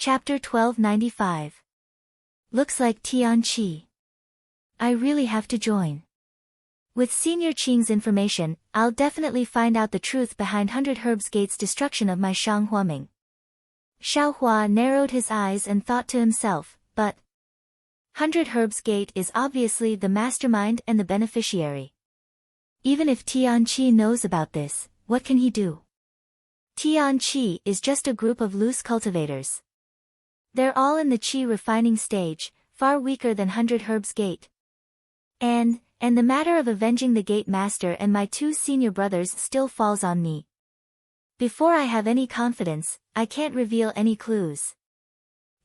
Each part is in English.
Chapter 1295. Looks like Tianqi. I really have to join. With Senior Qing's information, I'll definitely find out the truth behind 100 Herbs Gate's destruction of my Shang Huaming. Xiaohua narrowed his eyes and thought to himself, but 100 Herbs Gate is obviously the mastermind and the beneficiary. Even if Tianqi knows about this, what can he do? Tianqi is just a group of loose cultivators. They're all in the qi refining stage, far weaker than 100 Herbs Gate. And the matter of avenging the Gate Master and my two senior brothers still falls on me. Before I have any confidence, I can't reveal any clues.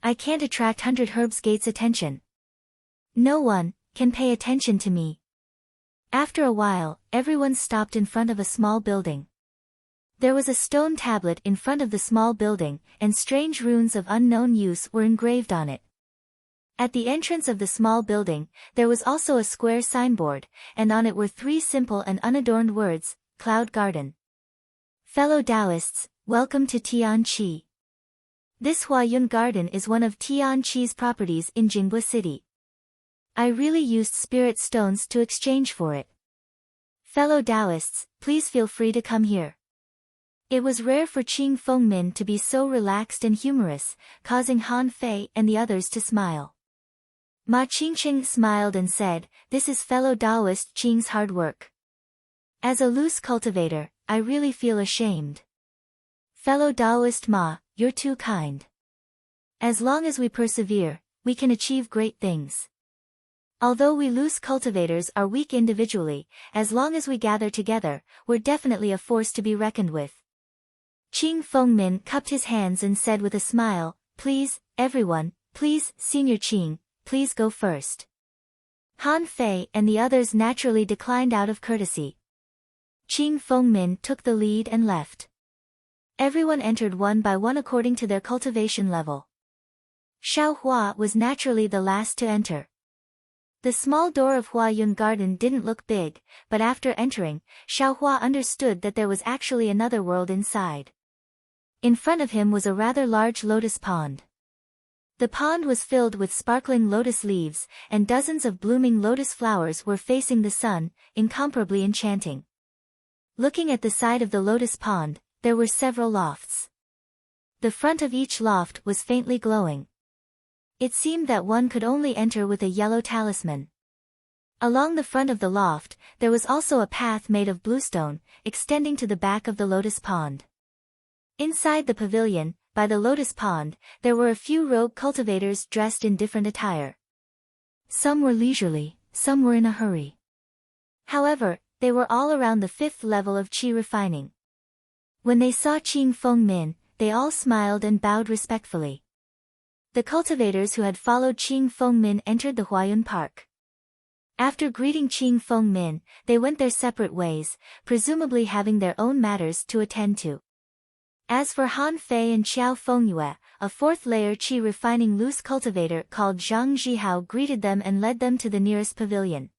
I can't attract 100 Herbs Gate's attention. No one can pay attention to me. After a while, everyone stopped in front of a small building. There was a stone tablet in front of the small building, and strange runes of unknown use were engraved on it. At the entrance of the small building, there was also a square signboard, and on it were three simple and unadorned words, Cloud Garden. Fellow Taoists, welcome to Tianqi. This Huayun Garden is one of Tianqi's properties in Jingbo City. I really used spirit stones to exchange for it. Fellow Taoists, please feel free to come here. It was rare for Qing Fengmin to be so relaxed and humorous, causing Han Fei and the others to smile. Ma Qingqing smiled and said, "This is fellow Taoist Qing's hard work. As a loose cultivator, I really feel ashamed. Fellow Taoist Ma, you're too kind. As long as we persevere, we can achieve great things. Although we loose cultivators are weak individually, as long as we gather together, we're definitely a force to be reckoned with." Qing Fengmin cupped his hands and said with a smile, "Please, everyone, please, Senior Qing, please go first." Han Fei and the others naturally declined out of courtesy. Qing Fengmin took the lead and left. Everyone entered one by one according to their cultivation level. Xiaohua was naturally the last to enter. The small door of Huayun Garden didn't look big, but after entering, Xiaohua understood that there was actually another world inside. In front of him was a rather large lotus pond. The pond was filled with sparkling lotus leaves, and dozens of blooming lotus flowers were facing the sun, incomparably enchanting. Looking at the side of the lotus pond, there were several lofts. The front of each loft was faintly glowing. It seemed that one could only enter with a yellow talisman. Along the front of the loft, there was also a path made of bluestone, extending to the back of the lotus pond. Inside the pavilion, by the lotus pond, there were a few rogue cultivators dressed in different attire. Some were leisurely, some were in a hurry. However, they were all around the 5th level of qi refining. When they saw Qing Fengmin, they all smiled and bowed respectfully. The cultivators who had followed Qing Fengmin entered the Huayun Park. After greeting Qing Fengmin, they went their separate ways, presumably having their own matters to attend to. As for Han Fei and Qiao Fengyue, a 4th-layer qi refining loose cultivator called Zhang Zhihao greeted them and led them to the nearest pavilion.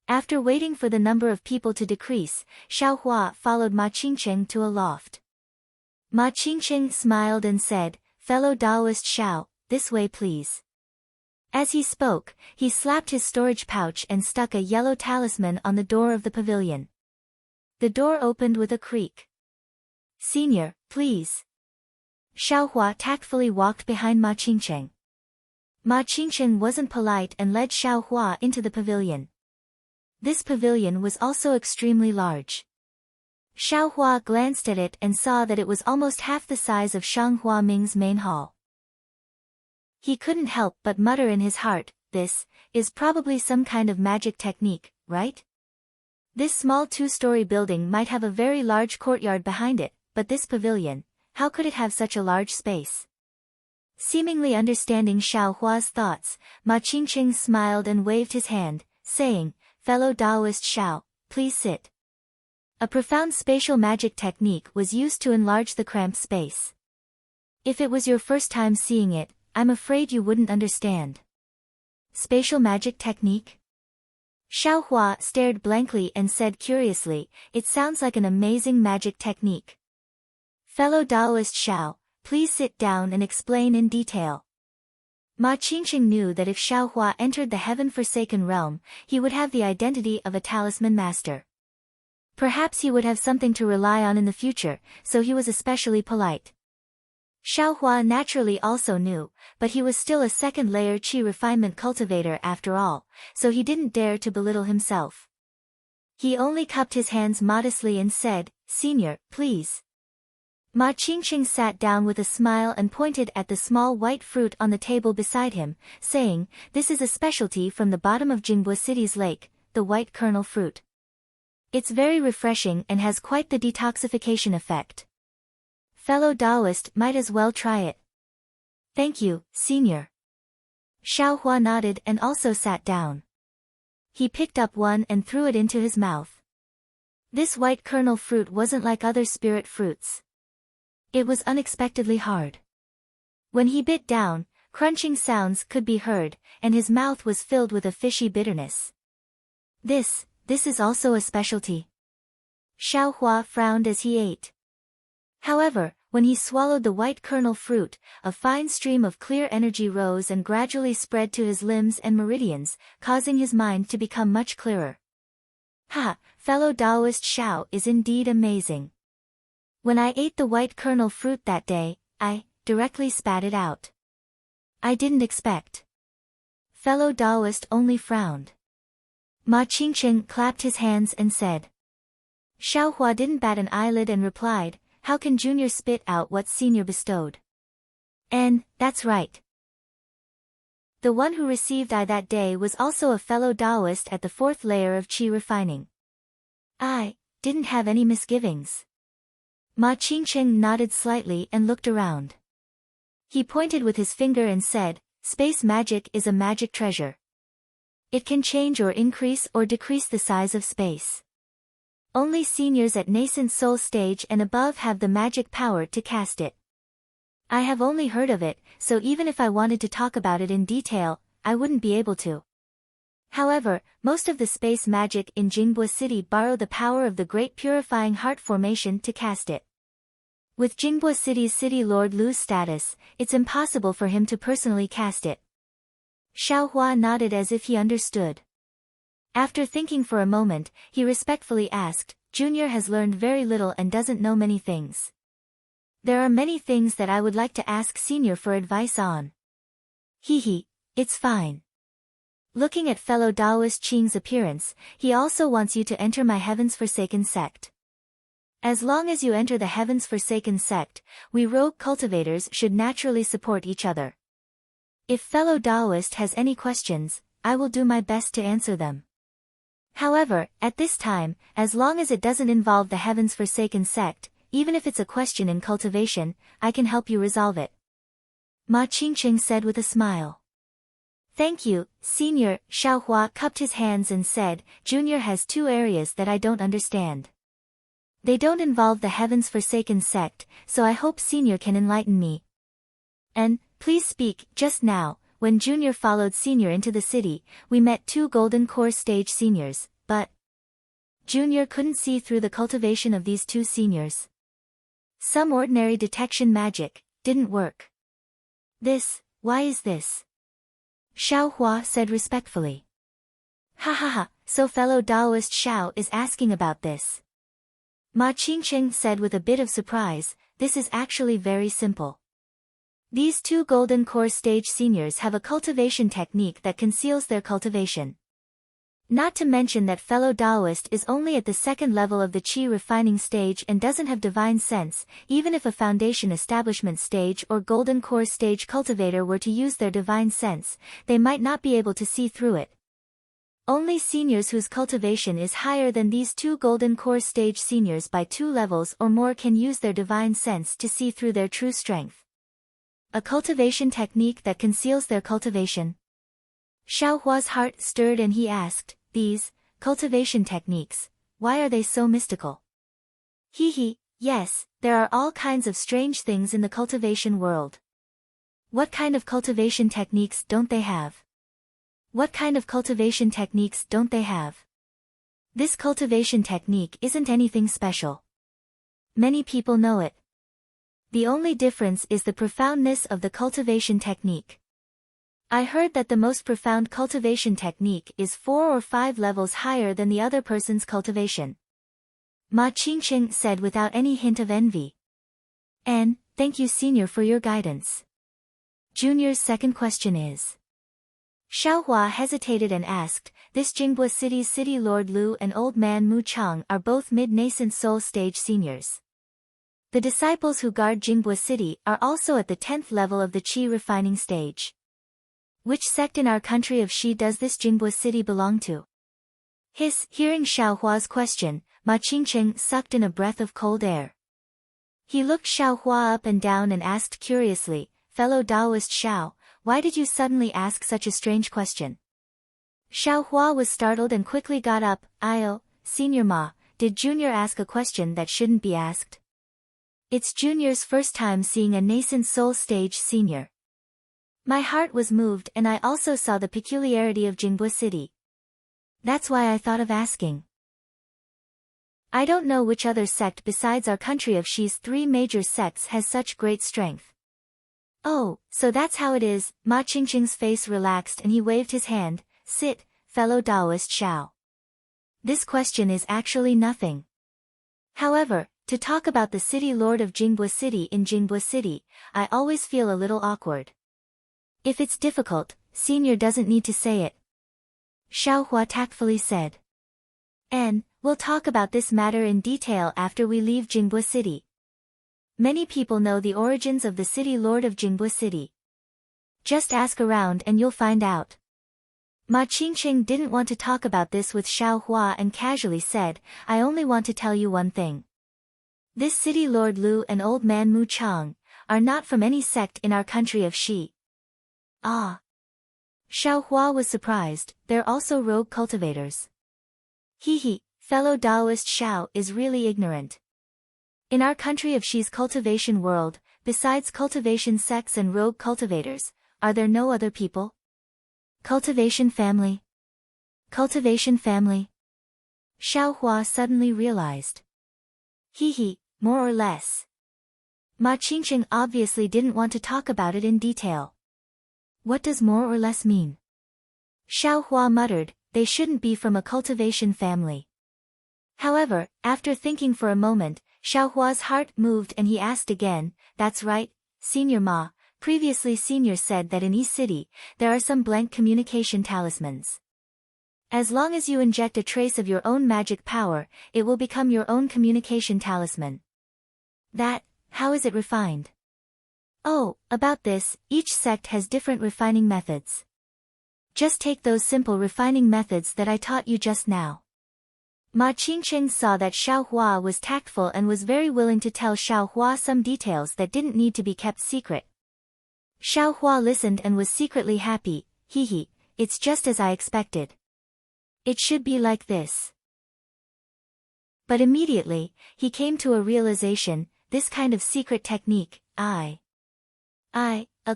After waiting for the number of people to decrease, Xiaohua followed Ma Qingqing to a loft. Ma Qingqing smiled and said, "Fellow Taoist Xiao, this way please." As he spoke, he slapped his storage pouch and stuck a yellow talisman on the door of the pavilion. The door opened with a creak. "Senior, please." Xiaohua tactfully walked behind Ma Qingqing. Ma Qingqing wasn't polite and led Xiaohua into the pavilion. This pavilion was also extremely large. Xiaohua glanced at it and saw that it was almost half the size of Shang Huaming's main hall. He couldn't help but mutter in his heart, "This is probably some kind of magic technique, right? This small 2-story building might have a very large courtyard behind it, but this pavilion, how could it have such a large space?" Seemingly understanding Xiaohua's thoughts, Ma Qingqing smiled and waved his hand, saying, "Fellow Taoist Xiao, please sit." A profound spatial magic technique was used to enlarge the cramped space. If it was your first time seeing it, I'm afraid you wouldn't understand. Spatial magic technique? Xiaohua stared blankly and said curiously, "It sounds like an amazing magic technique. Fellow Taoist Xiao, please sit down and explain in detail. Ma Qingqing knew that if Xiaohua entered the heaven-forsaken realm, he would have the identity of a talisman master. Perhaps he would have something to rely on in the future, so he was especially polite. Xiaohua naturally also knew, but he was still a second-layer qi refinement cultivator after all, so he didn't dare to belittle himself. He only cupped his hands modestly and said, "Senior, please." Ma Qingqing sat down with a smile and pointed at the small white fruit on the table beside him, saying, "This is a specialty from the bottom of Jingbua City's lake, the white kernel fruit. It's very refreshing and has quite the detoxification effect. Fellow Taoist might as well try it." "Thank you, Senior." Xiaohua nodded and also sat down. He picked up one and threw it into his mouth. This white kernel fruit wasn't like other spirit fruits. It was unexpectedly hard. When he bit down, crunching sounds could be heard, and his mouth was filled with a fishy bitterness. This is also a specialty." Xiaohua frowned as he ate. However, when he swallowed the white kernel fruit, a fine stream of clear energy rose and gradually spread to his limbs and meridians, causing his mind to become much clearer. "Ha, fellow Taoist Xiao is indeed amazing. When I ate the white kernel fruit that day, I directly spat it out. I didn't expect." Fellow Taoist only frowned. Ma Qingqing clapped his hands and said. Xiaohua didn't bat an eyelid and replied, "How can Junior spit out what Senior bestowed?" "And, that's right." The one who received I that day was also a fellow Taoist at the 4th layer of Qi refining. I didn't have any misgivings. Ma Qingqing nodded slightly and looked around. He pointed with his finger and said, "Space magic is a magic treasure. It can change or increase or decrease the size of space. Only seniors at nascent soul stage and above have the magic power to cast it. I have only heard of it, so even if I wanted to talk about it in detail, I wouldn't be able to. However, most of the space magic in Jingbua City borrow the power of the Great Purifying Heart Formation to cast it. With Jingbua City's City Lord Lu's status, it's impossible for him to personally cast it." Xiaohua nodded as if he understood. After thinking for a moment, he respectfully asked, "Junior has learned very little and doesn't know many things. There are many things that I would like to ask Senior for advice on." "Hee, it's fine. Looking at fellow Taoist Qing's appearance, he also wants you to enter my Heaven's Forsaken sect. As long as you enter the Heaven's Forsaken sect, we rogue cultivators should naturally support each other. If fellow Taoist has any questions, I will do my best to answer them. However, at this time, as long as it doesn't involve the Heaven's Forsaken sect, even if it's a question in cultivation, I can help you resolve it." Ma Qingqing said with a smile. "Thank you, Senior." Xiaohua cupped his hands and said, "Junior has 2 areas that I don't understand. They don't involve the Heaven's Forsaken sect, so I hope Senior can enlighten me. And, please speak." Just now, when Junior followed Senior into the city, we met 2 Golden Core stage seniors, but Junior couldn't see through the cultivation of these 2 seniors. Some ordinary detection magic didn't work. Why is this?" Xiaohua said respectfully. Ha, so fellow Taoist Xiao is asking about this." Ma Qingqing said with a bit of surprise, "This is actually very simple. These 2 Golden Core stage seniors have a cultivation technique that conceals their cultivation. Not to mention that fellow Taoist is only at the 2nd level of the Qi refining stage and doesn't have divine sense. Even if a foundation establishment stage or Golden Core stage cultivator were to use their divine sense, they might not be able to see through it. Only seniors whose cultivation is higher than these 2 Golden Core stage seniors by 2 levels or more can use their divine sense to see through their true strength. A cultivation technique that conceals their cultivation." Xiaohua's heart stirred and he asked, "These cultivation techniques, why are they so mystical?" Hee, yes, there are all kinds of strange things in the cultivation world. What kind of cultivation techniques don't they have? What kind of cultivation techniques don't they have? This cultivation technique isn't anything special. Many people know it. The only difference is the profoundness of the cultivation technique. I heard that the most profound cultivation technique is 4 or 5 levels higher than the other person's cultivation. Ma Qingqing said without any hint of envy. And, thank you senior for your guidance. Junior's second question is. Xiaohua hesitated and asked, this Jingbua City's city lord Lu and old man Mu Chang are both mid-nascent soul stage seniors. The disciples who guard Jingbua City are also at the 10th level of the Qi refining stage. Which sect in our country of Xi does this Jingbua City belong to? Hearing Xiaohua's question, Ma Qingqing sucked in a breath of cold air. He looked Xiaohua up and down and asked curiously, fellow Taoist Xiao, why did you suddenly ask such a strange question? Xiaohua was startled and quickly got up. Senior Ma, did Junior ask a question that shouldn't be asked? It's Junior's first time seeing a nascent soul stage senior. My heart was moved and I also saw the peculiarity of Jingbua City. That's why I thought of asking. I don't know which other sect besides our country of Xi's 3 major sects has such great strength. Oh, so that's how it is. Ma Qingqing's face relaxed and he waved his hand. Sit, fellow Taoist Xiao. This question is actually nothing. However, to talk about the city lord of Jingbua City in Jingbua City, I always feel a little awkward. If it's difficult, senior doesn't need to say it. Xiaohua tactfully said. And, we'll talk about this matter in detail after we leave Jingbua City. Many people know the origins of the city lord of Jingbua City. Just ask around and you'll find out. Ma Qingqing didn't want to talk about this with Xiaohua and casually said, I only want to tell you one thing. This city lord Lu and old man Mu Chang are not from any sect in our country of Xi. Ah. Xiaohua was surprised, they're also rogue cultivators. Fellow Taoist Xiao is really ignorant. In our country of Xi's cultivation world, besides cultivation sects and rogue cultivators, are there no other people? Cultivation family. Cultivation family. Xiaohua suddenly realized. More or less. Ma Qingqing obviously didn't want to talk about it in detail. What does more or less mean? Xiaohua muttered, they shouldn't be from a cultivation family. However, after thinking for a moment, Xiaohua's heart moved and he asked again, that's right, Senior Ma, previously Senior said that in East City, there are some blank communication talismans. As long as you inject a trace of your own magic power, it will become your own communication talisman. How is it refined? Oh, about this, each sect has different refining methods. Just take those simple refining methods that I taught you just now. Ma Qingqing saw that Xiaohua was tactful and was very willing to tell Xiaohua some details that didn't need to be kept secret. Xiaohua listened and was secretly happy. It's just as I expected. It should be like this. But immediately, he came to a realization, this kind of secret technique, a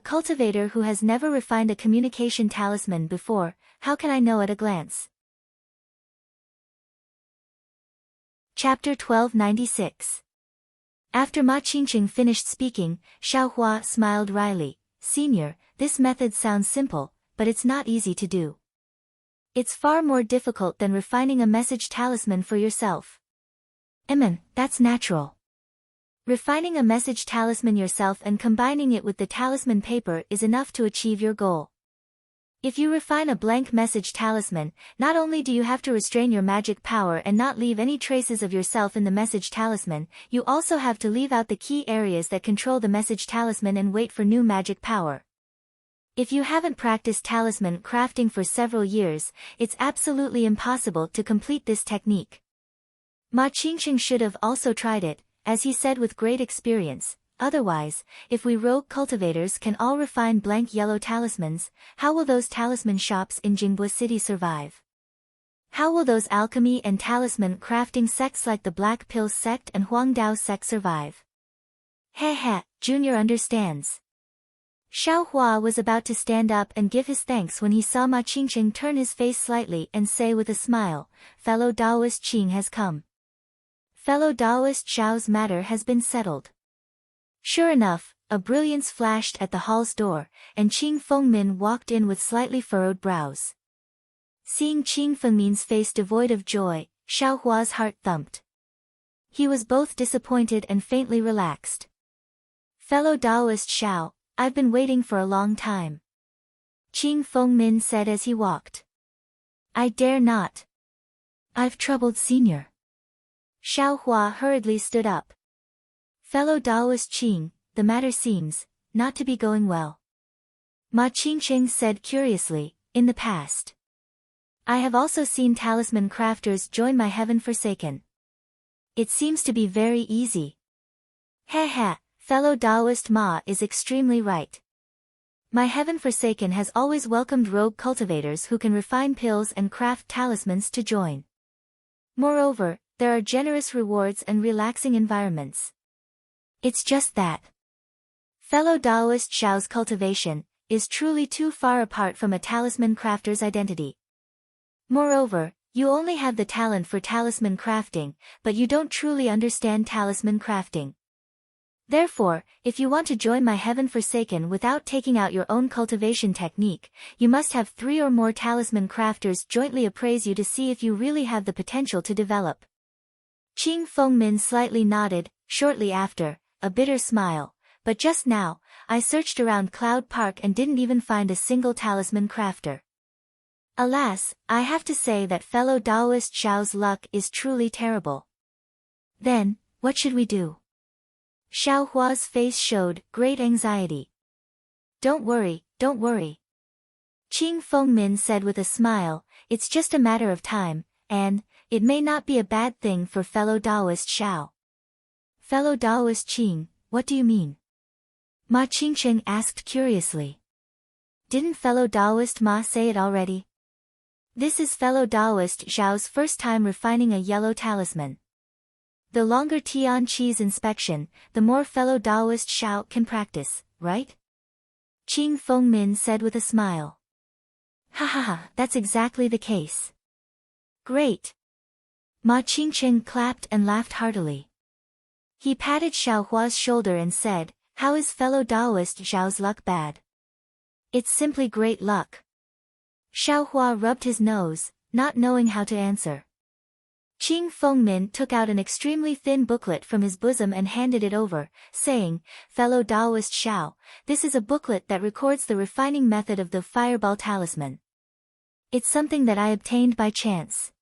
cultivator who has never refined a communication talisman before, how can I know at a glance? Chapter 1296. After Ma Qingqing finished speaking, Xiaohua smiled wryly. Senior, this method sounds simple, but it's not easy to do. It's far more difficult than refining a message talisman for yourself. That's natural. Refining a message talisman yourself and combining it with the talisman paper is enough to achieve your goal. If you refine a blank message talisman, not only do you have to restrain your magic power and not leave any traces of yourself in the message talisman, you also have to leave out the key areas that control the message talisman and wait for new magic power. If you haven't practiced talisman crafting for several years, it's absolutely impossible to complete this technique. Ma Qingqing should have also tried it, as he said with great experience. Otherwise, if we rogue cultivators can all refine blank yellow talismans, how will those talisman shops in Jingbua City survive? How will those alchemy and talisman crafting sects like the Black Pill sect and Huangdao sect survive? Junior understands. Xiaohua was about to stand up and give his thanks when he saw Ma Qingqing turn his face slightly and say with a smile, fellow Taoist Qing has come. Fellow Taoist Xiao's matter has been settled. Sure enough, a brilliance flashed at the hall's door, and Qing Fengmin walked in with slightly furrowed brows. Seeing Qing Fengmin's face devoid of joy, Xiao Hua's heart thumped. He was both disappointed and faintly relaxed. "Fellow Taoist Xiao, I've been waiting for a long time," Qing Fengmin said as he walked. "I dare not. I've troubled Senior." Xiao Hua hurriedly stood up. "Fellow Taoist Qing, the matter seems not to be going well," Ma Qingqing said curiously. "In the past, I have also seen talisman crafters join my heaven forsaken. It seems to be very easy." "Heh, fellow Taoist Ma is extremely right. My heaven forsaken has always welcomed rogue cultivators who can refine pills and craft talismans to join. Moreover, there are generous rewards and relaxing environments. It's just that fellow Taoist Xiao's cultivation is truly too far apart from a talisman crafter's identity. Moreover, you only have the talent for talisman crafting, but you don't truly understand talisman crafting. Therefore, if you want to join my heaven forsaken without taking out your own cultivation technique, you must have 3 or more talisman crafters jointly appraise you to see if you really have the potential to develop." Qing Fengmin slightly nodded. Shortly after, a bitter smile, "But just now, I searched around Cloud Park and didn't even find a single talisman crafter. Alas, I have to say that fellow Taoist Xiao's luck is truly terrible." "Then, what should we do?" Xiao Hua's face showed great anxiety. Don't worry. Qing Fengmin said with a smile, "It's just a matter of time, and it may not be a bad thing for fellow Taoist Xiao." "Fellow Taoist Qing, what do you mean?" Ma Qingqing asked curiously. "Didn't fellow Taoist Ma say it already? This is fellow Taoist Xiao's first time refining a yellow talisman. The longer Tian Qi's inspection, the more fellow Taoist Xiao can practice, right?" Qing Fengmin said with a smile. Ha, that's exactly the case." "Great." Ma Qingqing clapped and laughed heartily. He patted Xiao Hua's shoulder and said, "How is fellow Taoist Xiao's luck bad?" "It's simply great luck." Xiao Hua rubbed his nose, not knowing how to answer. Qing Fengmin took out an extremely thin booklet from his bosom and handed it over, saying, "Fellow Taoist Xiao, this is a booklet that records the refining method of the fireball talisman. It's something that I obtained by chance.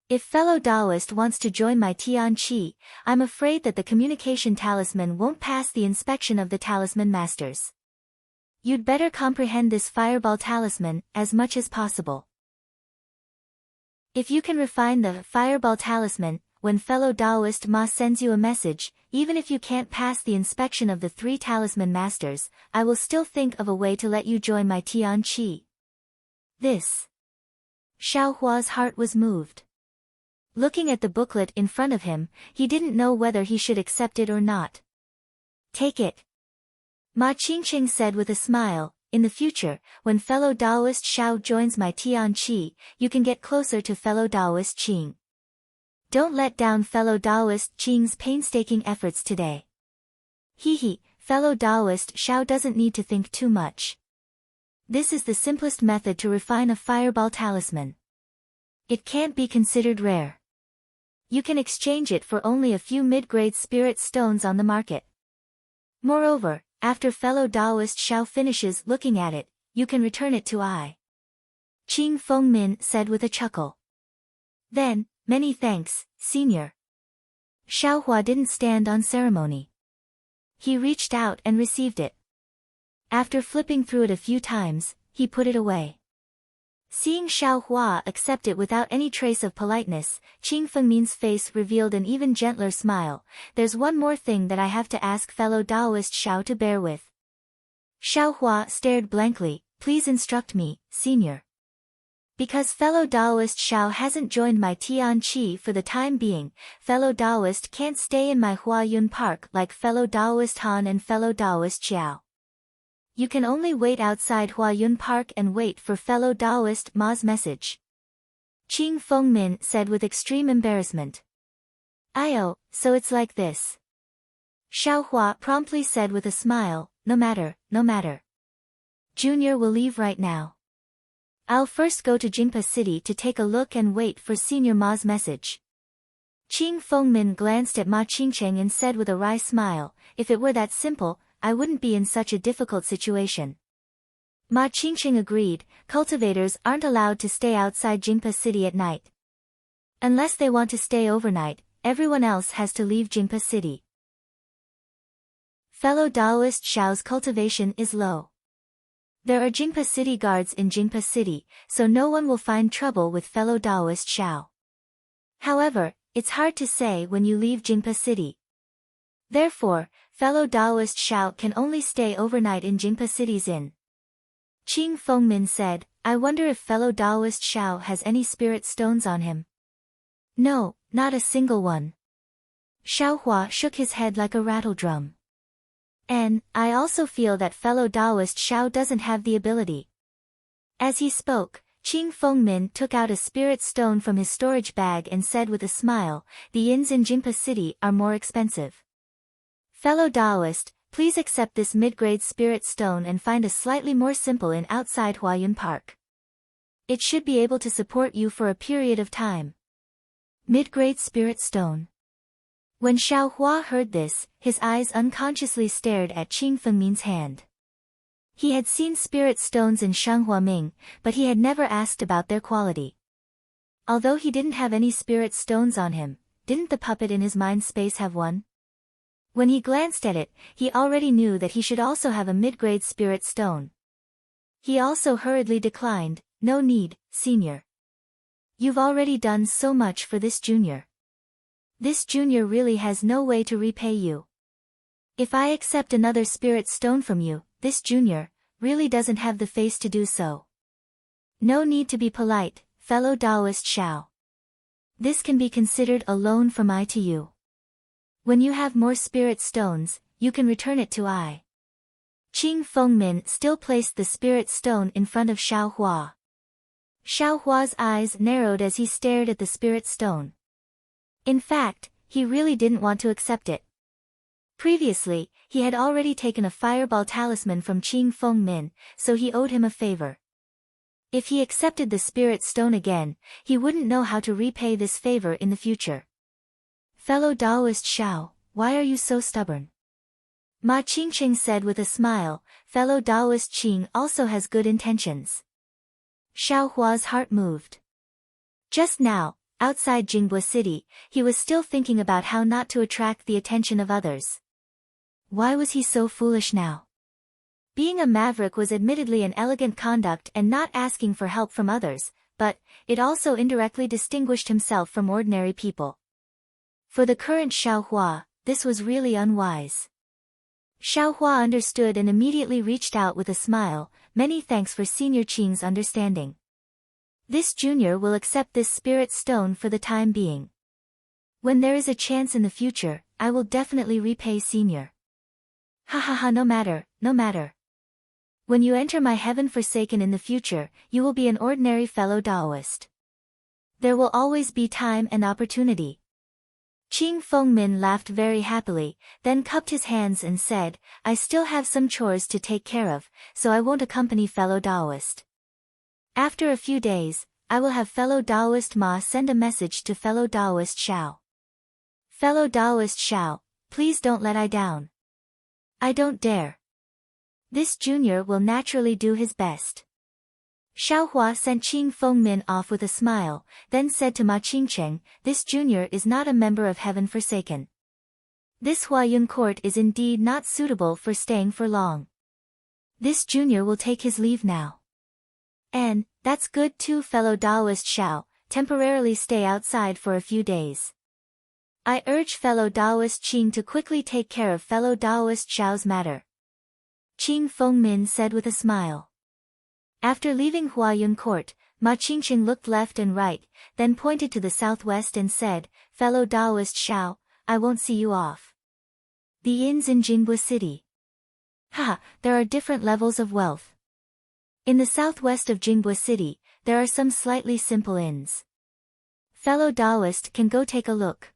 If fellow Taoist wants to join my Tian Qi, I'm afraid that the communication talisman won't pass the inspection of the talisman masters. You'd better comprehend this fireball talisman as much as possible. If you can refine the fireball talisman, when fellow Taoist Ma sends you a message, even if you can't pass the inspection of the 3 talisman masters, I will still think of a way to let you join my Tian Qi." This. Xiao Hua's heart was moved. Looking at the booklet in front of him, he didn't know whether he should accept it or not. "Take it," Ma Qingqing said with a smile. "In the future, when fellow Taoist Xiao joins my Tian Qi, you can get closer to fellow Taoist Qing. Don't let down fellow Taoist Qing's painstaking efforts today. Fellow Taoist Xiao doesn't need to think too much. This is the simplest method to refine a fireball talisman. It can't be considered rare. You can exchange it for only a few mid-grade spirit stones on the market. Moreover, after fellow Taoist Xiao finishes looking at it, you can return it to I." Qing Fengmin said with a chuckle. "Then, many thanks, Senior." Xiao Hua didn't stand on ceremony. He reached out and received it. After flipping through it a few times, he put it away. Seeing Xiao Hua accept it without any trace of politeness, Qing Fengmin's face revealed an even gentler smile. "There's one more thing that I have to ask fellow Taoist Xiao to bear with." Xiao Hua stared blankly. "Please instruct me, Senior." "Because fellow Taoist Xiao hasn't joined my Tian Qi for the time being, fellow Taoist can't stay in my Huayun Park like fellow Taoist Han and fellow Taoist Xiao. You can only wait outside Huayun Park and wait for fellow Taoist Ma's message." Qing Fengmin said with extreme embarrassment. "Oh, so it's like this." Xiaohua promptly said with a smile, no matter, no matter. Junior will leave right now. I'll first go to Jingpa City to take a look and wait for Senior Ma's message. Qing Fengmin glanced at Ma Qingcheng and said with a wry smile, if it were that simple, I wouldn't be in such a difficult situation. Ma Qingcheng agreed, cultivators aren't allowed to stay outside Jingpa City at night. Unless they want to stay overnight, everyone else has to leave Jingpa City. Fellow Taoist Xiao's cultivation is low. There are Jingpa City guards in Jingpa City, so no one will find trouble with fellow Taoist Xiao. However, it's hard to say when you leave Jingpa City. Therefore, fellow Taoist Xiao can only stay overnight in Jingpa City's inn. Qing Fengmin said, I wonder if fellow Taoist Xiao has any spirit stones on him. No, not a single one. Xiaohua shook his head like a rattle drum. And, I also feel that fellow Taoist Xiao doesn't have the ability. As he spoke, Qing Fengmin took out a spirit stone from his storage bag and said with a smile, the inns in Jingpa City are more expensive. Fellow Taoist, please accept this mid-grade spirit stone and find a slightly more simple inn outside Huayun Park. It should be able to support you for a period of time. Mid-grade spirit stone. When Xiaohua heard this, his eyes unconsciously stared at Qing Fengmin's hand. He had seen spirit stones in Shanghuaming, but he had never asked about their quality. Although he didn't have any spirit stones on him, didn't the puppet in his mind space have one? When he glanced at it, he already knew that he should also have a mid-grade spirit stone. He also hurriedly declined, no need, senior. You've already done so much for this junior. This junior really has no way to repay you. If I accept another spirit stone from you, this junior really doesn't have the face to do so. No need to be polite, fellow Taoist Xiao. This can be considered a loan from I to you. When you have more spirit stones, you can return it to I. Qing Fengmin still placed the spirit stone in front of Xiaohua. Xiaohua's eyes narrowed as he stared at the spirit stone. In fact, he really didn't want to accept it. Previously, he had already taken a fireball talisman from Qing Fengmin, so he owed him a favor. If he accepted the spirit stone again, he wouldn't know how to repay this favor in the future. Fellow Taoist Xiao, why are you so stubborn? Ma Qingcheng said with a smile, fellow Taoist Qing also has good intentions. Xiaohua's heart moved. Just now, outside Jingbo City, he was still thinking about how not to attract the attention of others. Why was he so foolish now? Being a maverick was admittedly an elegant conduct and not asking for help from others, but it also indirectly distinguished himself from ordinary people. For the current Xiaohua, this was really unwise. Xiaohua understood and immediately reached out with a smile, many thanks for Senior Qing's understanding. This junior will accept this spirit stone for the time being. When there is a chance in the future, I will definitely repay senior. Ha ha ha, no matter, no matter. When you enter my heaven forsaken in the future, you will be an ordinary fellow Taoist. There will always be time and opportunity. Qing Fengmin laughed very happily, then cupped his hands and said, I still have some chores to take care of, so I won't accompany fellow Taoist. After a few days, I will have fellow Taoist Ma send a message to fellow Taoist Xiao. Fellow Taoist Xiao, please don't let I down. I don't dare. This junior will naturally do his best. Xiaohua sent Qing Fengmin off with a smile, then said to Ma Qingcheng, this junior is not a member of Heaven Forsaken. This Huayun court is indeed not suitable for staying for long. This junior will take his leave now. And, that's good too, fellow Taoist Xiao, temporarily stay outside for a few days. I urge fellow Taoist Qing to quickly take care of fellow Taoist Xiao's matter. Qing Fengmin said with a smile. After leaving Huayun court, Ma Qingcheng looked left and right, then pointed to the southwest and said, fellow Taoist Xiao, I won't see you off. The inns in Jingbo City. Ha, there are different levels of wealth. In the southwest of Jingbo City, there are some slightly simple inns. Fellow Taoist can go take a look.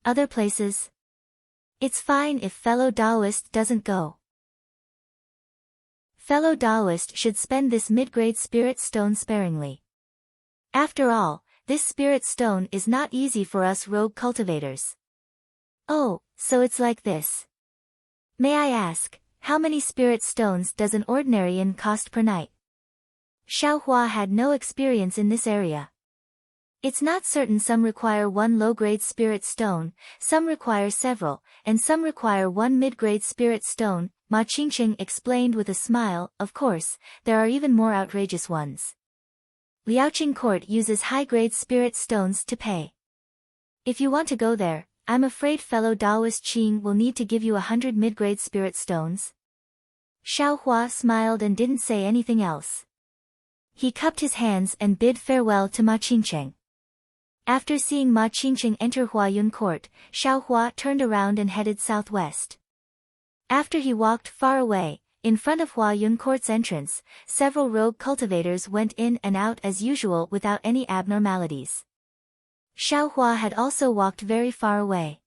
Other places? It's fine if fellow Taoist doesn't go. Fellow Taoist should spend this mid-grade spirit stone sparingly. After all, this spirit stone is not easy for us rogue cultivators. Oh, so it's like this. May I ask, how many spirit stones does an ordinary inn cost per night? Xiaohua had no experience in this area. It's not certain. Some require one low-grade spirit stone, some require several, and some require one mid-grade spirit stone, Ma Qingqing explained with a smile. Of course, there are even more outrageous ones. Liaoqing Court uses high-grade spirit stones to pay. If you want to go there, I'm afraid fellow Taoist Qing will need to give you 100 mid-grade spirit stones. Xiaohua smiled and didn't say anything else. He cupped his hands and bid farewell to Ma Qingqing. After seeing Ma Qingqing enter Huayun Court, Xiaohua turned around and headed southwest. After he walked far away, in front of Huayun Court's entrance, several rogue cultivators went in and out as usual without any abnormalities. Xiaohua had also walked very far away.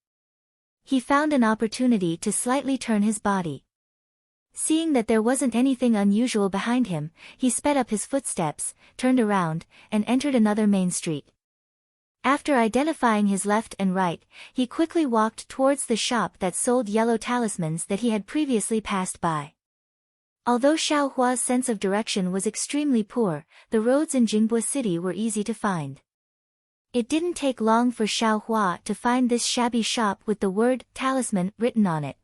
He found an opportunity to slightly turn his body. Seeing that there wasn't anything unusual behind him, he sped up his footsteps, turned around, and entered another main street. After identifying his left and right, he quickly walked towards the shop that sold yellow talismans that he had previously passed by. Although Xiaohua's sense of direction was extremely poor, the roads in Jingbua City were easy to find. It didn't take long for Xiaohua to find this shabby shop with the word talisman written on it.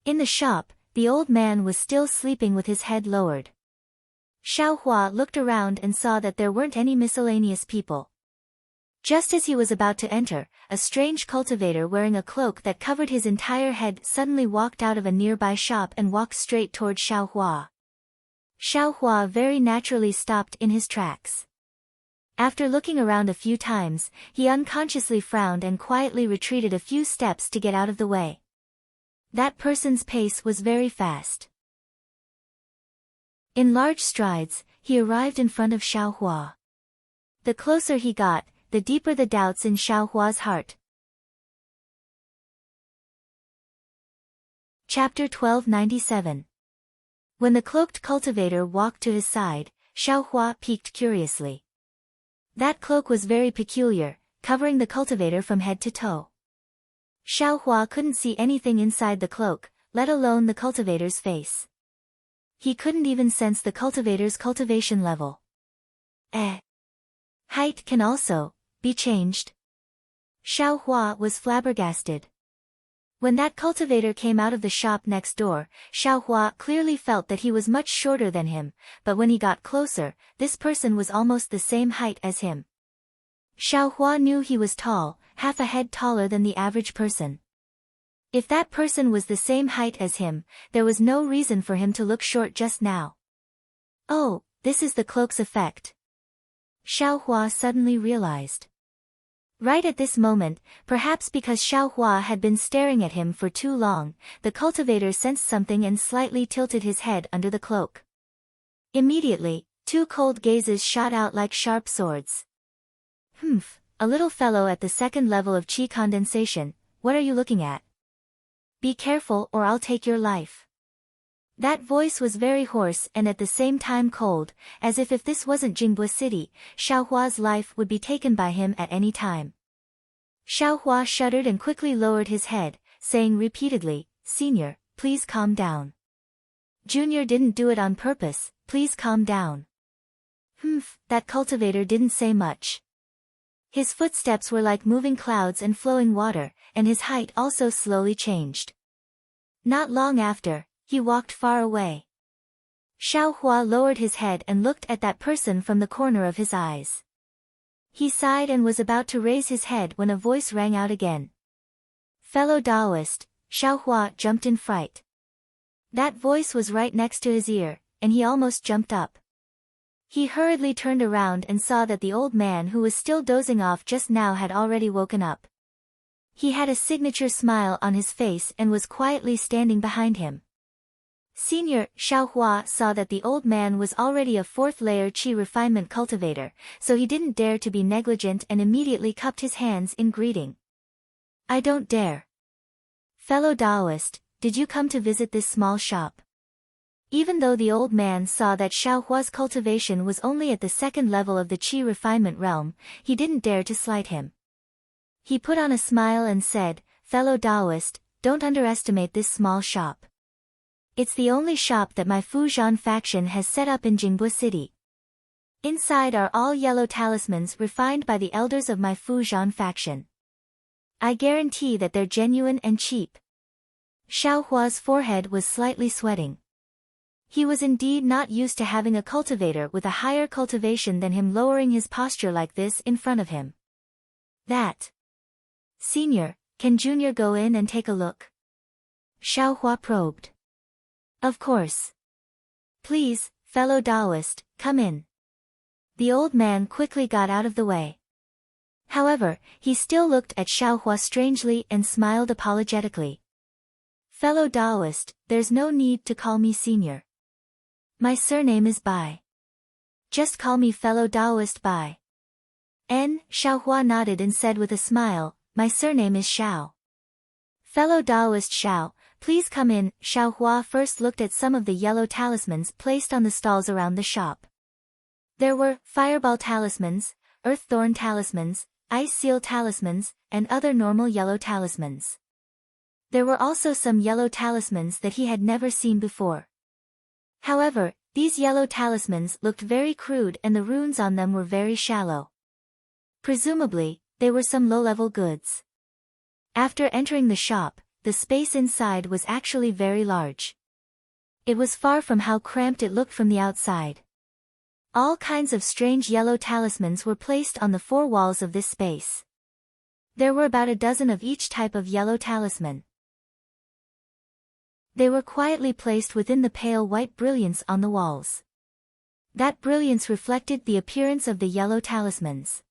In the shop, the old man was still sleeping with his head lowered. Xiaohua looked around and saw that there weren't any miscellaneous people. Just as he was about to enter, a strange cultivator wearing a cloak that covered his entire head suddenly walked out of a nearby shop and walked straight toward Xiaohua. Xiaohua very naturally stopped in his tracks. After looking around a few times, he unconsciously frowned and quietly retreated a few steps to get out of the way. That person's pace was very fast. In large strides, he arrived in front of Xiaohua. The closer he got, the deeper the doubts in Xiaohua's heart. Chapter 1297. When the cloaked cultivator walked to his side, Xiaohua peeked curiously. That cloak was very peculiar, covering the cultivator from head to toe. Xiaohua couldn't see anything inside the cloak, let alone the cultivator's face. He couldn't even sense the cultivator's cultivation level. Height can also be changed. Xiaohua was flabbergasted. When that cultivator came out of the shop next door, Xiaohua clearly felt that he was much shorter than him, but when he got closer, this person was almost the same height as him. Xiaohua knew he was tall, half a head taller than the average person. If that person was the same height as him, there was no reason for him to look short just now. Oh, this is the cloak's effect. Xiaohua suddenly realized. Right at this moment, perhaps because Xiaohua had been staring at him for too long, the cultivator sensed something and slightly tilted his head under the cloak. Immediately, two cold gazes shot out like sharp swords. A little fellow at the second level of qi condensation, what are you looking at? Be careful or I'll take your life. That voice was very hoarse and at the same time cold, as if this wasn't Jingbua City, Xiaohua's life would be taken by him at any time. Xiaohua shuddered and quickly lowered his head, saying repeatedly, "Senior, please calm down. Junior didn't do it on purpose, please calm down." That cultivator didn't say much. His footsteps were like moving clouds and flowing water, and his height also slowly changed. Not long after, he walked far away. Xiaohua lowered his head and looked at that person from the corner of his eyes. He sighed and was about to raise his head when a voice rang out again. "Fellow Taoist." Xiaohua jumped in fright. That voice was right next to his ear, and he almost jumped up. He hurriedly turned around and saw that the old man who was still dozing off just now had already woken up. He had a signature smile on his face and was quietly standing behind him. Senior, Xiaohua saw that the old man was already a fourth-layer qi refinement cultivator, so he didn't dare to be negligent and immediately cupped his hands in greeting. "I don't dare." Fellow Taoist, did you come to visit this small shop? Even though the old man saw that Xiaohua's cultivation was only at the second level of the qi refinement realm, he didn't dare to slight him. He put on a smile and said, Fellow Taoist, don't underestimate this small shop. It's the only shop that my Fuzhan faction has set up in Jingbo City. Inside are all yellow talismans refined by the elders of my Fuzhan faction. I guarantee that they're genuine and cheap. Xiaohua's forehead was slightly sweating. He was indeed not used to having a cultivator with a higher cultivation than him lowering his posture like this in front of him. That. Senior, can Junior go in and take a look? Xiaohua probed. Of course. Please, fellow Taoist, come in. The old man quickly got out of the way. However, he still looked at Xiaohua strangely and smiled apologetically. Fellow Taoist, there's no need to call me senior. My surname is Bai. Just call me fellow Taoist Bai. Xiaohua nodded and said with a smile, my surname is Xiao. Fellow Taoist Xiao, please come in. Xiaohua first looked at some of the yellow talismans placed on the stalls around the shop. There were fireball talismans, earth thorn talismans, ice seal talismans, and other normal yellow talismans. There were also some yellow talismans that he had never seen before. However, these yellow talismans looked very crude and the runes on them were very shallow. Presumably, they were some low-level goods. After entering the shop, the space inside was actually very large. It was far from how cramped it looked from the outside. All kinds of strange yellow talismans were placed on the four walls of this space. There were about a dozen of each type of yellow talisman. They were quietly placed within the pale white brilliance on the walls. That brilliance reflected the appearance of the yellow talismans.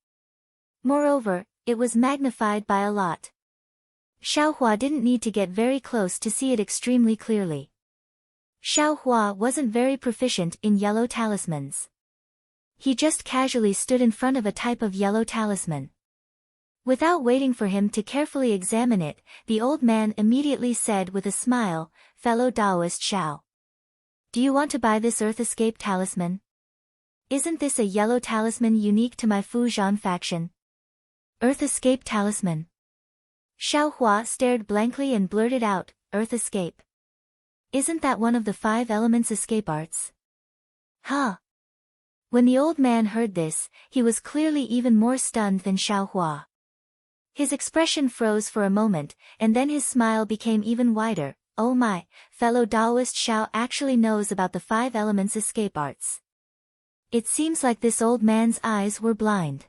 Moreover, it was magnified by a lot. Xiaohua didn't need to get very close to see it extremely clearly. Xiaohua wasn't very proficient in yellow talismans. He just casually stood in front of a type of yellow talisman. Without waiting for him to carefully examine it, the old man immediately said with a smile, Fellow Taoist Xiao. Do you want to buy this Earth Escape talisman? Isn't this a yellow talisman unique to my Fuzhan faction? Earth Escape talisman. Xiaohua stared blankly and blurted out, Earth Escape. Isn't that one of the 5 elements escape arts? Huh. When the old man heard this, he was clearly even more stunned than Xiaohua. His expression froze for a moment, and then his smile became even wider. Oh my, fellow Taoist Xiao actually knows about the 5 elements escape arts. It seems like this old man's eyes were blind.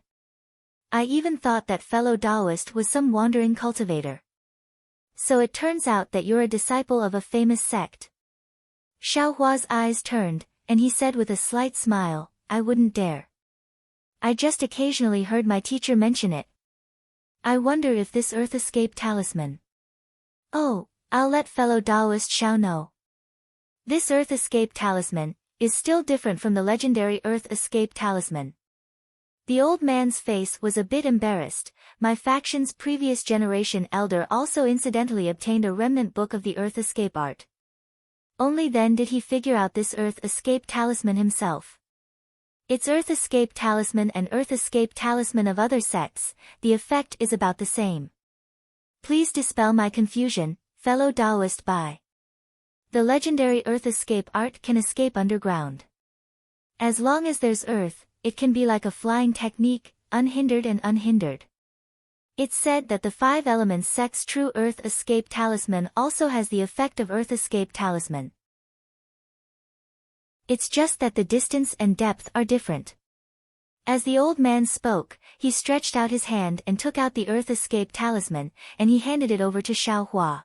I even thought that fellow Taoist was some wandering cultivator. So it turns out that you're a disciple of a famous sect. Xiaohua's eyes turned, and he said with a slight smile, I wouldn't dare. I just occasionally heard my teacher mention it. I wonder if this Earth Escape talisman. Oh, I'll let fellow Taoist Xiao know. This Earth Escape talisman is still different from the legendary Earth Escape talisman. The old man's face was a bit embarrassed. My faction's previous generation elder also incidentally obtained a remnant book of the Earth Escape art. Only then did he figure out this Earth Escape talisman himself. It's Earth Escape talisman and Earth Escape talisman of other sects, the effect is about the same. Please dispel my confusion, fellow Taoist Bai. The legendary Earth Escape art can escape underground. As long as there's earth, it can be like a flying technique, unhindered and unhindered. It's said that the 5 elements sect's true Earth Escape talisman also has the effect of Earth Escape talisman. It's just that the distance and depth are different. As the old man spoke, he stretched out his hand and took out the Earth Escape talisman, and he handed it over to Xiaohua.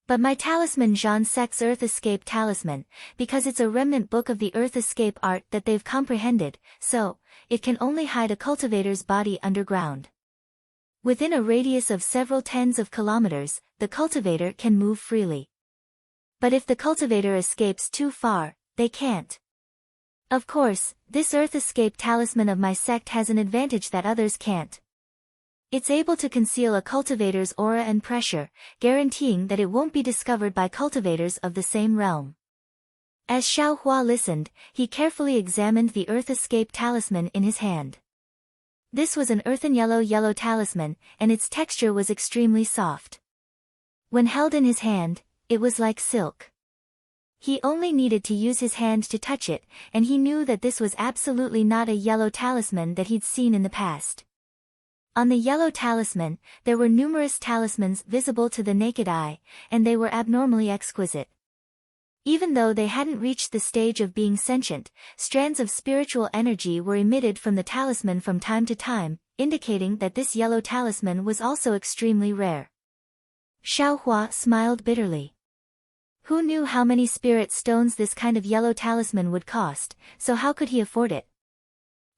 But my talisman Zhan Sect's Earth Escape talisman, because it's a remnant book of the Earth Escape art that they've comprehended, so, it can only hide a cultivator's body underground. Within a radius of several tens of kilometers, the cultivator can move freely. But if the cultivator escapes too far, they can't. Of course, this Earth Escape talisman of my sect has an advantage that others can't. It's able to conceal a cultivator's aura and pressure, guaranteeing that it won't be discovered by cultivators of the same realm. As Xiao Hua listened, he carefully examined the Earth Escape talisman in his hand. This was an earthen yellow talisman, and its texture was extremely soft. When held in his hand, it was like silk. He only needed to use his hand to touch it, and he knew that this was absolutely not a yellow talisman that he'd seen in the past. On the yellow talisman, there were numerous talismans visible to the naked eye, and they were abnormally exquisite. Even though they hadn't reached the stage of being sentient, strands of spiritual energy were emitted from the talisman from time to time, indicating that this yellow talisman was also extremely rare. Xiao Hua smiled bitterly. Who knew how many spirit stones this kind of yellow talisman would cost, so how could he afford it?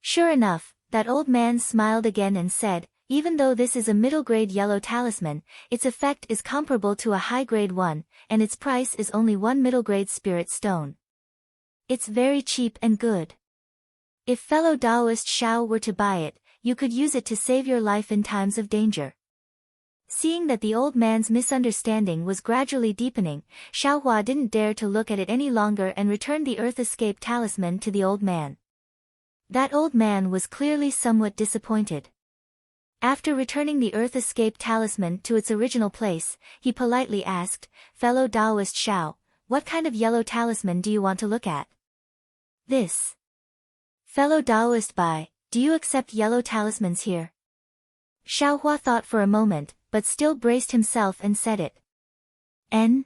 Sure enough, that old man smiled again and said, even though this is a middle-grade yellow talisman, its effect is comparable to a high-grade one, and its price is only one middle-grade spirit stone. It's very cheap and good. If fellow Taoist Xiao were to buy it, you could use it to save your life in times of danger. Seeing that the old man's misunderstanding was gradually deepening, Xiao Hua didn't dare to look at it any longer and returned the Earth Escape talisman to the old man. That old man was clearly somewhat disappointed. After returning the Earth Escape talisman to its original place, he politely asked, fellow Taoist Xiao, what kind of yellow talisman do you want to look at? This. Fellow Taoist Bai, do you accept yellow talismans here? Xiao Hua thought for a moment, but still braced himself and said it. N?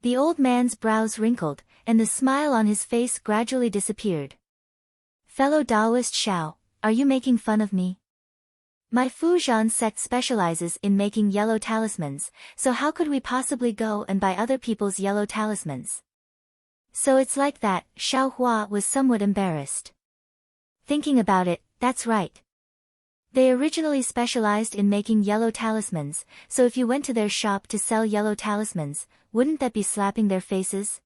The old man's brows wrinkled, and the smile on his face gradually disappeared. Fellow Taoist Xiao, are you making fun of me? My Fuzhan sect specializes in making yellow talismans, so how could we possibly go and buy other people's yellow talismans? So it's like that. Xiao Hua was somewhat embarrassed. Thinking about it, that's right. They originally specialized in making yellow talismans, so if you went to their shop to sell yellow talismans, wouldn't that be slapping their faces?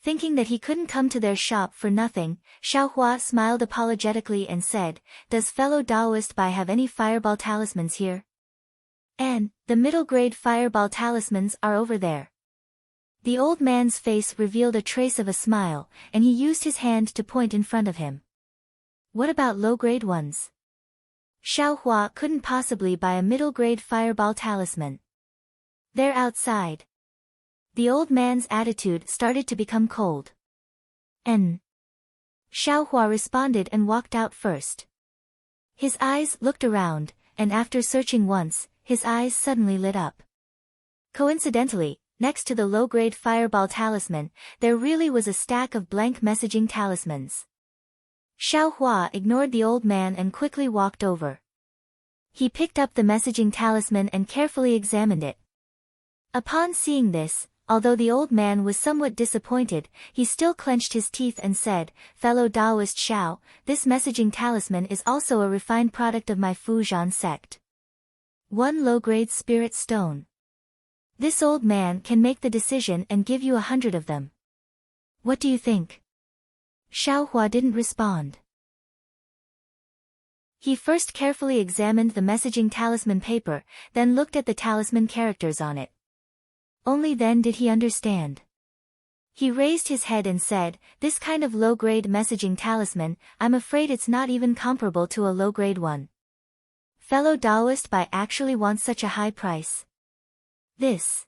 Thinking that he couldn't come to their shop for nothing, Xiao Hua smiled apologetically and said, does fellow Taoist Bai have any fireball talismans here? And, the middle-grade fireball talismans are over there. The old man's face revealed a trace of a smile, and he used his hand to point in front of him. What about low-grade ones? Xiao Hua couldn't possibly buy a middle-grade fireball talisman. They're outside. The old man's attitude started to become cold. N. Xiao Hua responded and walked out first. His eyes looked around, and after searching once, his eyes suddenly lit up. Coincidentally, next to the low-grade fireball talisman, there really was a stack of blank messaging talismans. Xiao Hua ignored the old man and quickly walked over. He picked up the messaging talisman and carefully examined it. Upon seeing this, although the old man was somewhat disappointed, he still clenched his teeth and said, fellow Taoist Xiao, this messaging talisman is also a refined product of my Fuzhan sect. One low-grade spirit stone. This old man can make the decision and give you 100 of them. What do you think? Xiao Hua didn't respond. He first carefully examined the messaging talisman paper, then looked at the talisman characters on it. Only then did he understand. He raised his head and said, this kind of low-grade messaging talisman, I'm afraid it's not even comparable to a low-grade one. Fellow Taoist Bai actually wants such a high price. This.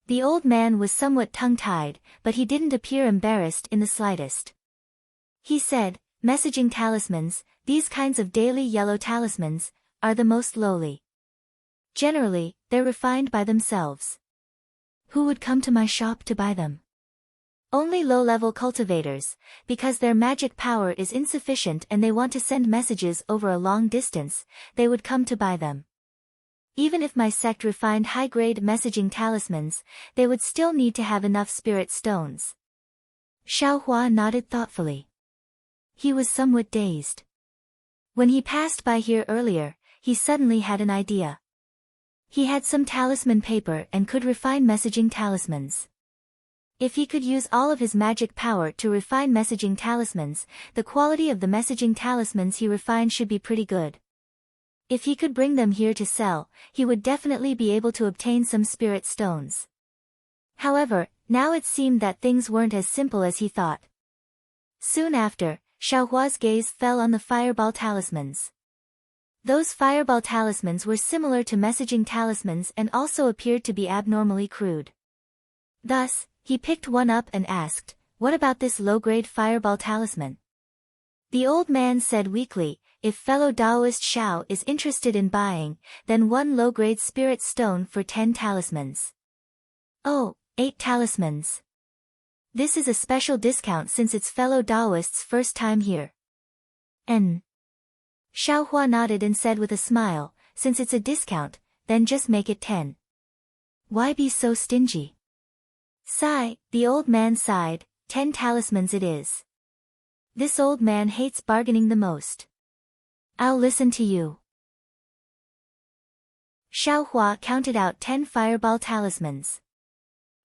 The old man was somewhat tongue-tied, but he didn't appear embarrassed in the slightest. He said, messaging talismans, these kinds of daily yellow talismans, are the most lowly. Generally, they're refined by themselves. Who would come to my shop to buy them? Only low-level cultivators, because their magic power is insufficient and they want to send messages over a long distance, they would come to buy them. Even if my sect refined high-grade messaging talismans, they would still need to have enough spirit stones. Xiao Hua nodded thoughtfully. He was somewhat dazed. When he passed by here earlier, he suddenly had an idea. He had some talisman paper and could refine messaging talismans. If he could use all of his magic power to refine messaging talismans, the quality of the messaging talismans he refined should be pretty good. If he could bring them here to sell, he would definitely be able to obtain some spirit stones. However, now it seemed that things weren't as simple as he thought. Soon after, Xiaohua's gaze fell on the fireball talismans. Those fireball talismans were similar to messaging talismans and also appeared to be abnormally crude. Thus, he picked one up and asked, "What about this low-grade fireball talisman?" The old man said weakly, "If fellow Taoist Xiao is interested in buying, then one low-grade spirit stone for 10 talismans. Oh, 8 talismans. This is a special discount since it's fellow Taoist's first time here." Xiaohua nodded and said with a smile, "Since it's a discount, then just make it 10. Why be so stingy?" Sigh, the old man sighed, 10 talismans it is. This old man hates bargaining the most. I'll listen to you. Xiaohua counted out 10 fireball talismans.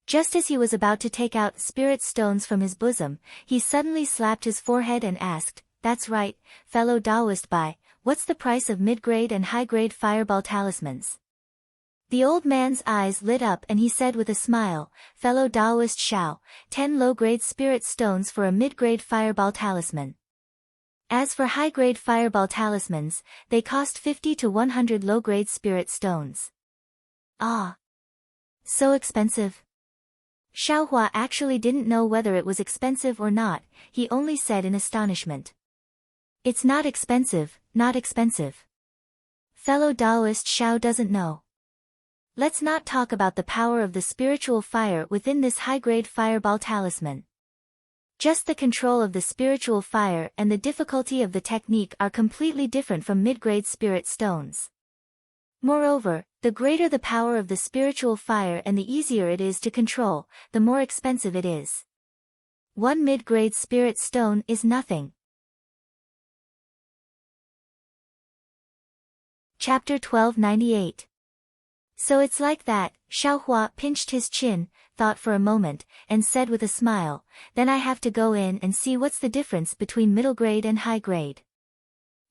Just as he was about to take out spirit stones from his bosom, he suddenly slapped his forehead and asked, "That's right, fellow Taoist Bai, what's the price of mid-grade and high-grade fireball talismans?" The old man's eyes lit up and he said with a smile, "Fellow Taoist Xiao, 10 low-grade spirit stones for a mid-grade fireball talisman. As for high-grade fireball talismans, they cost 50 to 100 low-grade spirit stones." Ah! So expensive? Xiaohua actually didn't know whether it was expensive or not, he only said in astonishment. "It's not expensive, not expensive. Fellow Taoist Xiao doesn't know. Let's not talk about the power of the spiritual fire within this high-grade fireball talisman. Just the control of the spiritual fire and the difficulty of the technique are completely different from mid-grade spirit stones. Moreover, the greater the power of the spiritual fire and the easier it is to control, the more expensive it is. One mid-grade spirit stone is nothing." Chapter 1298. So it's like that. Xiaohua pinched his chin, thought for a moment, and said with a smile, "Then I have to go in and see what's the difference between middle grade and high grade.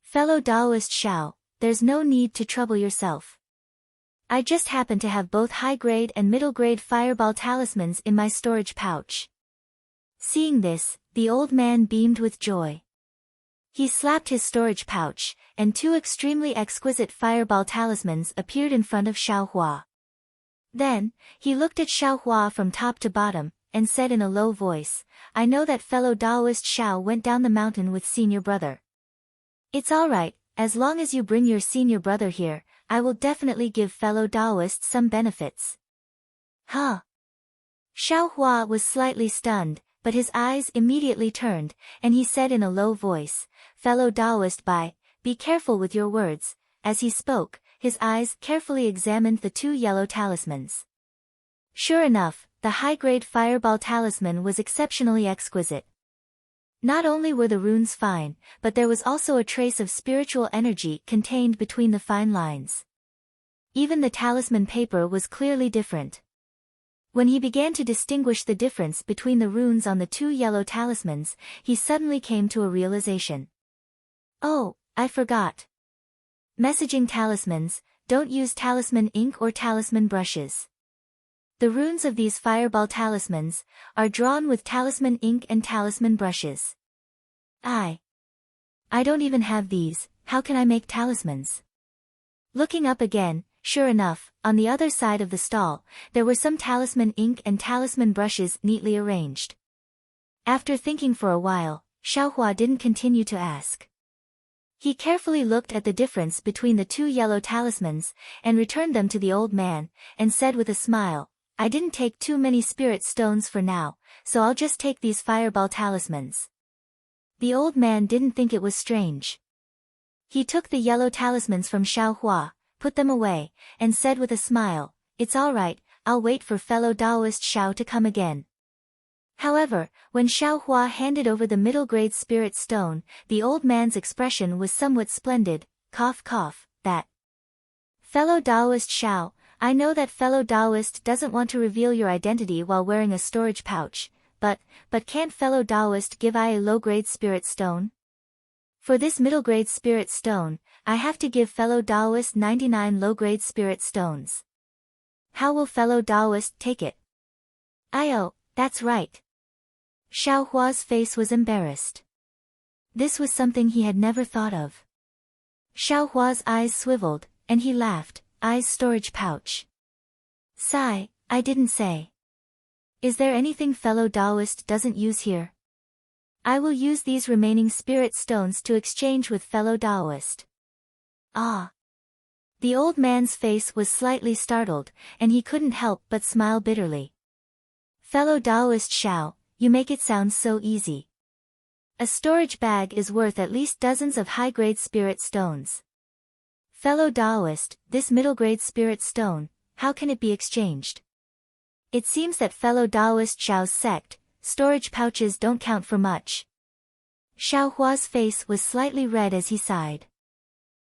Fellow Taoist Xiao, there's no need to trouble yourself. I just happen to have both high-grade and middle-grade fireball talismans in my storage pouch." Seeing this, the old man beamed with joy. He slapped his storage pouch, and 2 extremely exquisite fireball talismans appeared in front of Xiaohua. Then, he looked at Xiaohua from top to bottom, and said in a low voice, "I know that fellow Taoist Xiao went down the mountain with senior brother. It's alright, as long as you bring your senior brother here, I will definitely give fellow Taoist some benefits." Huh? Xiaohua was slightly stunned, but his eyes immediately turned, and he said in a low voice, "Fellow Taoist Bai, be careful with your words." As he spoke, his eyes carefully examined the 2 yellow talismans. Sure enough, the high-grade fireball talisman was exceptionally exquisite. Not only were the runes fine, but there was also a trace of spiritual energy contained between the fine lines. Even the talisman paper was clearly different. When he began to distinguish the difference between the runes on the 2 yellow talismans, he suddenly came to a realization. "Oh, I forgot. Messaging talismans don't use talisman ink or talisman brushes. The runes of these fireball talismans are drawn with talisman ink and talisman brushes. I don't even have these, how can I make talismans?" Looking up again, sure enough, on the other side of the stall, there were some talisman ink and talisman brushes neatly arranged. After thinking for a while, Xiaohua didn't continue to ask. He carefully looked at the difference between the 2 yellow talismans, and returned them to the old man, and said with a smile, "I didn't take too many spirit stones for now, so I'll just take these fireball talismans." The old man didn't think it was strange. He took the yellow talismans from Xiaohua, put them away, and said with a smile, "It's alright, I'll wait for fellow Taoist Xiao to come again." However, when Xiaohua handed over the middle-grade spirit stone, the old man's expression was somewhat splendid. Cough cough, that. "Fellow Taoist Xiao, I know that fellow Taoist doesn't want to reveal your identity while wearing a storage pouch, but can't fellow Taoist give I a low-grade spirit stone?" For this middle-grade spirit stone, I have to give fellow Taoist 99 low-grade spirit stones. How will fellow Taoist take it? Oh, that's right. Xiao Hua's face was embarrassed. This was something he had never thought of. Xiao Hua's eyes swiveled, and he laughed, eyes storage pouch. Sigh, I didn't say. Is there anything fellow Taoist doesn't use here? I will use these remaining spirit stones to exchange with fellow Taoist. Ah. The old man's face was slightly startled, and he couldn't help but smile bitterly. Fellow Taoist Xiao, you make it sound so easy. A storage bag is worth at least dozens of high-grade spirit stones. Fellow Taoist, this middle-grade spirit stone, how can it be exchanged? It seems that fellow Taoist Xiao's sect, storage pouches don't count for much. Xiao Hua's face was slightly red as he sighed.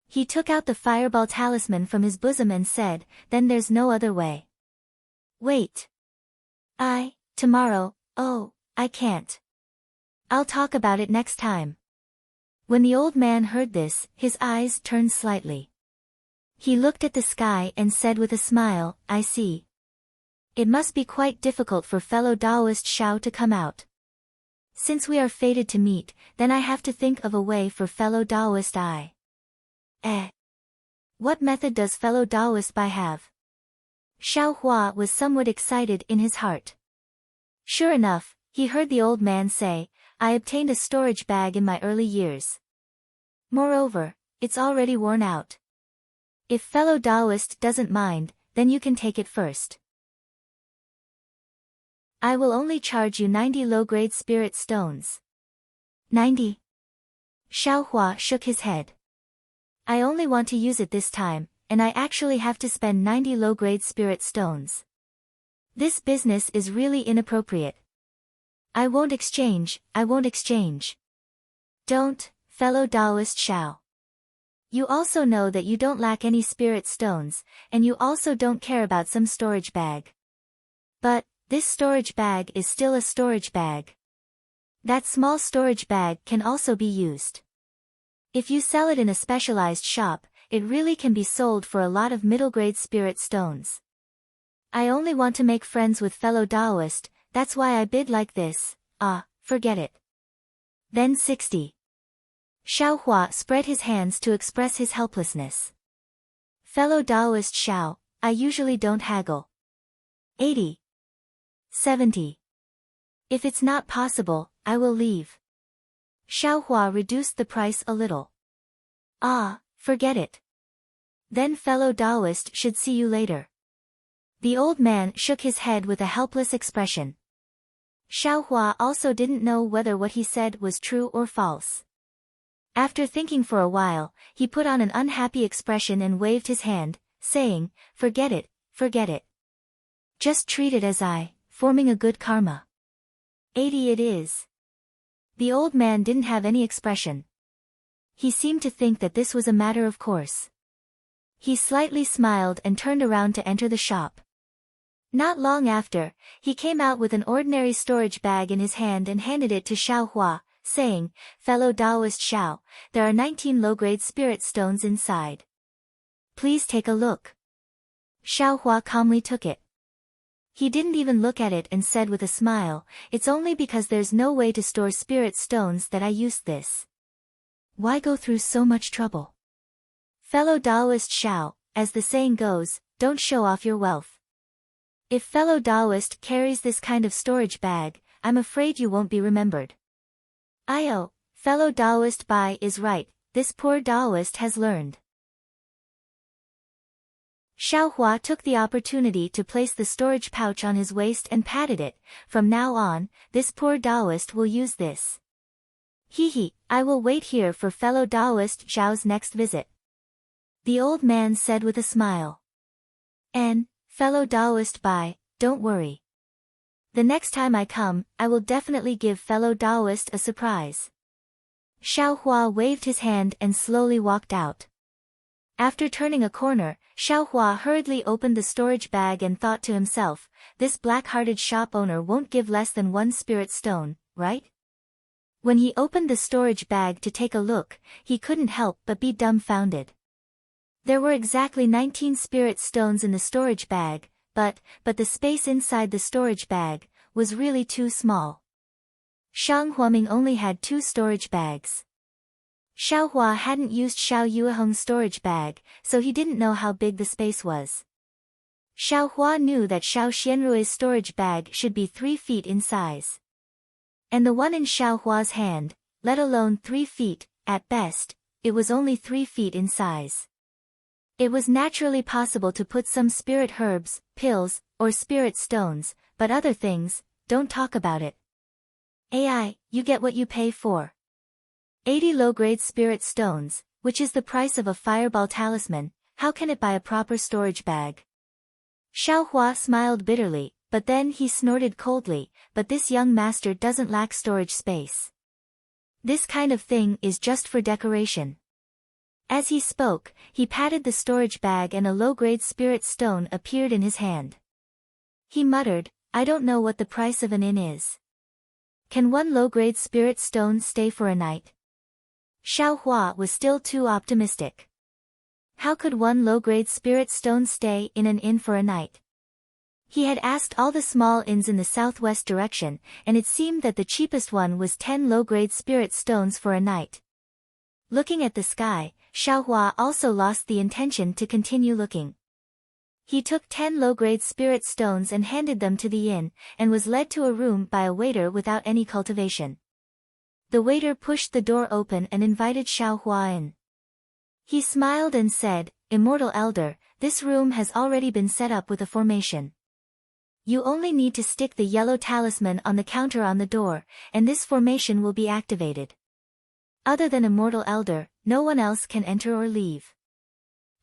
He took out the fireball talisman from his bosom and said, then there's no other way. Wait. Tomorrow, oh, I can't. I'll talk about it next time. When the old man heard this, his eyes turned slightly. He looked at the sky and said with a smile, I see. It must be quite difficult for fellow Taoist Xiao to come out. Since we are fated to meet, then I have to think of a way for fellow Taoist I. What method does fellow Taoist Bai have? Xiao Hua was somewhat excited in his heart. Sure enough, he heard the old man say, I obtained a storage bag in my early years. Moreover, it's already worn out. If fellow Taoist doesn't mind, then you can take it first. I will only charge you 90 low-grade spirit stones. 90? Xiao Hua shook his head. I only want to use it this time, and I actually have to spend 90 low-grade spirit stones. This business is really inappropriate. I won't exchange. Don't, fellow Taoist Xiao. You also know that you don't lack any spirit stones, and you also don't care about some storage bag. But, this storage bag is still a storage bag. That small storage bag can also be used. If you sell it in a specialized shop, it really can be sold for a lot of middle-grade spirit stones. I only want to make friends with fellow Taoist, that's why I bid like this. Forget it. Then 60. Xiao Hua spread his hands to express his helplessness. Fellow Taoist Xiao, I usually don't haggle. 80. 70. If it's not possible, I will leave. Xiao Hua reduced the price a little. Forget it. Then fellow Taoist should see you later. The old man shook his head with a helpless expression. Xiao Hua also didn't know whether what he said was true or false. After thinking for a while, he put on an unhappy expression and waved his hand, saying, forget it. Just treat it as forming a good karma. 80 it is. The old man didn't have any expression. He seemed to think that this was a matter of course. He slightly smiled and turned around to enter the shop. Not long after, he came out with an ordinary storage bag in his hand and handed it to Xiao Hua, saying, fellow Taoist Xiao, there are 19 low-grade spirit stones inside. Please take a look. Xiao Hua calmly took it. He didn't even look at it and said with a smile, it's only because there's no way to store spirit stones that I used this. Why go through so much trouble? Fellow Taoist Xiao, as the saying goes, don't show off your wealth. If fellow Taoist carries this kind of storage bag, I'm afraid you won't be remembered. Fellow Taoist Bai is right, this poor Taoist has learned. Xiao Hua took the opportunity to place the storage pouch on his waist and patted it. From now on, this poor Taoist will use this. I will wait here for fellow Taoist Zhao's next visit. The old man said with a smile. And, fellow Taoist Bai, don't worry. The next time I come, I will definitely give fellow Taoist a surprise. Xiao Hua waved his hand and slowly walked out. After turning a corner, Xiao Hua hurriedly opened the storage bag and thought to himself, this black-hearted shop owner won't give less than 1 spirit stone, right? When he opened the storage bag to take a look, he couldn't help but be dumbfounded. There were exactly 19 spirit stones in the storage bag, but the space inside the storage bag was really too small. Shang Huaming only had 2 storage bags. Xiao Hua hadn't used Xiao Yuehong's storage bag, so he didn't know how big the space was. Xiao Hua knew that Xiao Xianrui's storage bag should be 3 feet in size. And the one in Xiao Hua's hand, let alone 3 feet, at best, it was only 3 feet in size. It was naturally possible to put some spirit herbs, pills, or spirit stones, but other things, don't talk about it. AI, you get what you pay for. 80 low-grade spirit stones, which is the price of a fireball talisman, how can it buy a proper storage bag? Xiao Hua smiled bitterly, but then he snorted coldly, but this young master doesn't lack storage space. This kind of thing is just for decoration. As he spoke, he patted the storage bag and a low-grade spirit stone appeared in his hand. He muttered, I don't know what the price of an inn is. Can one low-grade spirit stone stay for a night? Xiao Hua was still too optimistic. How could one low-grade spirit stone stay in an inn for a night? He had asked all the small inns in the southwest direction, and it seemed that the cheapest one was 10 low-grade spirit stones for a night. Looking at the sky, Xiao Hua also lost the intention to continue looking. He took 10 low-grade spirit stones and handed them to the inn, and was led to a room by a waiter without any cultivation. The waiter pushed the door open and invited Xiao Hua in. He smiled and said, Immortal Elder, this room has already been set up with a formation. You only need to stick the yellow talisman on the counter on the door, and this formation will be activated. Other than Immortal Elder, no one else can enter or leave.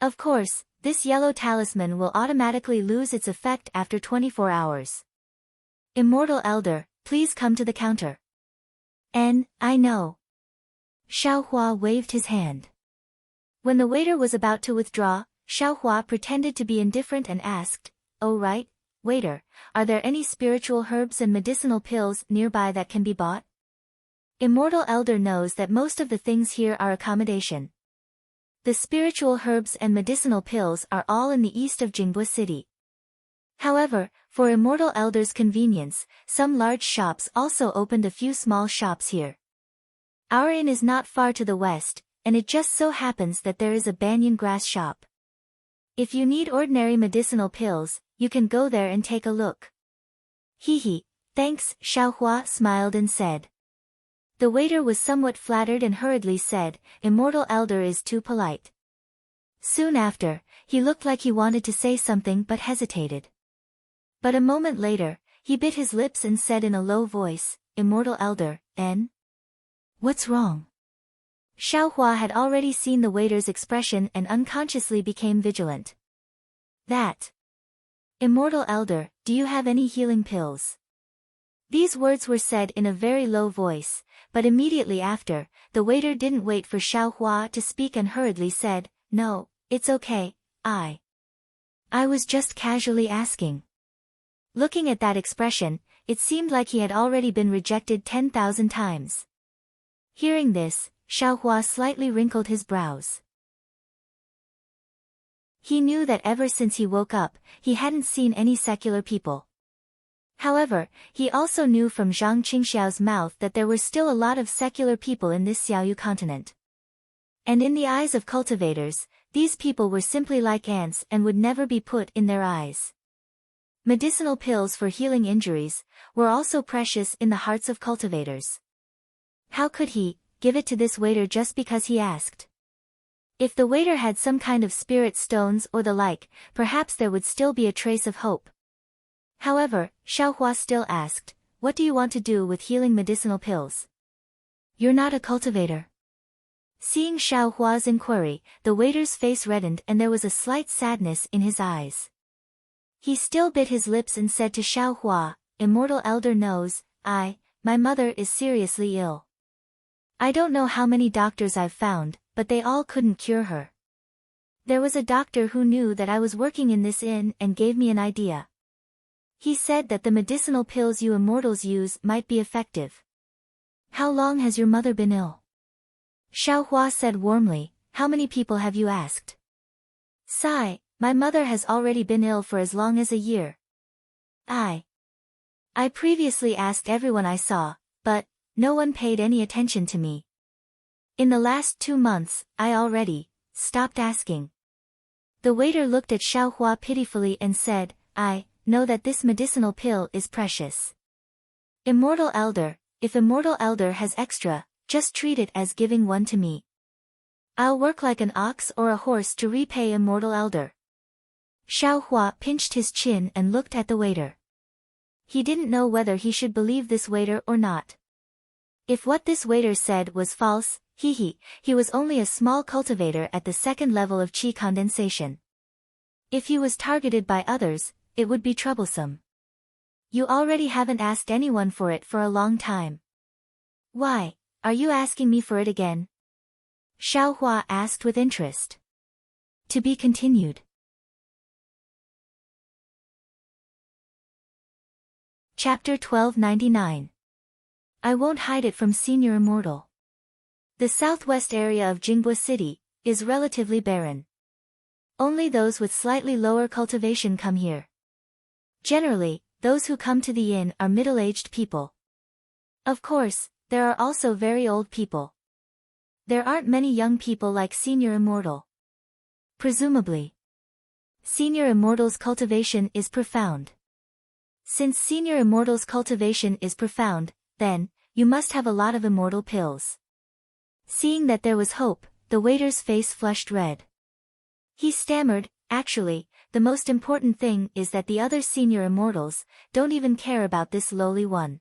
Of course, this yellow talisman will automatically lose its effect after 24 hours. Immortal Elder, please come to the counter. I know. Xiao Hua waved his hand. When the waiter was about to withdraw, Xiao Hua pretended to be indifferent and asked, Oh right, waiter, are there any spiritual herbs and medicinal pills nearby that can be bought? Immortal Elder knows that most of the things here are accommodation. The spiritual herbs and medicinal pills are all in the east of Jingbua City. However, for Immortal Elder's convenience, some large shops also opened a few small shops here. Our inn is not far to the west, and it just so happens that there is a banyan grass shop. If you need ordinary medicinal pills, you can go there and take a look. Hee, thanks, Xiao Hua smiled and said. The waiter was somewhat flattered and hurriedly said, Immortal Elder is too polite. Soon after, he looked like he wanted to say something but hesitated. But a moment later, he bit his lips and said in a low voice, Immortal Elder, What's wrong? Xiao Hua had already seen the waiter's expression and unconsciously became vigilant. That. Immortal Elder, do you have any healing pills? These words were said in a very low voice, but immediately after, the waiter didn't wait for Xiao Hua to speak and hurriedly said, No, it's okay, I was just casually asking. Looking at that expression, it seemed like he had already been rejected 10,000 times. Hearing this, Xiao Hua slightly wrinkled his brows. He knew that ever since he woke up, he hadn't seen any secular people. However, he also knew from Zhang Qingxiao's mouth that there were still a lot of secular people in this Xiaoyu continent. And in the eyes of cultivators, these people were simply like ants and would never be put in their eyes. Medicinal pills for healing injuries were also precious in the hearts of cultivators. How could he give it to this waiter just because he asked? If the waiter had some kind of spirit stones or the like, perhaps there would still be a trace of hope. However, Xiao Hua still asked, What do you want to do with healing medicinal pills? You're not a cultivator. Seeing Xiao Hua's inquiry, the waiter's face reddened and there was a slight sadness in his eyes. He still bit his lips and said to Xiao Hua, Immortal Elder knows, my mother is seriously ill. I don't know how many doctors I've found, but they all couldn't cure her. There was a doctor who knew that I was working in this inn and gave me an idea. He said that the medicinal pills you immortals use might be effective. How long has your mother been ill? Xiaohua said warmly, how many people have you asked? Sigh, my mother has already been ill for as long as a year. I previously asked everyone I saw, but no one paid any attention to me. In the last 2 months, I already stopped asking. The waiter looked at Xiaohua pitifully and said, I know that this medicinal pill is precious. Immortal Elder, if Immortal Elder has extra, just treat it as giving one to me. I'll work like an ox or a horse to repay Immortal Elder. Xiaohua pinched his chin and looked at the waiter. He didn't know whether he should believe this waiter or not. If what this waiter said was false, he was only a small cultivator at the 2nd level of qi condensation. If he was targeted by others, it would be troublesome. You already haven't asked anyone for it for a long time. Why, are you asking me for it again? Xiaohua asked with interest. To be continued. Chapter 1299. I won't hide it from Senior Immortal. The southwest area of Jinghua City is relatively barren. Only those with slightly lower cultivation come here. Generally, those who come to the inn are middle-aged people. Of course, there are also very old people. There aren't many young people like Senior Immortal. Presumably, Senior Immortal's cultivation is profound. Since Senior Immortal's cultivation is profound, then, you must have a lot of immortal pills. Seeing that there was hope, the waiter's face flushed red. He stammered, actually, the most important thing is that the other Senior Immortals don't even care about this lowly one.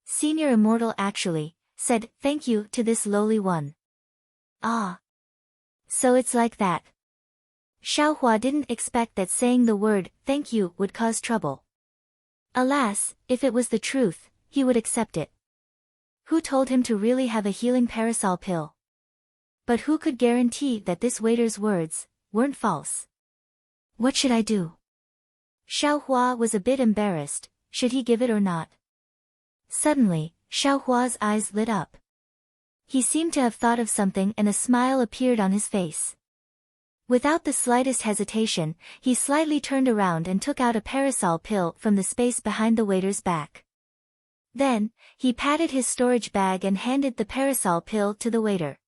Senior Immortal actually said thank you to this lowly one. Ah. So it's like that. Xiaohua didn't expect that saying the word thank you would cause trouble. Alas, if it was the truth, he would accept it. Who told him to really have a healing parasol pill? But who could guarantee that this waiter's words weren't false? What should I do? Xiaohua was a bit embarrassed, should he give it or not? Suddenly, Xiaohua's eyes lit up. He seemed to have thought of something and a smile appeared on his face. Without the slightest hesitation, he slightly turned around and took out a parasol pill from the space behind the waiter's back. Then, he patted his storage bag and handed the parasol pill to the waiter.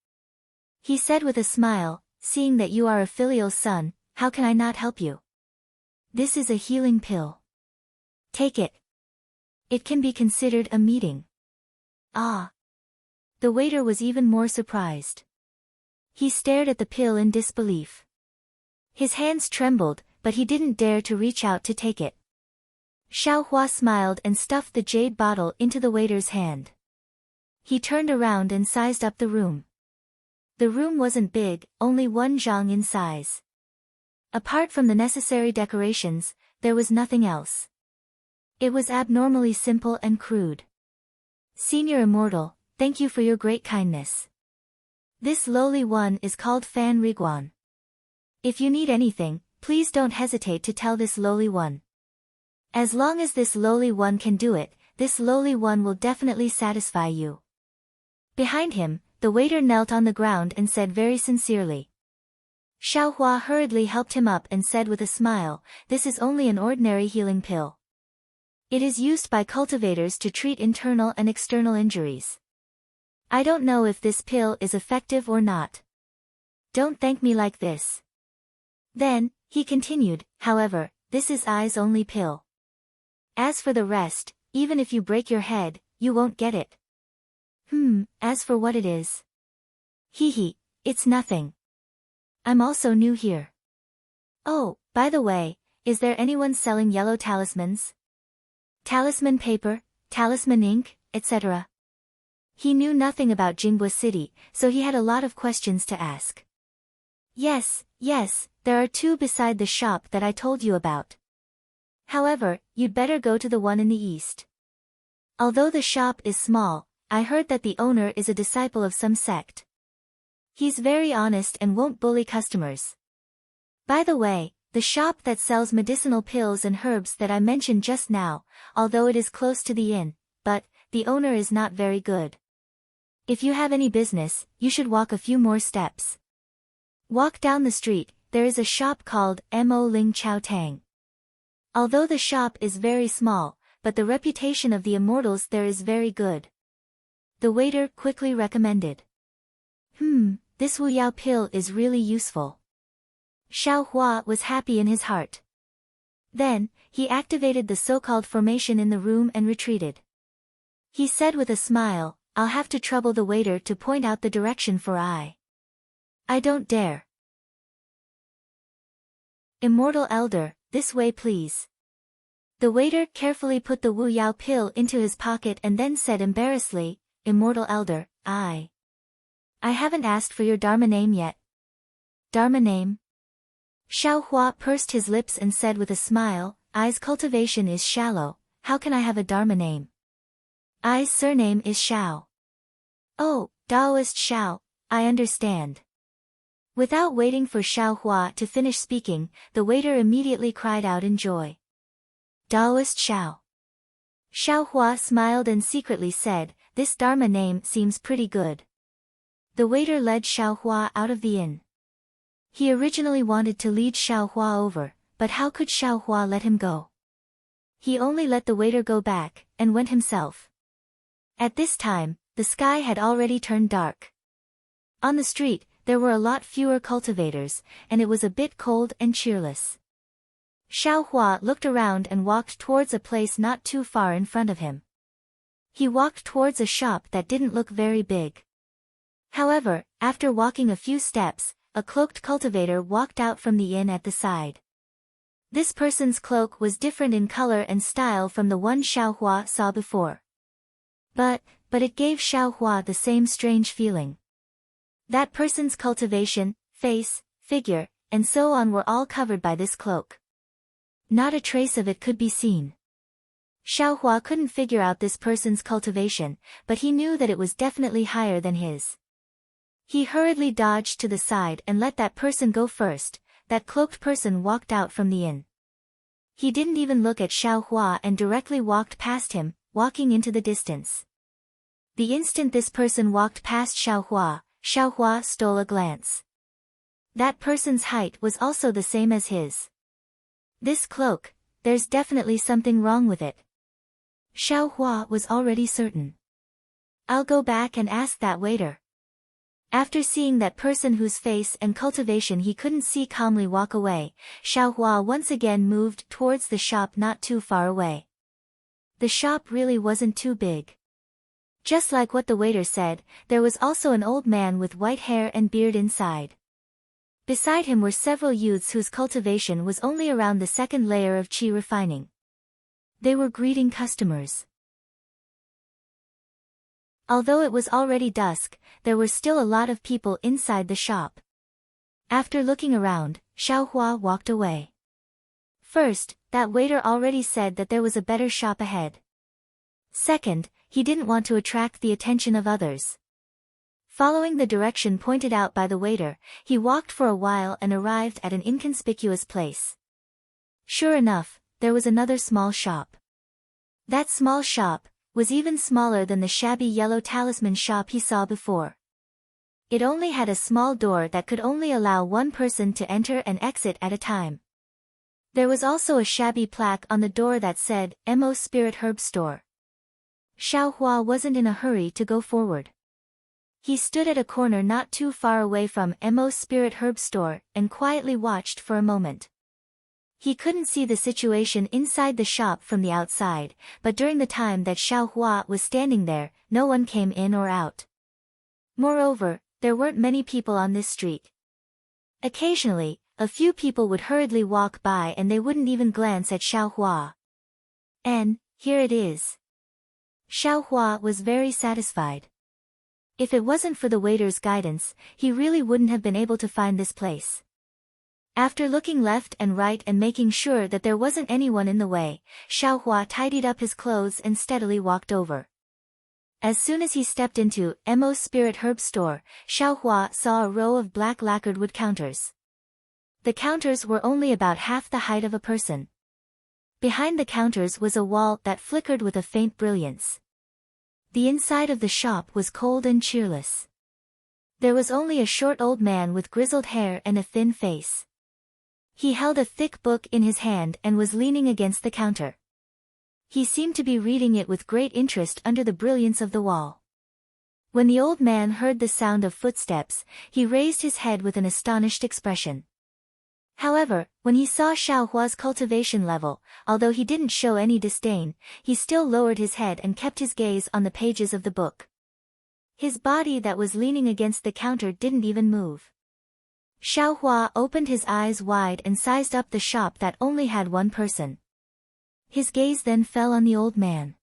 He said with a smile, seeing that you are a filial son, how can I not help you? This is a healing pill. Take it. It can be considered a meeting. Ah. The waiter was even more surprised. He stared at the pill in disbelief. His hands trembled, but he didn't dare to reach out to take it. Xiaohua smiled and stuffed the jade bottle into the waiter's hand. He turned around and sized up the room. The room wasn't big, only 1 zhang in size. Apart from the necessary decorations, there was nothing else. It was abnormally simple and crude. Senior Immortal, thank you for your great kindness. This lowly one is called Fan Riguan. If you need anything, please don't hesitate to tell this lowly one. As long as this lowly one can do it, this lowly one will definitely satisfy you. Behind him, the waiter knelt on the ground and said very sincerely. Xiaohua hurriedly helped him up and said with a smile, this is only an ordinary healing pill. It is used by cultivators to treat internal and external injuries. I don't know if this pill is effective or not. Don't thank me like this. Then, he continued, however, this is eyes-only pill. As for the rest, even if you break your head, you won't get it. As for what it is. It's nothing. I'm also new here. Oh, by the way, is there anyone selling yellow talismans? Talisman paper, talisman ink, etc. He knew nothing about Jinghua City, so he had a lot of questions to ask. Yes, there are 2 beside the shop that I told you about. However, you'd better go to the one in the east. Although the shop is small, I heard that the owner is a disciple of some sect. He's very honest and won't bully customers. By the way, the shop that sells medicinal pills and herbs that I mentioned just now, although it is close to the inn, but the owner is not very good. If you have any business, you should walk a few more steps. Walk down the street, there is a shop called Mo Ling Chao Tang. Although the shop is very small, but the reputation of the immortals there is very good. The waiter quickly recommended. This Wu Yao pill is really useful. Xiao Hua was happy in his heart. Then, he activated the so-called formation in the room and retreated. He said with a smile, I'll have to trouble the waiter to point out the direction for I don't dare. Immortal Elder, this way please. The waiter carefully put the Wu Yao pill into his pocket and then said embarrassedly, Immortal Elder, I haven't asked for your Dharma name yet. Dharma name? Xiao Hua pursed his lips and said with a smile, I's cultivation is shallow, how can I have a Dharma name? I's surname is Xiao. Oh, Taoist Xiao, I understand. Without waiting for Xiao Hua to finish speaking, the waiter immediately cried out in joy. Taoist Xiao. Xiao Hua smiled and secretly said, this Dharma name seems pretty good. The waiter led Xiao Hua out of the inn. He originally wanted to lead Xiao Hua over, but how could Xiao Hua let him go? He only let the waiter go back, and went himself. At this time, the sky had already turned dark. On the street, there were a lot fewer cultivators, and it was a bit cold and cheerless. Xiao Hua looked around and walked towards a place not too far in front of him. He walked towards a shop that didn't look very big. However, after walking a few steps, a cloaked cultivator walked out from the inn at the side. This person's cloak was different in color and style from the one Xiao Hua saw before. But it gave Xiao Hua the same strange feeling. That person's cultivation, face, figure, and so on were all covered by this cloak. Not a trace of it could be seen. Xiao Hua couldn't figure out this person's cultivation, but he knew that it was definitely higher than his. He hurriedly dodged to the side and let that person go first. That cloaked person walked out from the inn. He didn't even look at Xiao Hua and directly walked past him, walking into the distance. The instant this person walked past Xiao Hua stole a glance. That person's height was also the same as his. This cloak, there's definitely something wrong with it. Xiao Hua was already certain. I'll go back and ask that waiter. After seeing that person whose face and cultivation he couldn't see calmly walk away, Xiao Hua once again moved towards the shop not too far away. The shop really wasn't too big. Just like what the waiter said, there was also an old man with white hair and beard inside. Beside him were several youths whose cultivation was only around the second layer of qi refining. They were greeting customers. Although it was already dusk, there were still a lot of people inside the shop. After looking around, Xiao Hua walked away. First, that waiter already said that there was a better shop ahead. Second, he didn't want to attract the attention of others. Following the direction pointed out by the waiter, he walked for a while and arrived at an inconspicuous place. Sure enough, there was another small shop. That small shop was even smaller than the shabby yellow talisman shop he saw before. It only had a small door that could only allow one person to enter and exit at a time. There was also a shabby plaque on the door that said, Mo Spirit Herb Store. Xiao Hua wasn't in a hurry to go forward. He stood at a corner not too far away from Mo Spirit Herb Store and quietly watched for a moment. He couldn't see the situation inside the shop from the outside, but during the time that Xiao Hua was standing there, no one came in or out. Moreover, there weren't many people on this street. Occasionally, a few people would hurriedly walk by and they wouldn't even glance at Xiao Hua. And here it is. Xiao Hua was very satisfied. If it wasn't for the waiter's guidance, he really wouldn't have been able to find this place. After looking left and right and making sure that there wasn't anyone in the way, Xiao Hua tidied up his clothes and steadily walked over. As soon as he stepped into Mo Spirit Herb Store, Xiao Hua saw a row of black lacquered wood counters. The counters were only about half the height of a person. Behind the counters was a wall that flickered with a faint brilliance. The inside of the shop was cold and cheerless. There was only a short old man with grizzled hair and a thin face. He held a thick book in his hand and was leaning against the counter. He seemed to be reading it with great interest under the brilliance of the wall. When the old man heard the sound of footsteps, he raised his head with an astonished expression. However, when he saw Xiaohua's cultivation level, although he didn't show any disdain, he still lowered his head and kept his gaze on the pages of the book. His body that was leaning against the counter didn't even move. Xiaohua opened his eyes wide and sized up the shop that only had one person. His gaze then fell on the old man.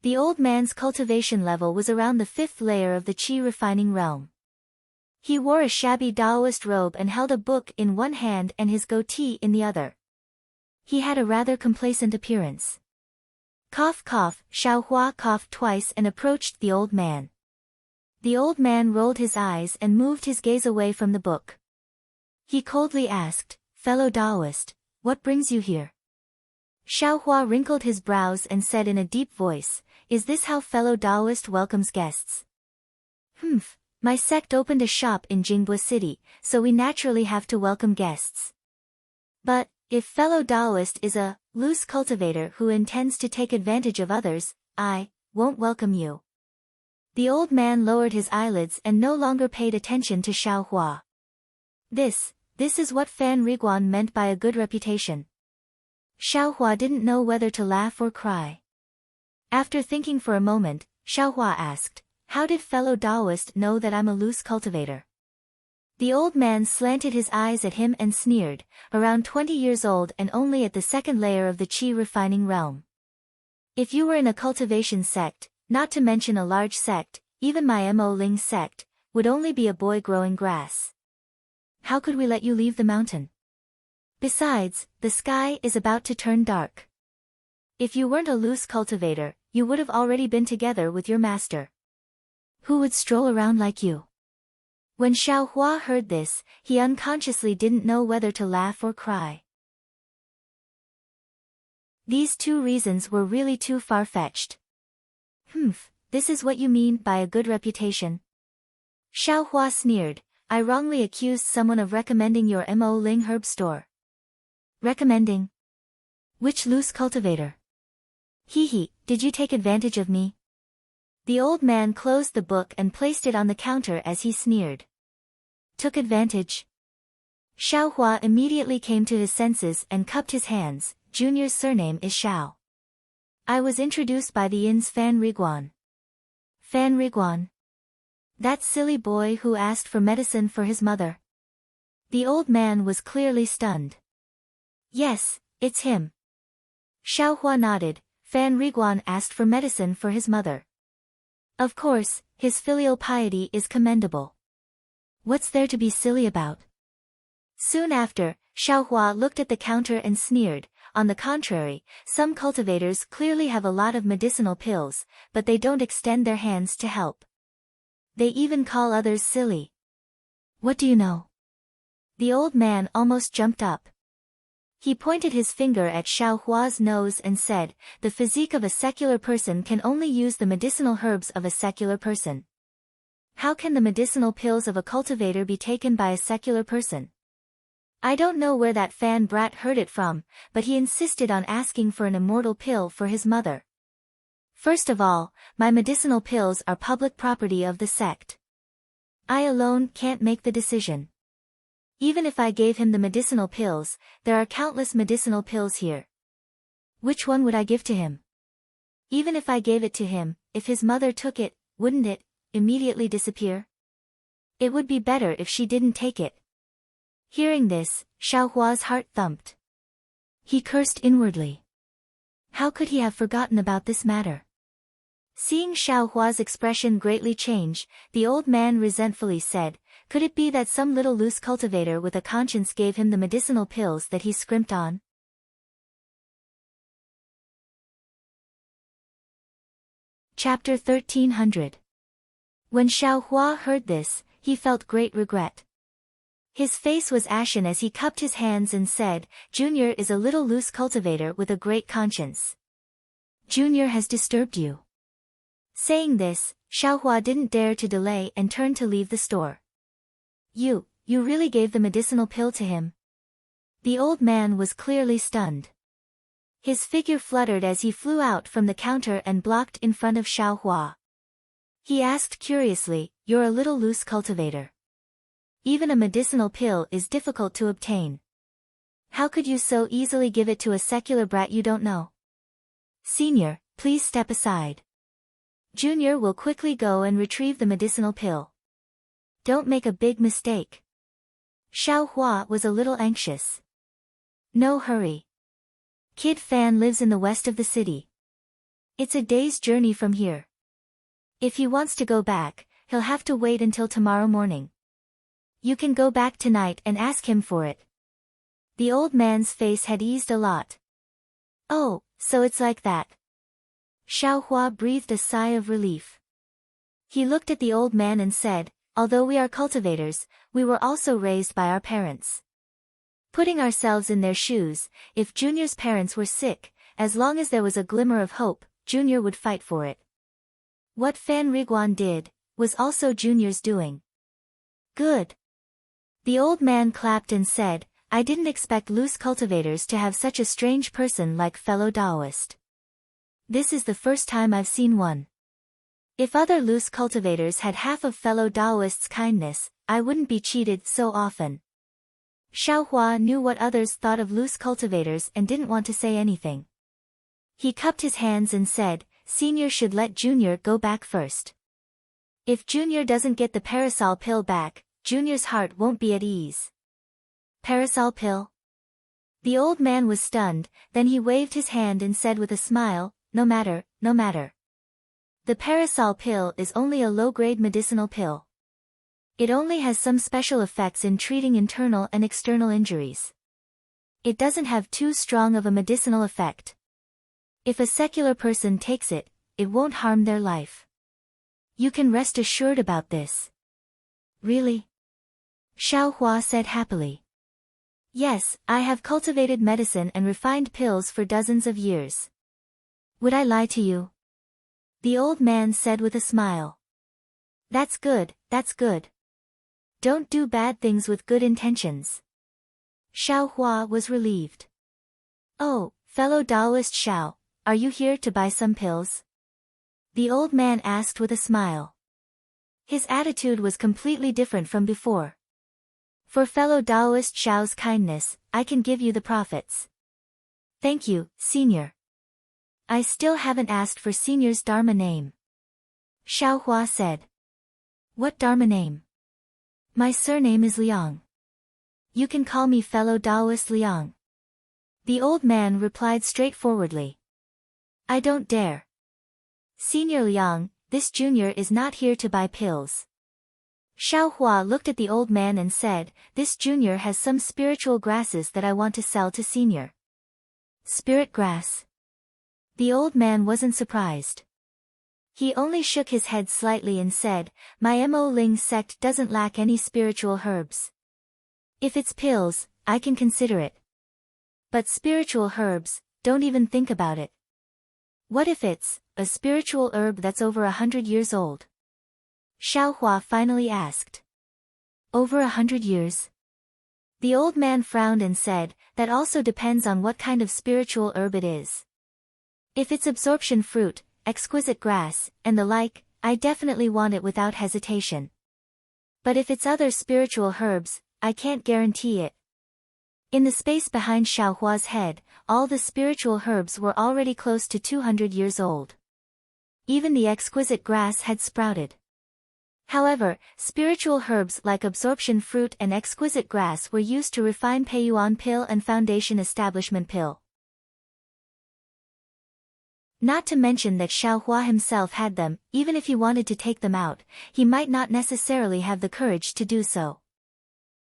The old man's cultivation level was around the 5th layer of the qi refining realm. He wore a shabby Taoist robe and held a book in one hand and his goatee in the other. He had a rather complacent appearance. Cough cough, Xiaohua coughed twice and approached the old man. The old man rolled his eyes and moved his gaze away from the book. He coldly asked, "Fellow Taoist, what brings you here?" Xiaohua wrinkled his brows and said in a deep voice, "Is this how fellow Taoist welcomes guests?" "Humph. My sect opened a shop in Jingbua City, so we naturally have to welcome guests. But, if fellow Taoist is a loose cultivator who intends to take advantage of others, I won't welcome you." The old man lowered his eyelids and no longer paid attention to Xiaohua. This is what Fan Riguan meant by a good reputation. Xiaohua didn't know whether to laugh or cry. After thinking for a moment, Xiaohua asked, "How did fellow Taoist know that I'm a loose cultivator?" The old man slanted his eyes at him and sneered, "Around 20 years old and only at the 2nd layer of the qi refining realm. If you were in a cultivation sect, not to mention a large sect, even my Mo Ling sect, would only be a boy growing grass. How could we let you leave the mountain? Besides, the sky is about to turn dark. If you weren't a loose cultivator, you would have already been together with your master. Who would stroll around like you?" When Xiaohua heard this, he unconsciously didn't know whether to laugh or cry. These two reasons were really too far-fetched. "Humph, this is what you mean by a good reputation?" Xiaohua sneered, "I wrongly accused someone of recommending your Mo Ling herb store." "Recommending? Which loose cultivator?" "Hee, did you take advantage of me?" The old man closed the book and placed it on the counter as he sneered. "Took advantage?" Xiaohua immediately came to his senses and cupped his hands. "Junior's surname is Xiao. I was introduced by the inn's Fan Riguan." "Fan Riguan? That silly boy who asked for medicine for his mother?" The old man was clearly stunned. "Yes, it's him." Xiaohua nodded. "Fan Riguan asked for medicine for his mother. Of course, his filial piety is commendable. What's there to be silly about?" Soon after, Xiaohua looked at the counter and sneered, "On the contrary, some cultivators clearly have a lot of medicinal pills, but they don't extend their hands to help. They even call others silly. What do you know?" The old man almost jumped up. He pointed his finger at Xiaohua's nose and said, "The physique of a secular person can only use the medicinal herbs of a secular person. How can the medicinal pills of a cultivator be taken by a secular person? I don't know where that Fan brat heard it from, but he insisted on asking for an immortal pill for his mother. First of all, my medicinal pills are public property of the sect. I alone can't make the decision. Even if I gave him the medicinal pills, there are countless medicinal pills here. Which one would I give to him? Even if I gave it to him, if his mother took it, wouldn't it immediately disappear? It would be better if she didn't take it." Hearing this, Xiaohua's heart thumped. He cursed inwardly. How could he have forgotten about this matter? Seeing Xiaohua's expression greatly change, the old man resentfully said, "Could it be that some little loose cultivator with a conscience gave him the medicinal pills that he scrimped on?" Chapter 1300. When Xiaohua heard this, he felt great regret. His face was ashen as he cupped his hands and said, "Junior is a little loose cultivator with a great conscience. Junior has disturbed you." Saying this, Xiaohua didn't dare to delay and turned to leave the store. You really gave the medicinal pill to him? The old man was clearly stunned. His figure fluttered as he flew out from the counter and blocked in front of Xiaohua. He asked curiously, "You're a little loose, cultivator. Even a medicinal pill is difficult to obtain. How could you so easily give it to a secular brat you don't know?" "Senior, please step aside. Junior will quickly go and retrieve the medicinal pill. Don't make a big mistake." Xiaohua was a little anxious. "No hurry. Kid Fan lives in the west of the city. It's a day's journey from here. If he wants to go back, he'll have to wait until tomorrow morning. You can go back tonight and ask him for it." The old man's face had eased a lot. "Oh, so it's like that." Xiaohua breathed a sigh of relief. He looked at the old man and said, "Although we are cultivators, we were also raised by our parents. Putting ourselves in their shoes, if Junior's parents were sick, as long as there was a glimmer of hope, Junior would fight for it. What Fan Riguan did, was also Junior's doing." "Good." The old man clapped and said, "I didn't expect loose cultivators to have such a strange person like fellow Taoist. This is the first time I've seen one. If other loose cultivators had half of fellow Taoists' kindness, I wouldn't be cheated so often." Xiaohua knew what others thought of loose cultivators and didn't want to say anything. He cupped his hands and said, "Senior should let Junior go back first. If Junior doesn't get the parasol pill back, Junior's heart won't be at ease." "Parasol pill?" The old man was stunned, then he waved his hand and said with a smile, No matter. The parasol pill is only a low-grade medicinal pill. It only has some special effects in treating internal and external injuries. It doesn't have too strong of a medicinal effect. If a secular person takes it, it won't harm their life. You can rest assured about this." "Really?" Xiaohua said happily. "Yes, I have cultivated medicine and refined pills for dozens of years. Would I lie to you?" The old man said with a smile. That's good. Don't do bad things with good intentions." Xiaohua was relieved. "Oh, fellow Taoist Xiao, are you here to buy some pills?" The old man asked with a smile. His attitude was completely different from before. "For fellow Taoist Xiao's kindness, I can give you the profits." "Thank you, Senior. I still haven't asked for Senior's Dharma name." Xiaohua said. "What Dharma name?" "My surname is Liang. You can call me fellow Taoist Liang." The old man replied straightforwardly. "I don't dare. Senior Liang, this junior is not here to buy pills." Xiaohua looked at the old man and said, "This junior has some spiritual grasses that I want to sell to Senior." "Spirit grass?" The old man wasn't surprised. He only shook his head slightly and said, "My Mo Ling sect doesn't lack any spiritual herbs. If it's pills, I can consider it. But spiritual herbs, don't even think about it." "What if it's a spiritual herb that's over 100 years old?" Xiaohua finally asked. "Over 100 years?" The old man frowned and said, "That also depends on what kind of spiritual herb it is. If it's absorption fruit, exquisite grass, and the like, I definitely want it without hesitation. But if it's other spiritual herbs, I can't guarantee it." In the space behind Xiaohua's head, all the spiritual herbs were already close to 200 years old. Even the exquisite grass had sprouted. However, spiritual herbs like absorption fruit and exquisite grass were used to refine Peiyuan pill and foundation establishment pill. Not to mention that Xiaohua himself had them, even if he wanted to take them out, he might not necessarily have the courage to do so.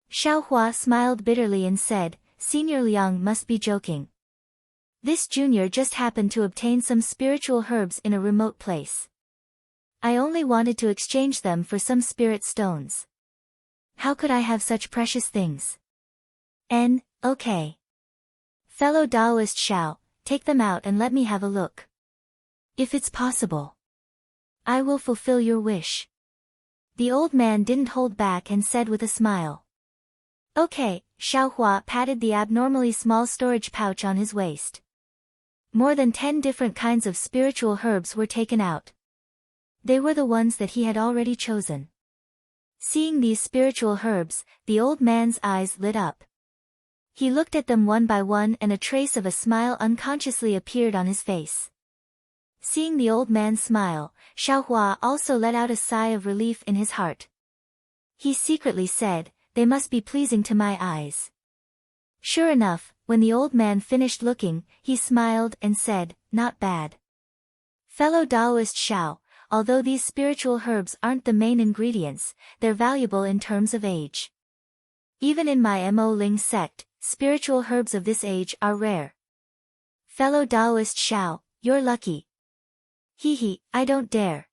Xiaohua smiled bitterly and said, "Senior Liang must be joking. This junior just happened to obtain some spiritual herbs in a remote place. I only wanted to exchange them for some spirit stones. How could I have such precious things?" Okay. Fellow Taoist Xiao, take them out and let me have a look. If it's possible. I will fulfill your wish. The old man didn't hold back and said with a smile. Okay, Xiaohua patted the abnormally small storage pouch on his waist. More than 10 different kinds of spiritual herbs were taken out. They were the ones that he had already chosen. Seeing these spiritual herbs, the old man's eyes lit up. He looked at them one by one and a trace of a smile unconsciously appeared on his face. Seeing the old man smile, Xiaohua also let out a sigh of relief in his heart. He secretly said, "They must be pleasing to my eyes." Sure enough, when the old man finished looking, he smiled and said, "Not bad." Fellow Taoist Xiao, although these spiritual herbs aren't the main ingredients, they're valuable in terms of age. Even in my Mo Ling sect, spiritual herbs of this age are rare. Fellow Taoist Xiao, you're lucky. Hee, I don't dare.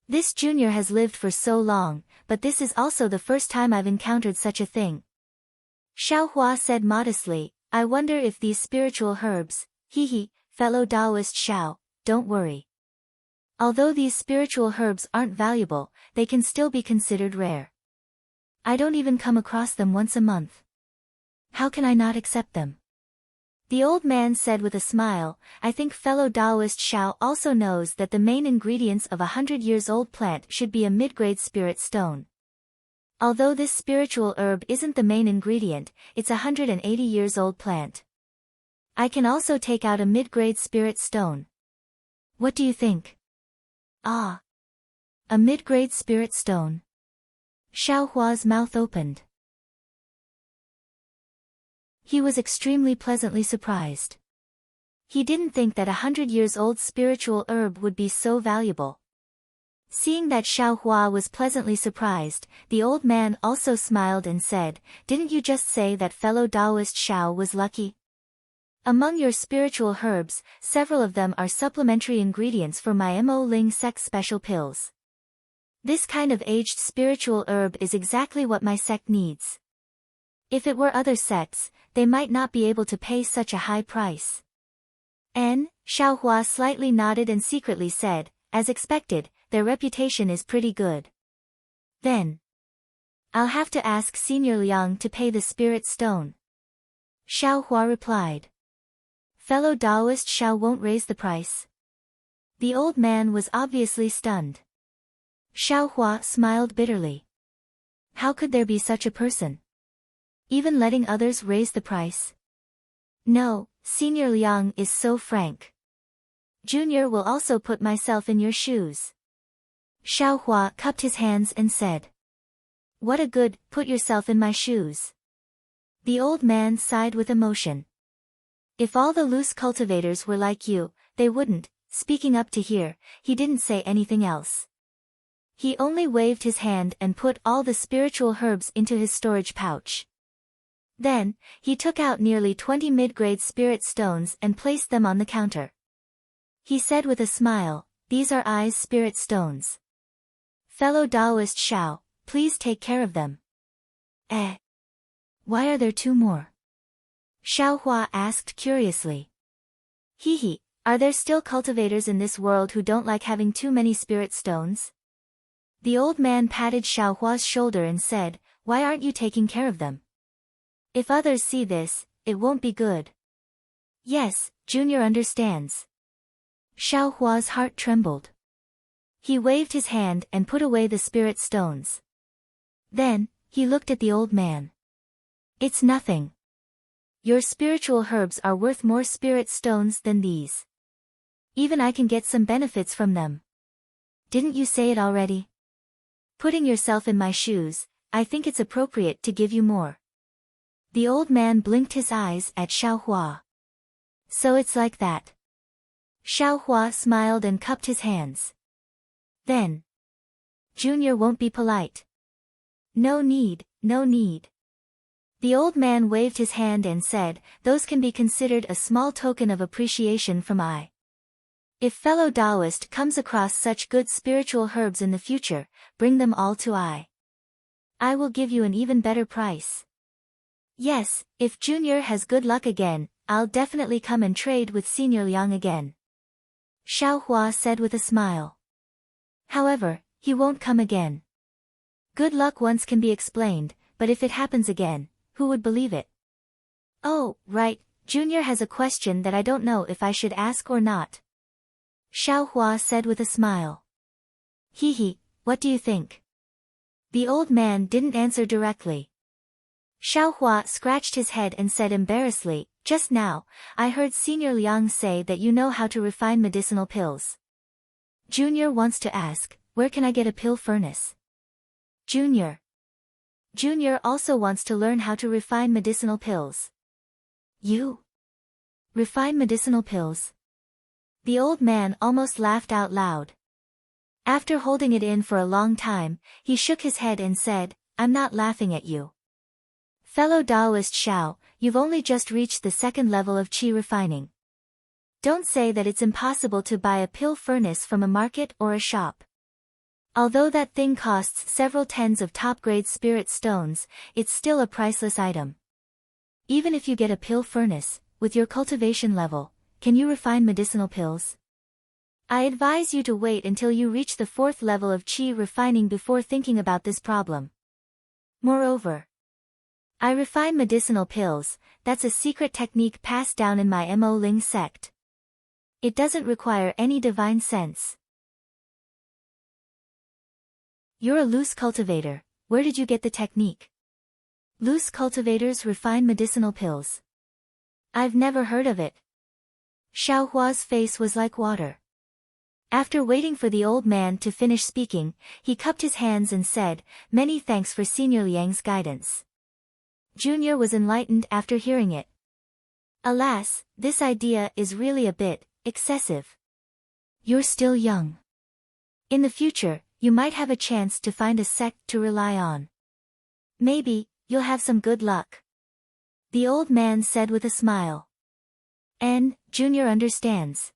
This junior has lived for so long, but this is also the first time I've encountered such a thing. Xiaohua said modestly, I wonder if these spiritual herbs, fellow Taoist Xiao, don't worry. Although these spiritual herbs aren't valuable, they can still be considered rare. I don't even come across them once a month. How can I not accept them? The old man said with a smile, I think fellow Taoist Xiao also knows that the main ingredients of a 100-years-old plant should be a mid-grade spirit stone. Although this spiritual herb isn't the main ingredient, it's a 180-years-old plant. I can also take out a mid-grade spirit stone. What do you think? Ah. A mid-grade spirit stone. Xiaohua's mouth opened. He was extremely pleasantly surprised. He didn't think that a 100-years-old spiritual herb would be so valuable. Seeing that Xiaohua was pleasantly surprised, the old man also smiled and said, Didn't you just say that fellow Taoist Xiao was lucky? Among your spiritual herbs, several of them are supplementary ingredients for my Mo Ling sect special pills. This kind of aged spiritual herb is exactly what my sect needs. If it were other sects, they might not be able to pay such a high price. Xiaohua slightly nodded and secretly said, as expected, their reputation is pretty good. Then, I'll have to ask Senior Liang to pay the spirit stone. Xiaohua replied. Fellow Taoist Xiao won't raise the price. The old man was obviously stunned. Xiaohua smiled bitterly. How could there be such a person? Even letting others raise the price? No, Senior Liang is so frank. Junior will also put myself in your shoes. Xiaohua cupped his hands and said. What a good, put yourself in my shoes. The old man sighed with emotion. If all the loose cultivators were like you, they wouldn't. Speaking up to here, he didn't say anything else. He only waved his hand and put all the spiritual herbs into his storage pouch. Then, he took out nearly 20 mid-grade spirit stones and placed them on the counter. He said with a smile, These are I's spirit stones. Fellow Taoist Xiao, please take care of them. Why are there 2 more? Xiaohua asked curiously. Are there still cultivators in this world who don't like having too many spirit stones? The old man patted Xiaohua's shoulder and said, Why aren't you taking care of them? If others see this, it won't be good. Yes, Junior understands. Xiaohua's heart trembled. He waved his hand and put away the spirit stones. Then, he looked at the old man. It's nothing. Your spiritual herbs are worth more spirit stones than these. Even I can get some benefits from them. Didn't you say it already? Putting yourself in my shoes, I think it's appropriate to give you more. The old man blinked his eyes at Xiaohua. So it's like that. Xiaohua smiled and cupped his hands. Then. Junior won't be polite. No need, no need. The old man waved his hand and said, Those can be considered a small token of appreciation from I. If fellow Taoist comes across such good spiritual herbs in the future, bring them all to I. I will give you an even better price. Yes, if Junior has good luck again, I'll definitely come and trade with Senior Liang again. Xiaohua said with a smile. However, he won't come again. Good luck once can be explained, but if it happens again, who would believe it? Oh, right, Junior has a question that I don't know if I should ask or not. Xiaohua said with a smile. Hee, what do you think? The old man didn't answer directly. Xiaohua scratched his head and said embarrassedly, just now, I heard Senior Liang say that you know how to refine medicinal pills. Junior wants to ask, where can I get a pill furnace? Junior also wants to learn how to refine medicinal pills. You? Refine medicinal pills? The old man almost laughed out loud. After holding it in for a long time, he shook his head and said, I'm not laughing at you. Fellow Taoist Xiao, you've only just reached the second level of qi refining. Don't say that it's impossible to buy a pill furnace from a market or a shop. Although that thing costs several tens of top-grade spirit stones, it's still a priceless item. Even if you get a pill furnace, with your cultivation level, can you refine medicinal pills? I advise you to wait until you reach the fourth level of qi refining before thinking about this problem. Moreover, I refine medicinal pills, that's a secret technique passed down in my Mo Ling sect. It doesn't require any divine sense. You're a loose cultivator, where did you get the technique? Loose cultivators refine medicinal pills. I've never heard of it. Xiaohua's face was like water. After waiting for the old man to finish speaking, he cupped his hands and said, many thanks for Senior Liang's guidance. Junior was enlightened after hearing it. Alas, this idea is really a bit excessive. You're still young. In the future, you might have a chance to find a sect to rely on. Maybe, you'll have some good luck. The old man said with a smile. And, Junior understands.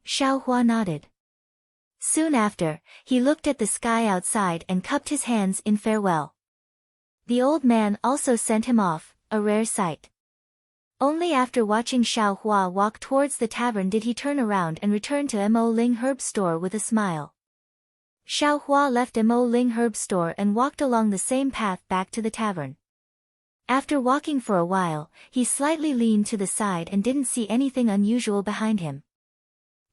Xiaohua nodded. Soon after, he looked at the sky outside and cupped his hands in farewell. The old man also sent him off, a rare sight. Only after watching Xiaohua walk towards the tavern did he turn around and return to Mo Ling herb store with a smile. Xiaohua left Mo Ling herb store and walked along the same path back to the tavern. After walking for a while, he slightly leaned to the side and didn't see anything unusual behind him.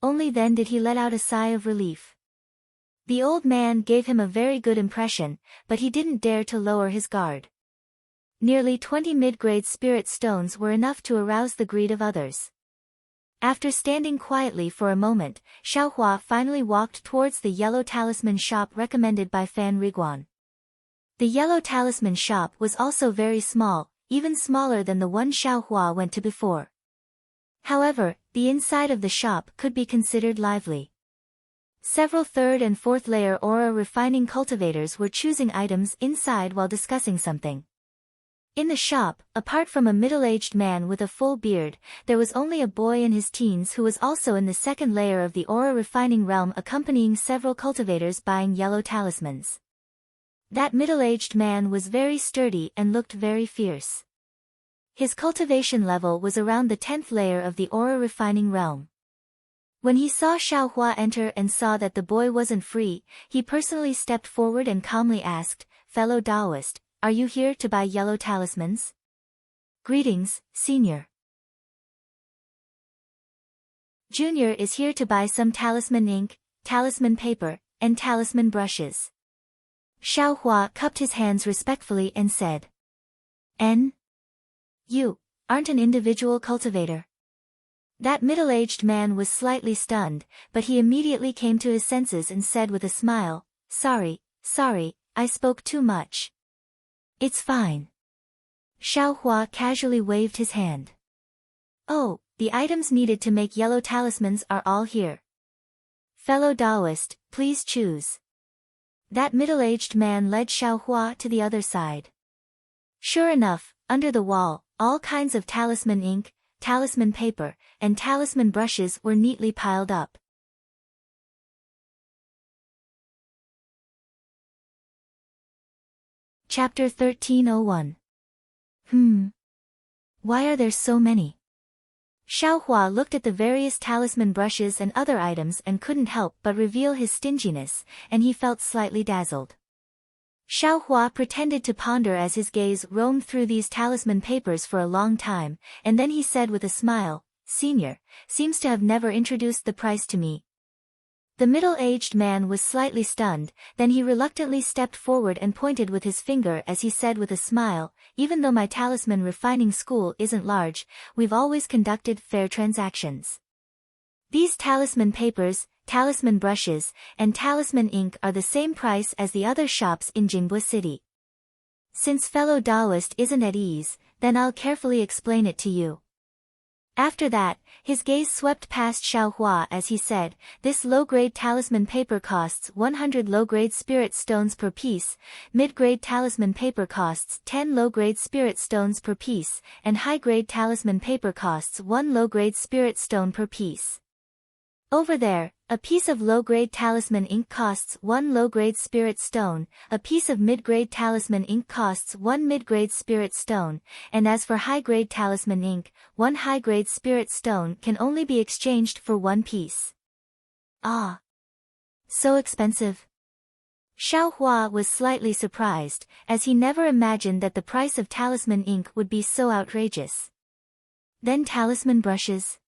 Only then did he let out a sigh of relief. The old man gave him a very good impression, but he didn't dare to lower his guard. Nearly 20 mid-grade spirit stones were enough to arouse the greed of others. After standing quietly for a moment, Xiaohua finally walked towards the yellow talisman shop recommended by Fan Riguan. The yellow talisman shop was also very small, even smaller than the one Xiaohua went to before. However, the inside of the shop could be considered lively. Several third and fourth layer aura refining cultivators were choosing items inside while discussing something. In the shop, apart from a middle-aged man with a full beard, there was only a boy in his teens who was also in the second layer of the aura refining realm accompanying several cultivators buying yellow talismans. That middle-aged man was very sturdy and looked very fierce. His cultivation level was around the 10th layer of the aura refining realm. When he saw Xiaohua enter and saw that the boy wasn't free, he personally stepped forward and calmly asked, fellow Taoist, are you here to buy yellow talismans? Greetings, Senior. Junior is here to buy some talisman ink, talisman paper, and talisman brushes. Xiaohua cupped his hands respectfully and said. You aren't an individual cultivator. That middle-aged man was slightly stunned, but he immediately came to his senses and said with a smile, sorry, I spoke too much. It's fine. Xiaohua casually waved his hand. Oh, the items needed to make yellow talismans are all here. Fellow Taoist, please choose. That middle-aged man led Xiaohua to the other side. Sure enough, under the wall, all kinds of talisman ink, talisman paper, and talisman brushes were neatly piled up. Chapter 1301. Why are there so many? Xiao Hua looked at the various talisman brushes and other items and couldn't help but reveal his stinginess, and he felt slightly dazzled. Xiao Hua pretended to ponder as his gaze roamed through these talisman papers for a long time, and then he said with a smile, "Senior, seems to have never introduced the price to me." The middle-aged man was slightly stunned, then he reluctantly stepped forward and pointed with his finger as he said with a smile, "Even though my talisman refining school isn't large, we've always conducted fair transactions. These talisman papers, talisman brushes, and talisman ink are the same price as the other shops in Jingbua City. Since fellow Taoist isn't at ease, then I'll carefully explain it to you." After that, his gaze swept past Xiao Hua as he said, "This low-grade talisman paper costs 100 low-grade spirit stones per piece, mid-grade talisman paper costs 10 low-grade spirit stones per piece, and high-grade talisman paper costs 1 low-grade spirit stone per piece. Over there, a piece of low-grade talisman ink costs 1 low-grade spirit stone, a piece of mid-grade talisman ink costs 1 mid-grade spirit stone, and as for high-grade talisman ink, 1 high-grade spirit stone can only be exchanged for 1 piece." "Ah! So expensive?" Xiao Hua was slightly surprised, as he never imagined that the price of talisman ink would be so outrageous. "Then talisman brushes?"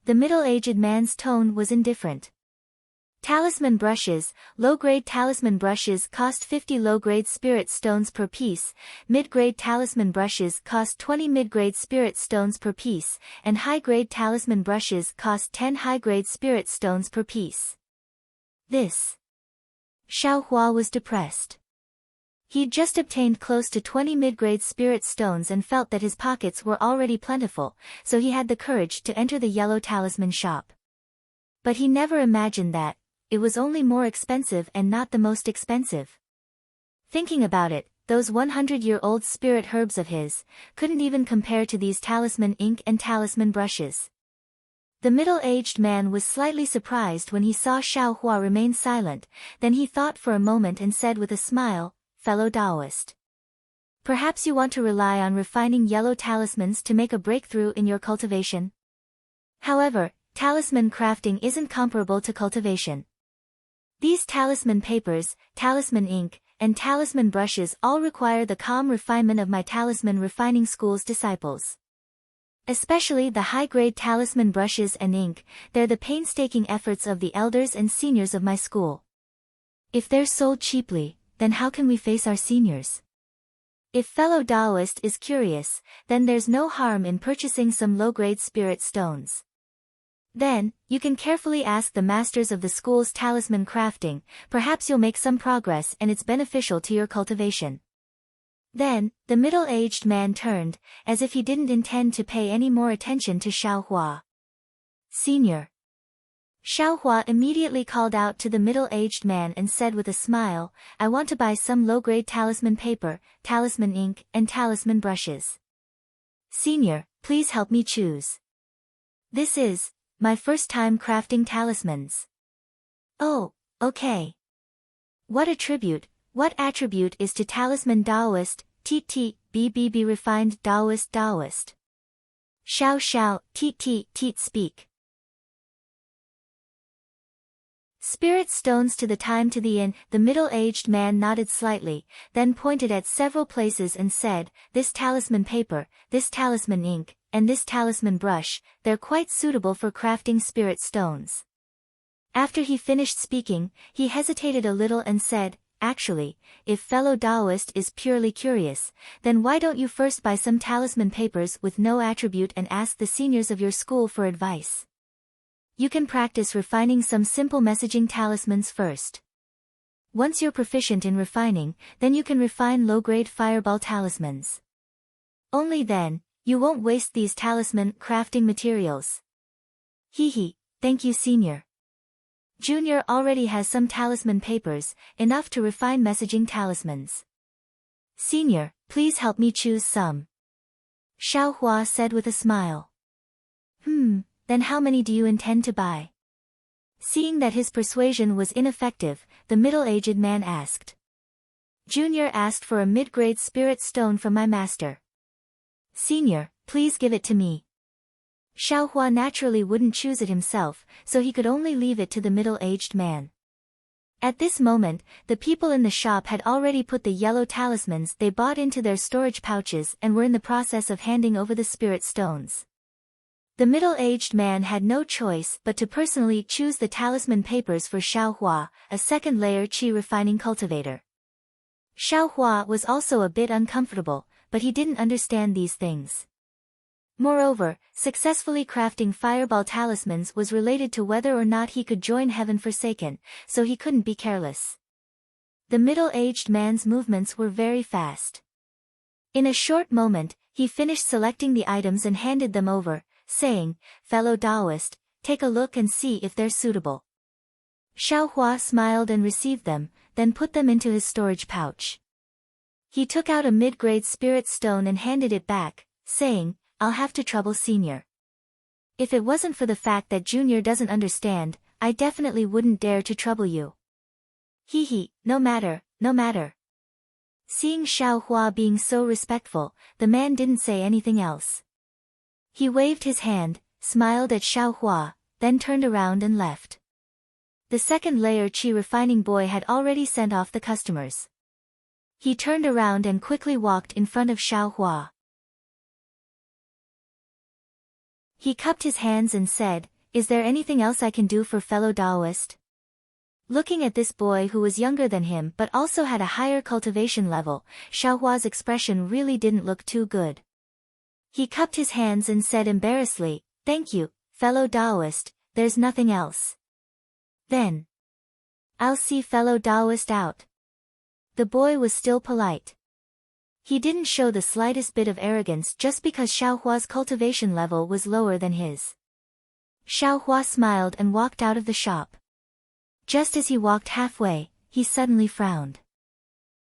The middle-aged man's tone was indifferent. "Talisman brushes, low-grade talisman brushes cost 50 low-grade spirit stones per piece, mid-grade talisman brushes cost 20 mid-grade spirit stones per piece, and high-grade talisman brushes cost 10 high-grade spirit stones per piece." This. Xiao Hua was depressed. He'd just obtained close to 20 mid-grade spirit stones and felt that his pockets were already plentiful, so he had the courage to enter the yellow talisman shop. But he never imagined that it was only more expensive and not the most expensive. Thinking about it, those 100-year-old spirit herbs of his couldn't even compare to these talisman ink and talisman brushes. The middle-aged man was slightly surprised when he saw Xiao Hua remain silent, then he thought for a moment and said with a smile, "Fellow Taoist, perhaps you want to rely on refining yellow talismans to make a breakthrough in your cultivation? However, talisman crafting isn't comparable to cultivation. These talisman papers, talisman ink, and talisman brushes all require the calm refinement of my talisman refining school's disciples. Especially the high-grade talisman brushes and ink, they're the painstaking efforts of the elders and seniors of my school. If they're sold cheaply, then how can we face our seniors? If fellow Taoist is curious, then there's no harm in purchasing some low-grade spirit stones. Then, you can carefully ask the masters of the school's talisman crafting, perhaps you'll make some progress and it's beneficial to your cultivation." Then, the middle-aged man turned, as if he didn't intend to pay any more attention to Xiao Hua. "Senior." Xiao Hua immediately called out to the middle-aged man and said with a smile, "I want to buy some low-grade talisman paper, talisman ink, and talisman brushes. Senior, please help me choose. This is my first time crafting talismans." "Oh, okay. What attribute is to talisman Taoist, BBB refined Taoist. Xiao, teat speak. Spirit stones to the time to the inn." The middle-aged man nodded slightly, then pointed at several places and said, "This talisman paper, this talisman ink, and this talisman brush, they're quite suitable for crafting spirit stones." After he finished speaking, he hesitated a little and said, "Actually, if fellow Taoist is purely curious, then why don't you first buy some talisman papers with no attribute and ask the seniors of your school for advice? You can practice refining some simple messaging talismans first. Once you're proficient in refining, then you can refine low-grade fireball talismans. Only then, you won't waste these talisman crafting materials." "Hee, thank you senior. Junior already has some talisman papers, enough to refine messaging talismans. Senior, please help me choose some." Xiao Hua said with a smile. Then how many do you intend to buy?" Seeing that his persuasion was ineffective, the middle-aged man asked. "Junior asked for a mid-grade spirit stone from my master. Senior, please give it to me." Xiaohua naturally wouldn't choose it himself, so he could only leave it to the middle-aged man. At this moment, the people in the shop had already put the yellow talismans they bought into their storage pouches and were in the process of handing over the spirit stones. The middle-aged man had no choice but to personally choose the talisman papers for Xiaohua, a second-layer qi refining cultivator. Xiaohua was also a bit uncomfortable, but he didn't understand these things. Moreover, successfully crafting fireball talismans was related to whether or not he could join Heaven Forsaken, so he couldn't be careless. The middle-aged man's movements were very fast. In a short moment, he finished selecting the items and handed them over, saying, "Fellow Taoist, take a look and see if they're suitable." Xiaohua smiled and received them, then put them into his storage pouch. He took out a mid-grade spirit stone and handed it back, saying, "I'll have to trouble Senior. If it wasn't for the fact that Junior doesn't understand, I definitely wouldn't dare to trouble you." "Hee, no matter, no matter." Seeing Xiaohua being so respectful, the man didn't say anything else. He waved his hand, smiled at Xiaohua, then turned around and left. The second-layer qi refining boy had already sent off the customers. He turned around and quickly walked in front of Xiaohua. He cupped his hands and said, "Is there anything else I can do for fellow Taoist?" Looking at this boy who was younger than him but also had a higher cultivation level, Xiaohua's expression really didn't look too good. He cupped his hands and said embarrassedly, "Thank you, fellow Taoist, there's nothing else." Then, "I'll see fellow Taoist out." The boy was still polite. He didn't show the slightest bit of arrogance just because Xiaohua's cultivation level was lower than his. Xiaohua smiled and walked out of the shop. Just as he walked halfway, he suddenly frowned.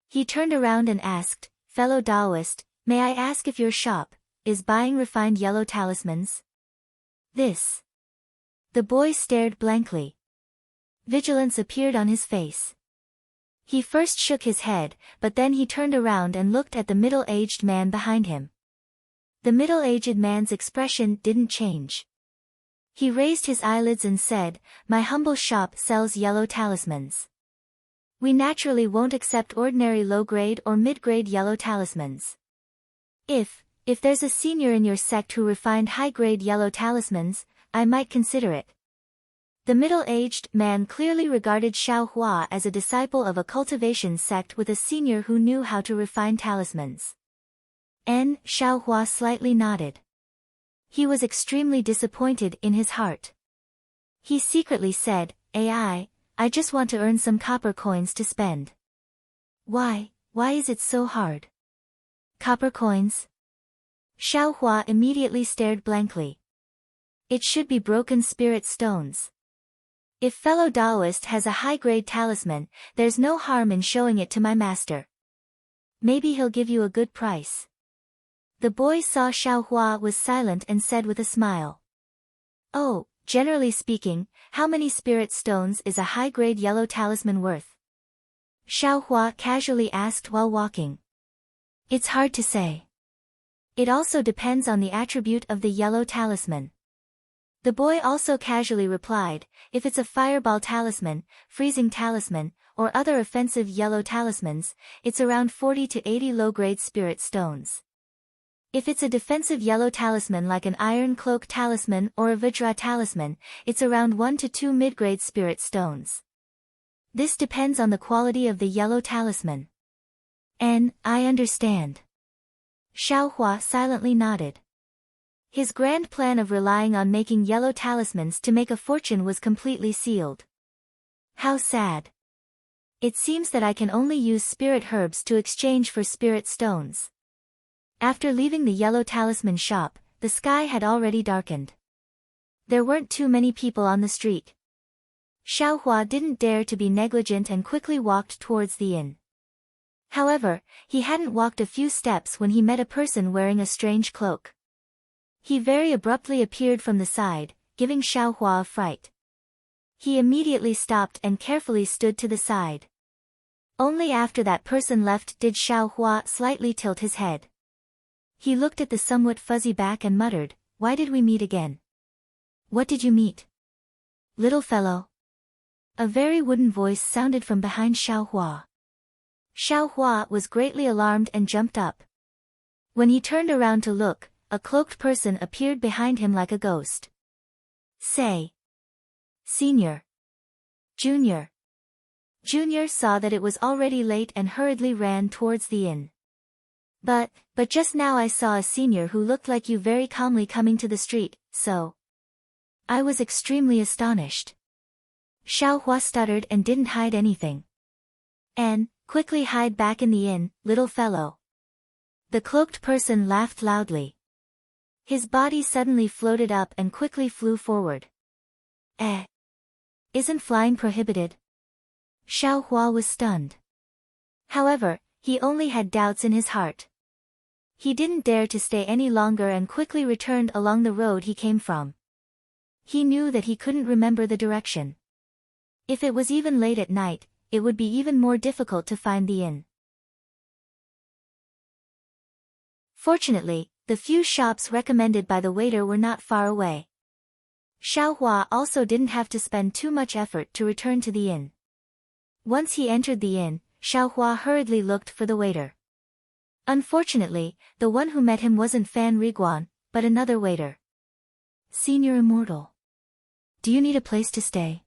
He turned around and asked, "Fellow Taoist, may I ask if your shop is buying refined yellow talismans?" "This." The boy stared blankly. Vigilance appeared on his face. He first shook his head, but then he turned around and looked at the middle-aged man behind him. The middle-aged man's expression didn't change. He raised his eyelids and said, "My humble shop sells yellow talismans. We naturally won't accept ordinary low-grade or mid-grade yellow talismans. If there's a senior in your sect who refined high-grade yellow talismans, I might consider it." The middle-aged man clearly regarded Xiaohua as a disciple of a cultivation sect with a senior who knew how to refine talismans. Xiaohua slightly nodded. He was extremely disappointed in his heart. He secretly said, I just want to earn some copper coins to spend." Why is it so hard?" "Copper coins?" Xiaohua immediately stared blankly. "It should be broken spirit stones. If fellow Taoist has a high-grade talisman, there's no harm in showing it to my master. Maybe he'll give you a good price." The boy saw Xiaohua was silent and said with a smile, "Oh, generally speaking, how many spirit stones is a high-grade yellow talisman worth?" Xiaohua casually asked while walking. "It's hard to say. It also depends on the attribute of the yellow talisman." The boy also casually replied, "If it's a fireball talisman, freezing talisman, or other offensive yellow talismans, it's around 40 to 80 low-grade spirit stones. If it's a defensive yellow talisman like an iron cloak talisman or a Vajra talisman, it's around 1 to 2 mid-grade spirit stones. This depends on the quality of the yellow talisman." I understand." Xiaohua silently nodded. His grand plan of relying on making yellow talismans to make a fortune was completely sealed. How sad. It seems that I can only use spirit herbs to exchange for spirit stones. After leaving the yellow talisman shop, the sky had already darkened. There weren't too many people on the street. Xiaohua didn't dare to be negligent and quickly walked towards the inn. However, he hadn't walked a few steps when he met a person wearing a strange cloak. He very abruptly appeared from the side, giving Xiaohua a fright. He immediately stopped and carefully stood to the side. Only after that person left did Xiaohua slightly tilt his head. He looked at the somewhat fuzzy back and muttered, why did we meet again? What did you meet? Little fellow. A very wooden voice sounded from behind Xiao Hua. Xiao Hua was greatly alarmed and jumped up. When he turned around to look, a cloaked person appeared behind him like a ghost. Say. Senior. Junior. Junior saw that it was already late and hurriedly ran towards the inn. But just now I saw a senior who looked like you very calmly coming to the street, so. I was extremely astonished. Xiao Hua stuttered and didn't hide anything. And, quickly hide back in the inn, little fellow. The cloaked person laughed loudly. His body suddenly floated up and quickly flew forward. Isn't flying prohibited? Xiao Hua was stunned. However, he only had doubts in his heart. He didn't dare to stay any longer and quickly returned along the road he came from. He knew that he couldn't remember the direction. If it was even late at night, it would be even more difficult to find the inn. Fortunately, the few shops recommended by the waiter were not far away. Xiao Hua also didn't have to spend too much effort to return to the inn. Once he entered the inn, Xiao Hua hurriedly looked for the waiter. Unfortunately, the one who met him wasn't Fan Riguan, but another waiter. Senior Immortal. Do you need a place to stay?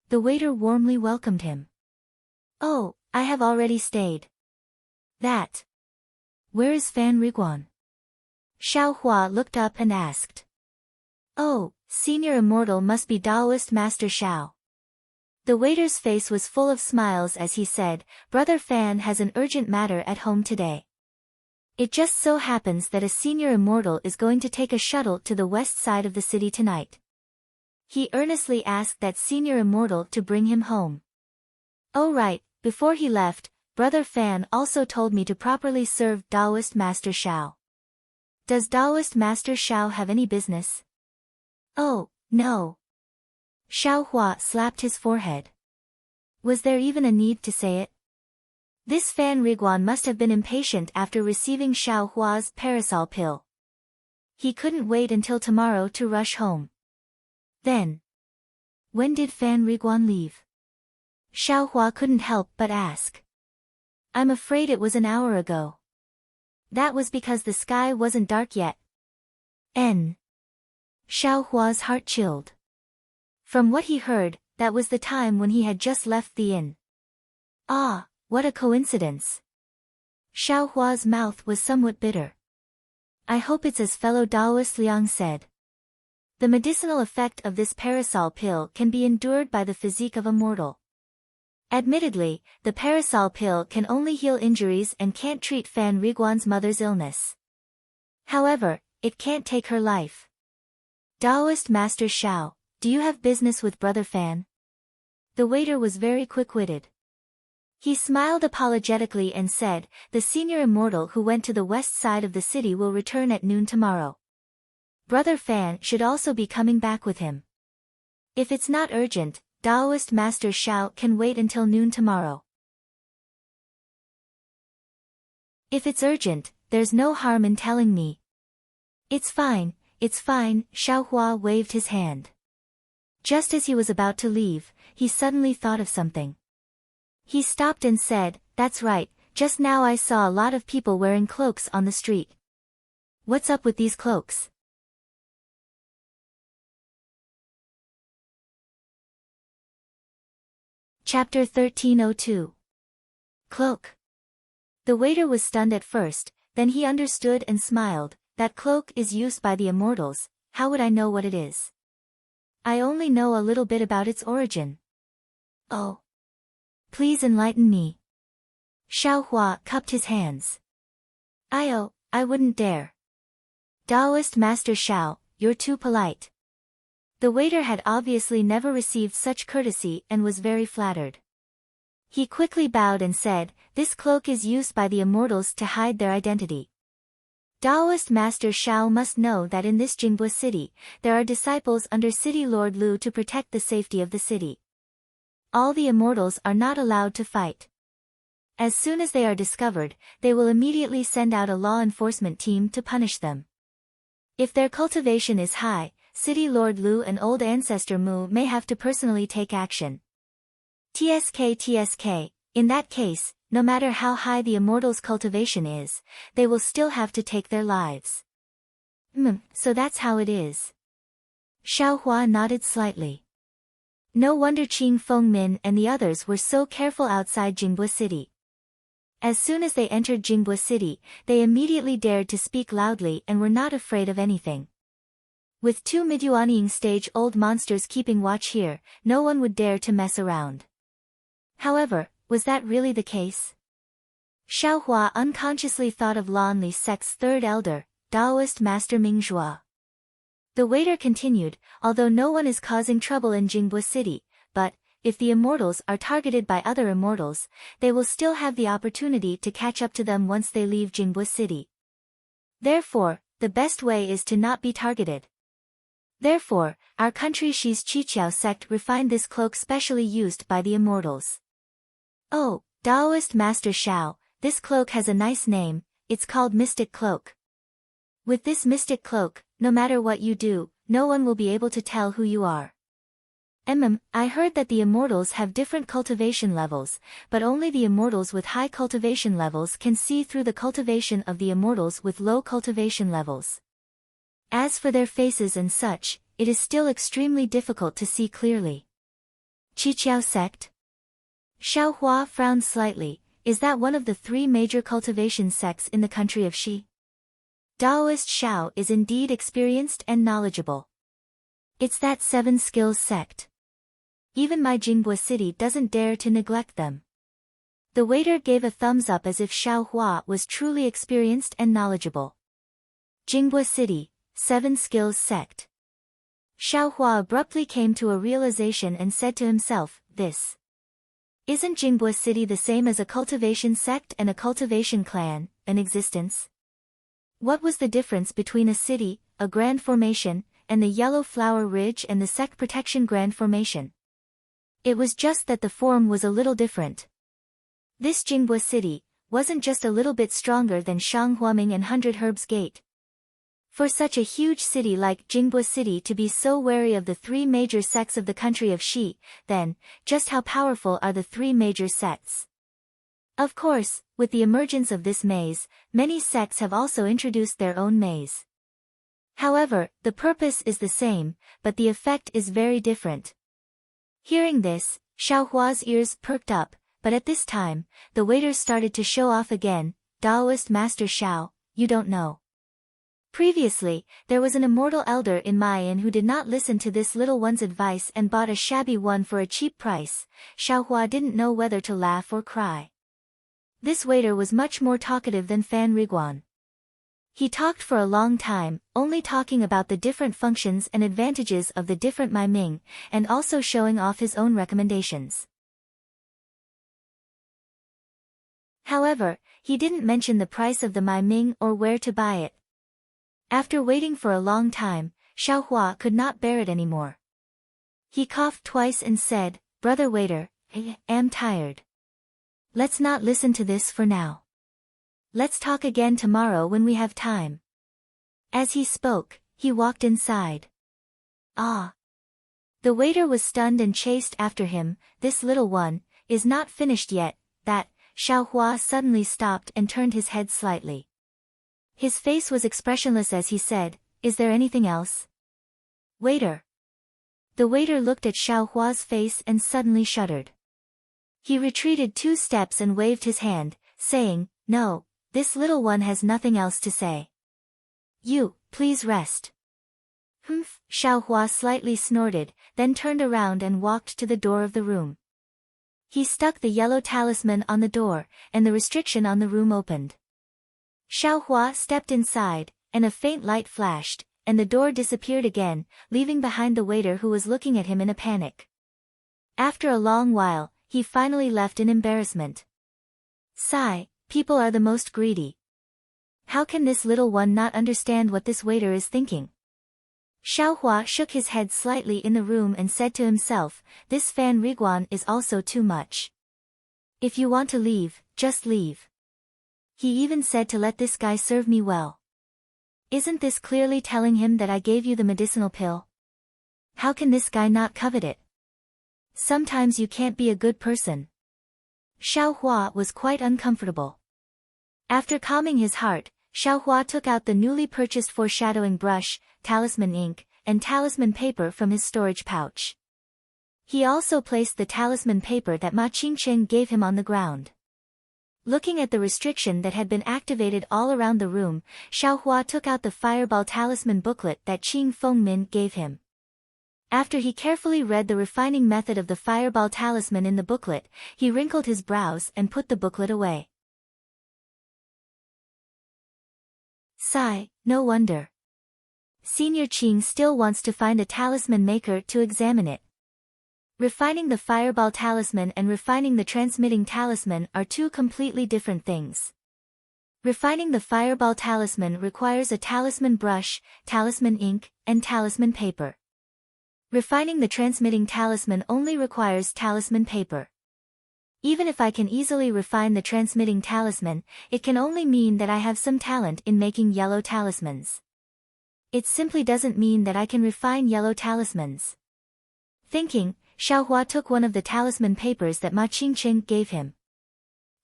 The waiter warmly welcomed him. Oh, I have already stayed. That. Where is Fan Riguan? Xiao Hua looked up and asked. Oh, Senior Immortal must be Taoist Master Xiao. The waiter's face was full of smiles as he said, Brother Fan has an urgent matter at home today. It just so happens that a Senior Immortal is going to take a shuttle to the west side of the city tonight. He earnestly asked that Senior Immortal to bring him home. Oh right, before he left, Brother Fan also told me to properly serve Taoist Master Xiao. Does Taoist Master Xiao have any business? Oh, no. Xiao Hua slapped his forehead. Was there even a need to say it? This Fan Riguan must have been impatient after receiving Xiao Hua's parasol pill. He couldn't wait until tomorrow to rush home. Then. When did Fan Riguan leave? Xiao Hua couldn't help but ask. I'm afraid it was an hour ago. That was because the sky wasn't dark yet. Xiao Hua's heart chilled. From what he heard, that was the time when he had just left the inn. Ah, what a coincidence. Xiao Hua's mouth was somewhat bitter. I hope it's as fellow Taoist Liang said. The medicinal effect of this parasol pill can be endured by the physique of a mortal. Admittedly, the parasol pill can only heal injuries and can't treat Fan Riguan's mother's illness. However, it can't take her life. Taoist Master Xiao, do you have business with Brother Fan? The waiter was very quick-witted. He smiled apologetically and said, the Senior Immortal who went to the west side of the city will return at noon tomorrow. Brother Fan should also be coming back with him. If it's not urgent, Taoist Master Xiao can wait until noon tomorrow. If it's urgent, there's no harm in telling me. It's fine, Xiao Hua waved his hand. Just as he was about to leave, he suddenly thought of something. He stopped and said, that's right, just now I saw a lot of people wearing cloaks on the street. What's up with these cloaks? Chapter 1302. Cloak. The waiter was stunned at first, then he understood and smiled. That cloak is used by the immortals, how would I know what it is? I only know a little bit about its origin. Oh. Please enlighten me. Xiao Hua cupped his hands. I wouldn't dare. Taoist Master Xiao, you're too polite. The waiter had obviously never received such courtesy and was very flattered. He quickly bowed and said, this cloak is used by the immortals to hide their identity. Taoist Master Xiao must know that in this Jingbua city, there are disciples under City Lord Lu to protect the safety of the city. All the immortals are not allowed to fight. As soon as they are discovered, they will immediately send out a law enforcement team to punish them. If their cultivation is high, City Lord Lu and Old Ancestor Mu may have to personally take action. TSK, in that case, no matter how high the immortals' cultivation is, they will still have to take their lives. So that's how it is. Xiaohua nodded slightly. No wonder Qing Fengmin and the others were so careful outside Jingbo City. As soon as they entered Jingbo City, they immediately dared to speak loudly and were not afraid of anything. With 2 Midyuanying stage-old monsters keeping watch here, no one would dare to mess around. However, was that really the case? Xiaohua unconsciously thought of Lan Li sect's third elder, Taoist Master Mingzhua. The waiter continued, although no one is causing trouble in Jingbo City, but, if the immortals are targeted by other immortals, they will still have the opportunity to catch up to them once they leave Jingbo City. Therefore, the best way is to not be targeted. Therefore, our country Shi's Qiqiao sect refined this cloak specially used by the immortals. Oh, Taoist Master Xiao, this cloak has a nice name, it's called Mystic Cloak. With this Mystic Cloak, no matter what you do, no one will be able to tell who you are. I heard that the immortals have different cultivation levels, but only the immortals with high cultivation levels can see through the cultivation of the immortals with low cultivation levels. As for their faces and such, it is still extremely difficult to see clearly. Qiqiao sect? Xiaohua frowned slightly. Is that one of the 3 major cultivation sects in the country of Shi? Taoist Xiao is indeed experienced and knowledgeable. It's that 7 skills sect. Even my Jingbo City doesn't dare to neglect them. The waiter gave a thumbs up as if Xiaohua was truly experienced and knowledgeable. Jingbo City, 7 skills sect. Xiaohua abruptly came to a realization and said to himself, Isn't Jingbo City the same as a cultivation sect and a cultivation clan, an existence? What was the difference between a city, a grand formation, and the Yellow Flower Ridge and the Sect Protection Grand Formation? It was just that the form was a little different. This Jingbo City wasn't just a little bit stronger than Shanghuaming and 100 Herbs Gate. For such a huge city like Jingbo City to be so wary of the 3 major sects of the country of Shi, then, just how powerful are the 3 major sects? Of course, with the emergence of this maze, many sects have also introduced their own maze. However, the purpose is the same, but the effect is very different. Hearing this, Xiaohua's ears perked up, but at this time, the waiter started to show off again. Taoist Master Xiao, you don't know. Previously, there was an immortal elder in Mayan who did not listen to this little one's advice and bought a shabby one for a cheap price. Xiaohua didn't know whether to laugh or cry. This waiter was much more talkative than Fan Riguan. He talked for a long time, only talking about the different functions and advantages of the different Maiming, and also showing off his own recommendations. However, he didn't mention the price of the Maiming or where to buy it. After waiting for a long time, Xiaohua could not bear it anymore. He coughed twice and said, Brother waiter, I am tired. Let's not listen to this for now. Let's talk again tomorrow when we have time. As he spoke, he walked inside. Ah! The waiter was stunned and chased after him. This little one is not finished yet. That, Xiaohua suddenly stopped and turned his head slightly. His face was expressionless as he said, Is there anything else? Waiter. The waiter looked at Xiaohua's face and suddenly shuddered. He retreated 2 steps and waved his hand, saying, No. This little one has nothing else to say. You, please rest. Humph, Xiaohua slightly snorted, then turned around and walked to the door of the room. He stuck the yellow talisman on the door, and the restriction on the room opened. Xiaohua stepped inside, and a faint light flashed, and the door disappeared again, leaving behind the waiter who was looking at him in a panic. After a long while, he finally left in embarrassment. Sigh. People are the most greedy. How can this little one not understand what this waiter is thinking? Xiaohua shook his head slightly in the room and said to himself, This Fan Riguan is also too much. If you want to leave, just leave. He even said to let this guy serve me well. Isn't this clearly telling him that I gave you the medicinal pill? How can this guy not covet it? Sometimes you can't be a good person. Xiaohua was quite uncomfortable. After calming his heart, Xiaohua took out the newly purchased foreshadowing brush, talisman ink, and talisman paper from his storage pouch. He also placed the talisman paper that Ma Qingqing gave him on the ground. Looking at the restriction that had been activated all around the room, Xiaohua took out the fireball talisman booklet that Qing Fengmin gave him. After he carefully read the refining method of the fireball talisman in the booklet, he wrinkled his brows and put the booklet away. Sigh, no wonder. Senior Qing still wants to find a talisman maker to examine it. Refining the fireball talisman and refining the transmitting talisman are two completely different things. Refining the fireball talisman requires a talisman brush, talisman ink, and talisman paper. Refining the transmitting talisman only requires talisman paper. Even if I can easily refine the transmitting talisman, it can only mean that I have some talent in making yellow talismans. It simply doesn't mean that I can refine yellow talismans. Thinking, Xiaohua took one of the talisman papers that Ma Qingqing gave him.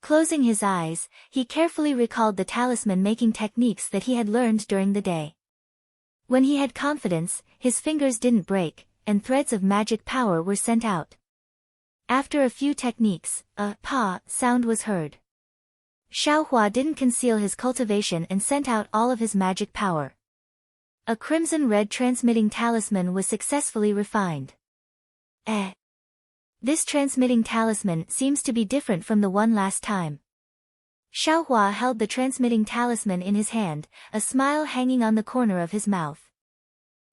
Closing his eyes, he carefully recalled the talisman-making techniques that he had learned during the day. When he had confidence, his fingers didn't break, and threads of magic power were sent out. After a few techniques, a pa sound was heard. Xiaohua didn't conceal his cultivation and sent out all of his magic power. A crimson-red transmitting talisman was successfully refined. This transmitting talisman seems to be different from the one last time. Xiaohua held the transmitting talisman in his hand, a smile hanging on the corner of his mouth.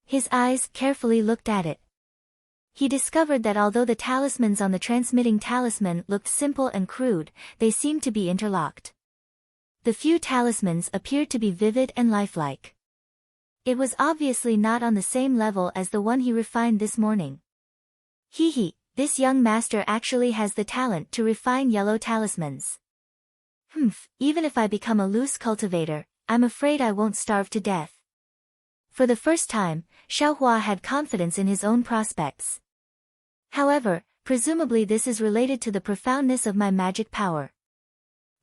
His eyes carefully looked at it. He discovered that although the talismans on the transmitting talisman looked simple and crude, they seemed to be interlocked. The few talismans appeared to be vivid and lifelike. It was obviously not on the same level as the one he refined this morning. This young master actually has the talent to refine yellow talismans. Even if I become a loose cultivator, I'm afraid I won't starve to death. For the first time, Xiaohua had confidence in his own prospects. However, presumably this is related to the profoundness of my magic power.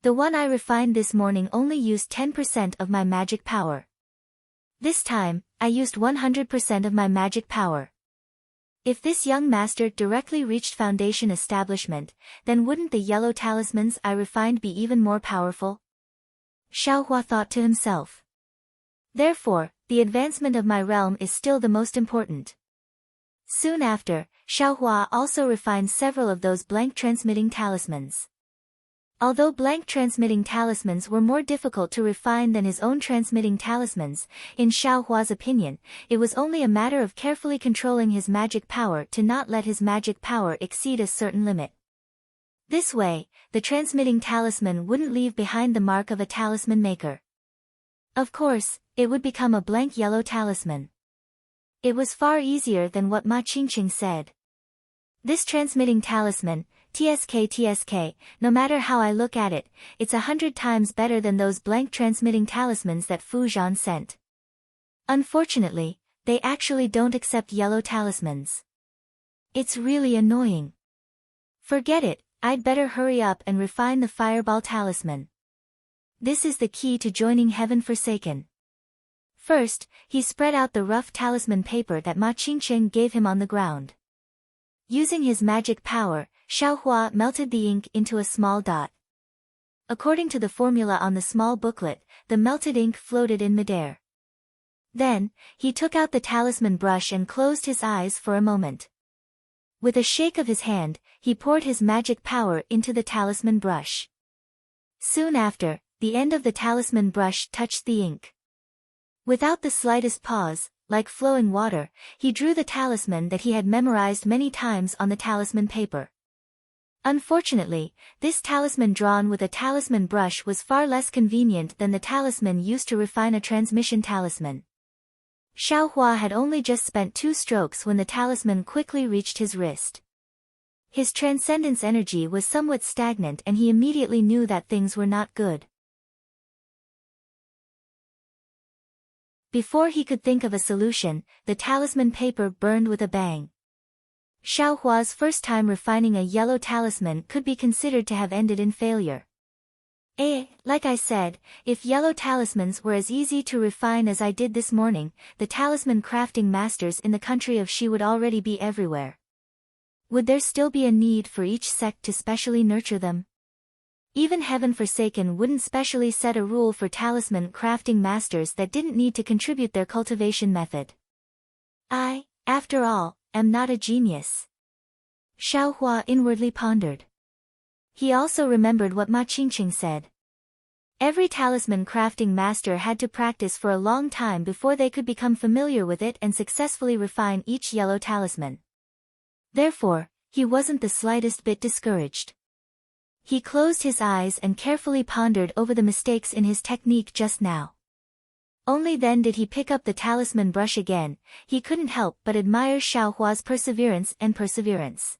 The one I refined this morning only used 10% of my magic power. This time, I used 100% of my magic power. If this young master directly reached foundation establishment, then wouldn't the yellow talismans I refined be even more powerful? Xiaohua thought to himself. Therefore, the advancement of my realm is still the most important. Soon after, Xiaohua also refined several of those blank transmitting talismans. Although blank transmitting talismans were more difficult to refine than his own transmitting talismans, in Xiaohua's opinion, it was only a matter of carefully controlling his magic power to not let his magic power exceed a certain limit. This way, the transmitting talisman wouldn't leave behind the mark of a talisman maker. Of course, it would become a blank yellow talisman. It was far easier than what Ma Qingqing said. This transmitting talisman, TSK, no matter how I look at it, it's 100 times better than those blank transmitting talismans that Fu Zhan sent. Unfortunately, they actually don't accept yellow talismans. It's really annoying. Forget it, I'd better hurry up and refine the fireball talisman. This is the key to joining Heaven Forsaken. First, he spread out the rough talisman paper that Ma Qingqing gave him on the ground. Using his magic power, Xiaohua melted the ink into a small dot. According to the formula on the small booklet, the melted ink floated in midair. Then, he took out the talisman brush and closed his eyes for a moment. With a shake of his hand, he poured his magic power into the talisman brush. Soon after, the end of the talisman brush touched the ink. Without the slightest pause, like flowing water, he drew the talisman that he had memorized many times on the talisman paper. Unfortunately, this talisman drawn with a talisman brush was far less convenient than the talisman used to refine a transmission talisman. Xiaohua had only just spent 2 strokes when the talisman quickly reached his wrist. His transcendence energy was somewhat stagnant and he immediately knew that things were not good. Before he could think of a solution, the talisman paper burned with a bang. Xiaohua's first time refining a yellow talisman could be considered to have ended in failure. Like I said, if yellow talismans were as easy to refine as I did this morning, the talisman crafting masters in the country of Xi would already be everywhere. Would there still be a need for each sect to specially nurture them? Even Heaven Forsaken wouldn't specially set a rule for talisman crafting masters that didn't need to contribute their cultivation method. I, after all, am not a genius. Xiaohua inwardly pondered. He also remembered what Ma Qingqing said. Every talisman crafting master had to practice for a long time before they could become familiar with it and successfully refine each yellow talisman. Therefore, he wasn't the slightest bit discouraged. He closed his eyes and carefully pondered over the mistakes in his technique just now. Only then did he pick up the talisman brush again. He couldn't help but admire Xiaohua's perseverance.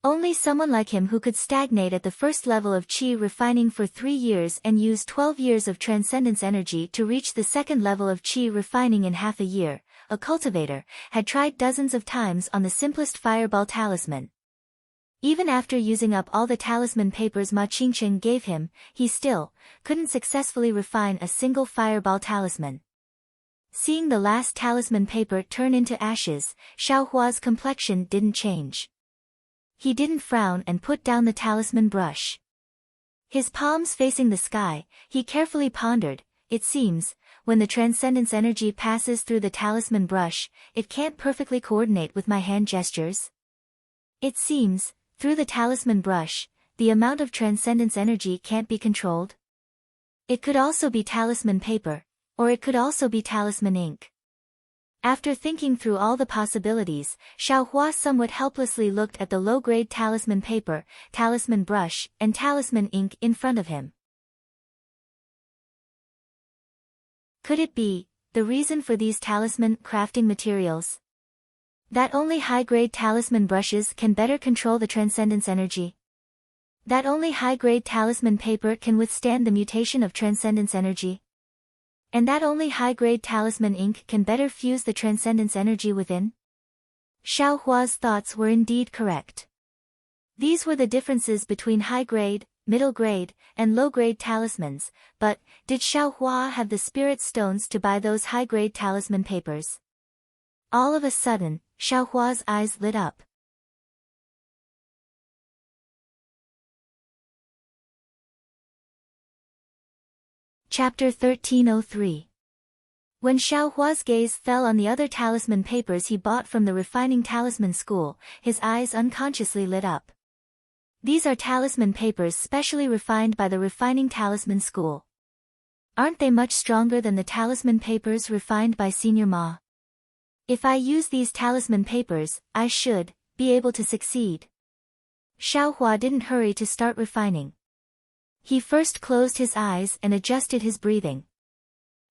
Only someone like him who could stagnate at the first level of qi refining for 3 years and use 12 years of transcendence energy to reach the second level of qi refining in half a year, a cultivator, had tried dozens of times on the simplest fireball talisman. Even after using up all the talisman papers Ma Qingqing gave him, he still couldn't successfully refine a single fireball talisman. Seeing the last talisman paper turn into ashes, Xiaohua's complexion didn't change. He didn't frown and put down the talisman brush. His palms facing the sky, he carefully pondered. It seems, when the transcendence energy passes through the talisman brush, it can't perfectly coordinate with my hand gestures. It seems, through the talisman brush, the amount of transcendence energy can't be controlled. It could also be talisman paper, or it could also be talisman ink. After thinking through all the possibilities, Xiaohua somewhat helplessly looked at the low-grade talisman paper, talisman brush, and talisman ink in front of him. Could it be the reason for these talisman crafting materials? That only high-grade talisman brushes can better control the transcendence energy? That only high-grade talisman paper can withstand the mutation of transcendence energy? And that only high-grade talisman ink can better fuse the transcendence energy within? Xiaohua's thoughts were indeed correct. These were the differences between high-grade, middle-grade, and low-grade talismans, but did Xiaohua have the spirit stones to buy those high-grade talisman papers? All of a sudden, Xiaohua's eyes lit up. Chapter 1303. When Xiaohua's gaze fell on the other talisman papers he bought from the refining talisman school, his eyes unconsciously lit up. These are talisman papers specially refined by the refining talisman school. Aren't they much stronger than the talisman papers refined by Senior Ma? If I use these talisman papers, I should be able to succeed. Xiaohua didn't hurry to start refining. He first closed his eyes and adjusted his breathing.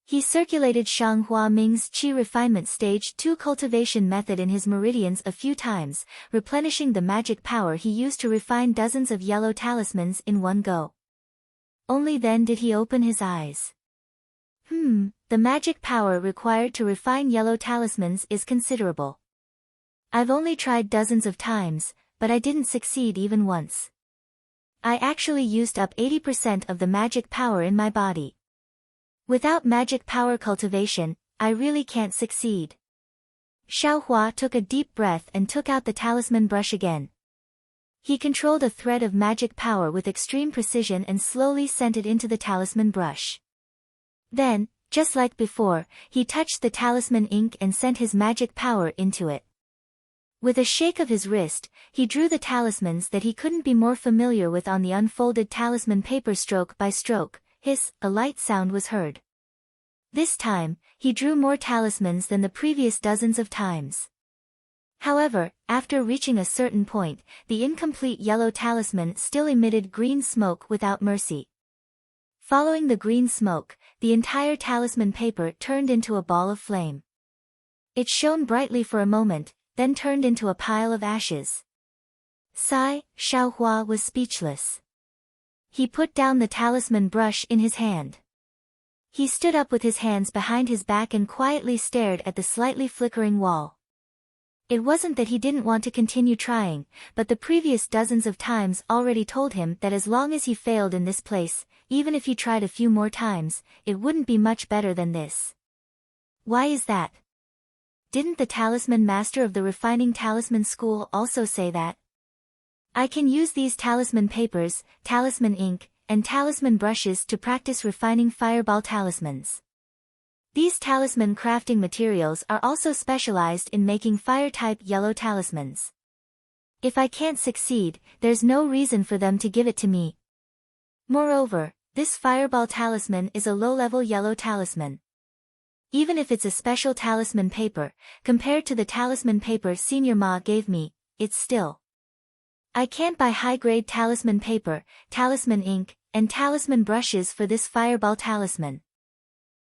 He circulated Shanghua Ming's Qi Refinement Stage 2 cultivation method in his meridians a few times, replenishing the magic power he used to refine dozens of yellow talismans in one go. Only then did he open his eyes. The magic power required to refine yellow talismans is considerable. I've only tried dozens of times, but I didn't succeed even once. I actually used up 80% of the magic power in my body. Without magic power cultivation, I really can't succeed. Xiaohua took a deep breath and took out the talisman brush again. He controlled a thread of magic power with extreme precision and slowly sent it into the talisman brush. Then, just like before, he touched the talisman ink and sent his magic power into it. With a shake of his wrist, he drew the talismans that he couldn't be more familiar with on the unfolded talisman paper stroke by stroke. A light sound was heard. This time, he drew more talismans than the previous dozens of times. However, after reaching a certain point, the incomplete yellow talisman still emitted green smoke without mercy. Following the green smoke, the entire talisman paper turned into a ball of flame. It shone brightly for a moment, then turned into a pile of ashes. Xiaohua was speechless. He put down the talisman brush in his hand. He stood up with his hands behind his back and quietly stared at the slightly flickering wall. It wasn't that he didn't want to continue trying, but the previous dozens of times already told him that as long as he failed in this place, even if he tried a few more times, it wouldn't be much better than this. Why is that? Didn't the talisman master of the refining talisman school also say that? I can use these talisman papers, talisman ink, and talisman brushes to practice refining fireball talismans. These talisman crafting materials are also specialized in making fire-type yellow talismans. If I can't succeed, there's no reason for them to give it to me. Moreover, this fireball talisman is a low-level yellow talisman. Even if it's a special talisman paper, compared to the talisman paper Senior Ma gave me, it's still. I can't buy high-grade talisman paper, talisman ink, and talisman brushes for this fireball talisman.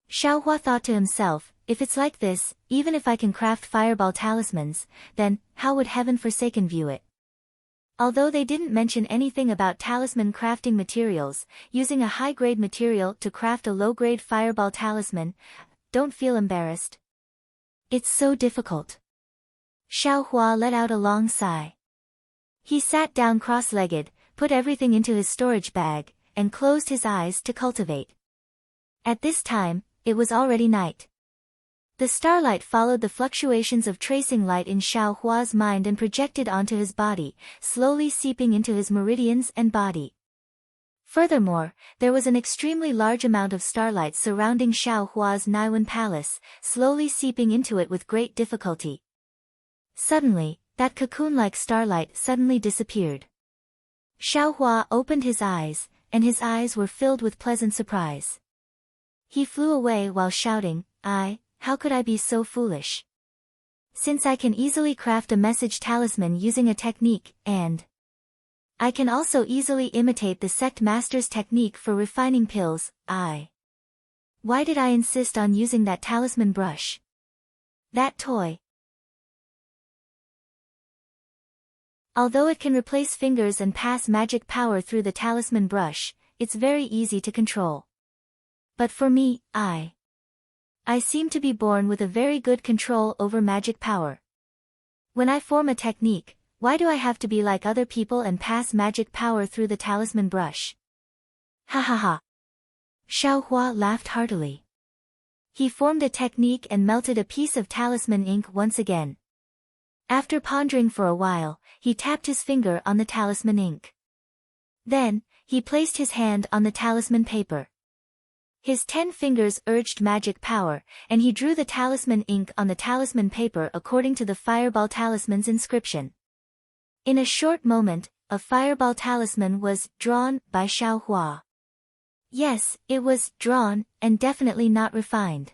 Xiaohua thought to himself, if it's like this, even if I can craft fireball talismans, then, how would Heaven Forsaken view it? Although they didn't mention anything about talisman crafting materials, using a high-grade material to craft a low-grade fireball talisman, don't feel embarrassed. It's so difficult. Xiaohua let out a long sigh. He sat down cross-legged, put everything into his storage bag, and closed his eyes to cultivate. At this time, it was already night. The starlight followed the fluctuations of tracing light in Xiaohua's mind and projected onto his body, slowly seeping into his meridians and body. Furthermore, there was an extremely large amount of starlight surrounding Xiaohua's Naiwan palace, slowly seeping into it with great difficulty. Suddenly, that cocoon-like starlight suddenly disappeared. Xiaohua opened his eyes, and his eyes were filled with pleasant surprise. He flew away while shouting, how could I be so foolish? Since I can easily craft a message talisman using a technique, and I can also easily imitate the sect master's technique for refining pills, why did I insist on using that talisman brush? That toy. Although it can replace fingers and pass magic power through the talisman brush, it's very easy to control. But for me, I seem to be born with a very good control over magic power. When I form a technique, why do I have to be like other people and pass magic power through the talisman brush? Ha ha ha. Xiaohua laughed heartily. He formed a technique and melted a piece of talisman ink once again. After pondering for a while, he tapped his finger on the talisman ink. Then, he placed his hand on the talisman paper. His 10 fingers urged magic power, and he drew the talisman ink on the talisman paper according to the fireball talisman's inscription. In a short moment, a fireball talisman was drawn by Xiaohua. Yes, it was drawn, and definitely not refined.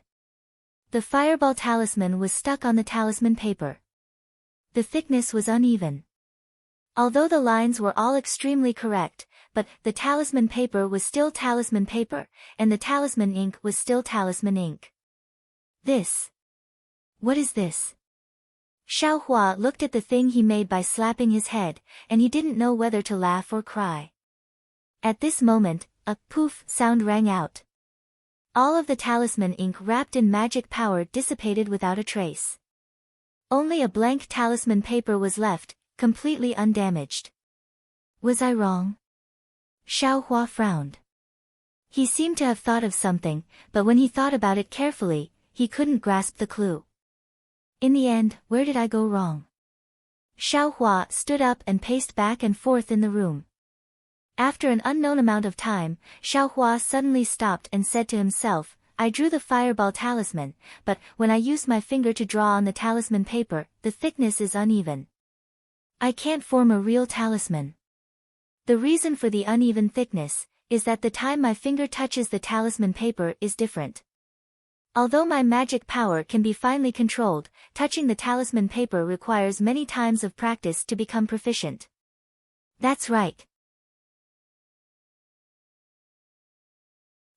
The fireball talisman was stuck on the talisman paper. The thickness was uneven. Although the lines were all extremely correct, but the talisman paper was still talisman paper, and the talisman ink was still talisman ink. What is this? Xiaohua looked at the thing he made by slapping his head, and he didn't know whether to laugh or cry. At this moment, a poof sound rang out. All of the talisman ink wrapped in magic power dissipated without a trace. Only a blank talisman paper was left, completely undamaged. Was I wrong? Xiaohua frowned. He seemed to have thought of something, but when he thought about it carefully, he couldn't grasp the clue. In the end, where did I go wrong? Xiaohua stood up and paced back and forth in the room. After an unknown amount of time, Xiaohua suddenly stopped and said to himself, I drew the fireball talisman, but when I used my finger to draw on the talisman paper, the thickness is uneven. I can't form a real talisman. The reason for the uneven thickness is that the time my finger touches the talisman paper is different. Although my magic power can be finely controlled, touching the talisman paper requires many times of practice to become proficient. That's right.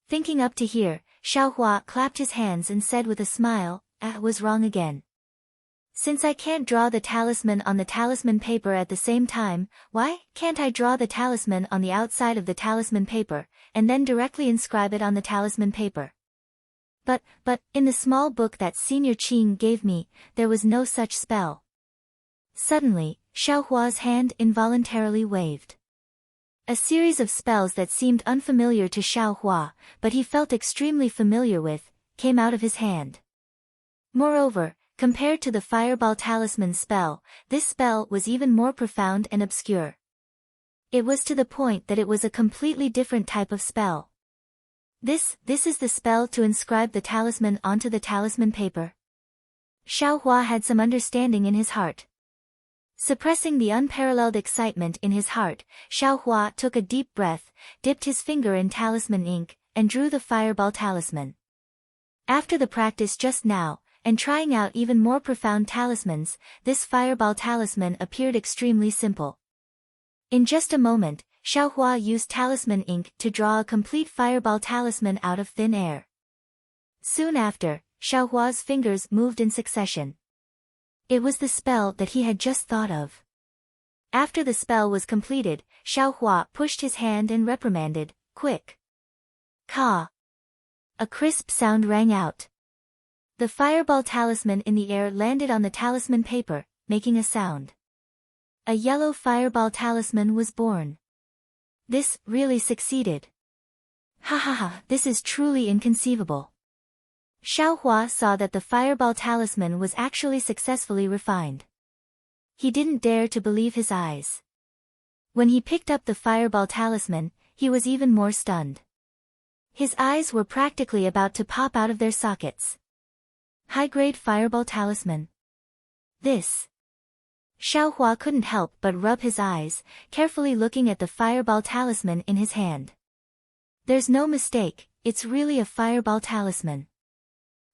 Thinking up to here, Xiaohua clapped his hands and said with a smile, I was wrong again. Since I can't draw the talisman on the talisman paper at the same time, why can't I draw the talisman on the outside of the talisman paper, and then directly inscribe it on the talisman paper? But, in the small book that Senior Qing gave me, there was no such spell. Suddenly, Xiaohua's hand involuntarily waved. A series of spells that seemed unfamiliar to Xiaohua, but he felt extremely familiar with, came out of his hand. Moreover, compared to the Fireball Talisman spell, this spell was even more profound and obscure. It was to the point that it was a completely different type of spell. This is the spell to inscribe the talisman onto the talisman paper. Xiaohua had some understanding in his heart. Suppressing the unparalleled excitement in his heart, Xiaohua took a deep breath, dipped his finger in talisman ink, and drew the Fireball Talisman. After the practice just now, and trying out even more profound talismans, this Fireball Talisman appeared extremely simple. In just a moment, Xiaohua used talisman ink to draw a complete Fireball Talisman out of thin air. Soon after, Xiaohua's fingers moved in succession. It was the spell that he had just thought of. After the spell was completed, Xiaohua pushed his hand and reprimanded, "Quick!" "Ka!" A crisp sound rang out. The Fireball Talisman in the air landed on the talisman paper, making a sound. A yellow Fireball Talisman was born. This really succeeded. Ha ha ha, this is truly inconceivable. Xiaohua saw that the Fireball Talisman was actually successfully refined. He didn't dare to believe his eyes. When he picked up the Fireball Talisman, he was even more stunned. His eyes were practically about to pop out of their sockets. High-grade Fireball Talisman. This. Xiaohua couldn't help but rub his eyes, carefully looking at the Fireball Talisman in his hand. There's no mistake, it's really a Fireball Talisman.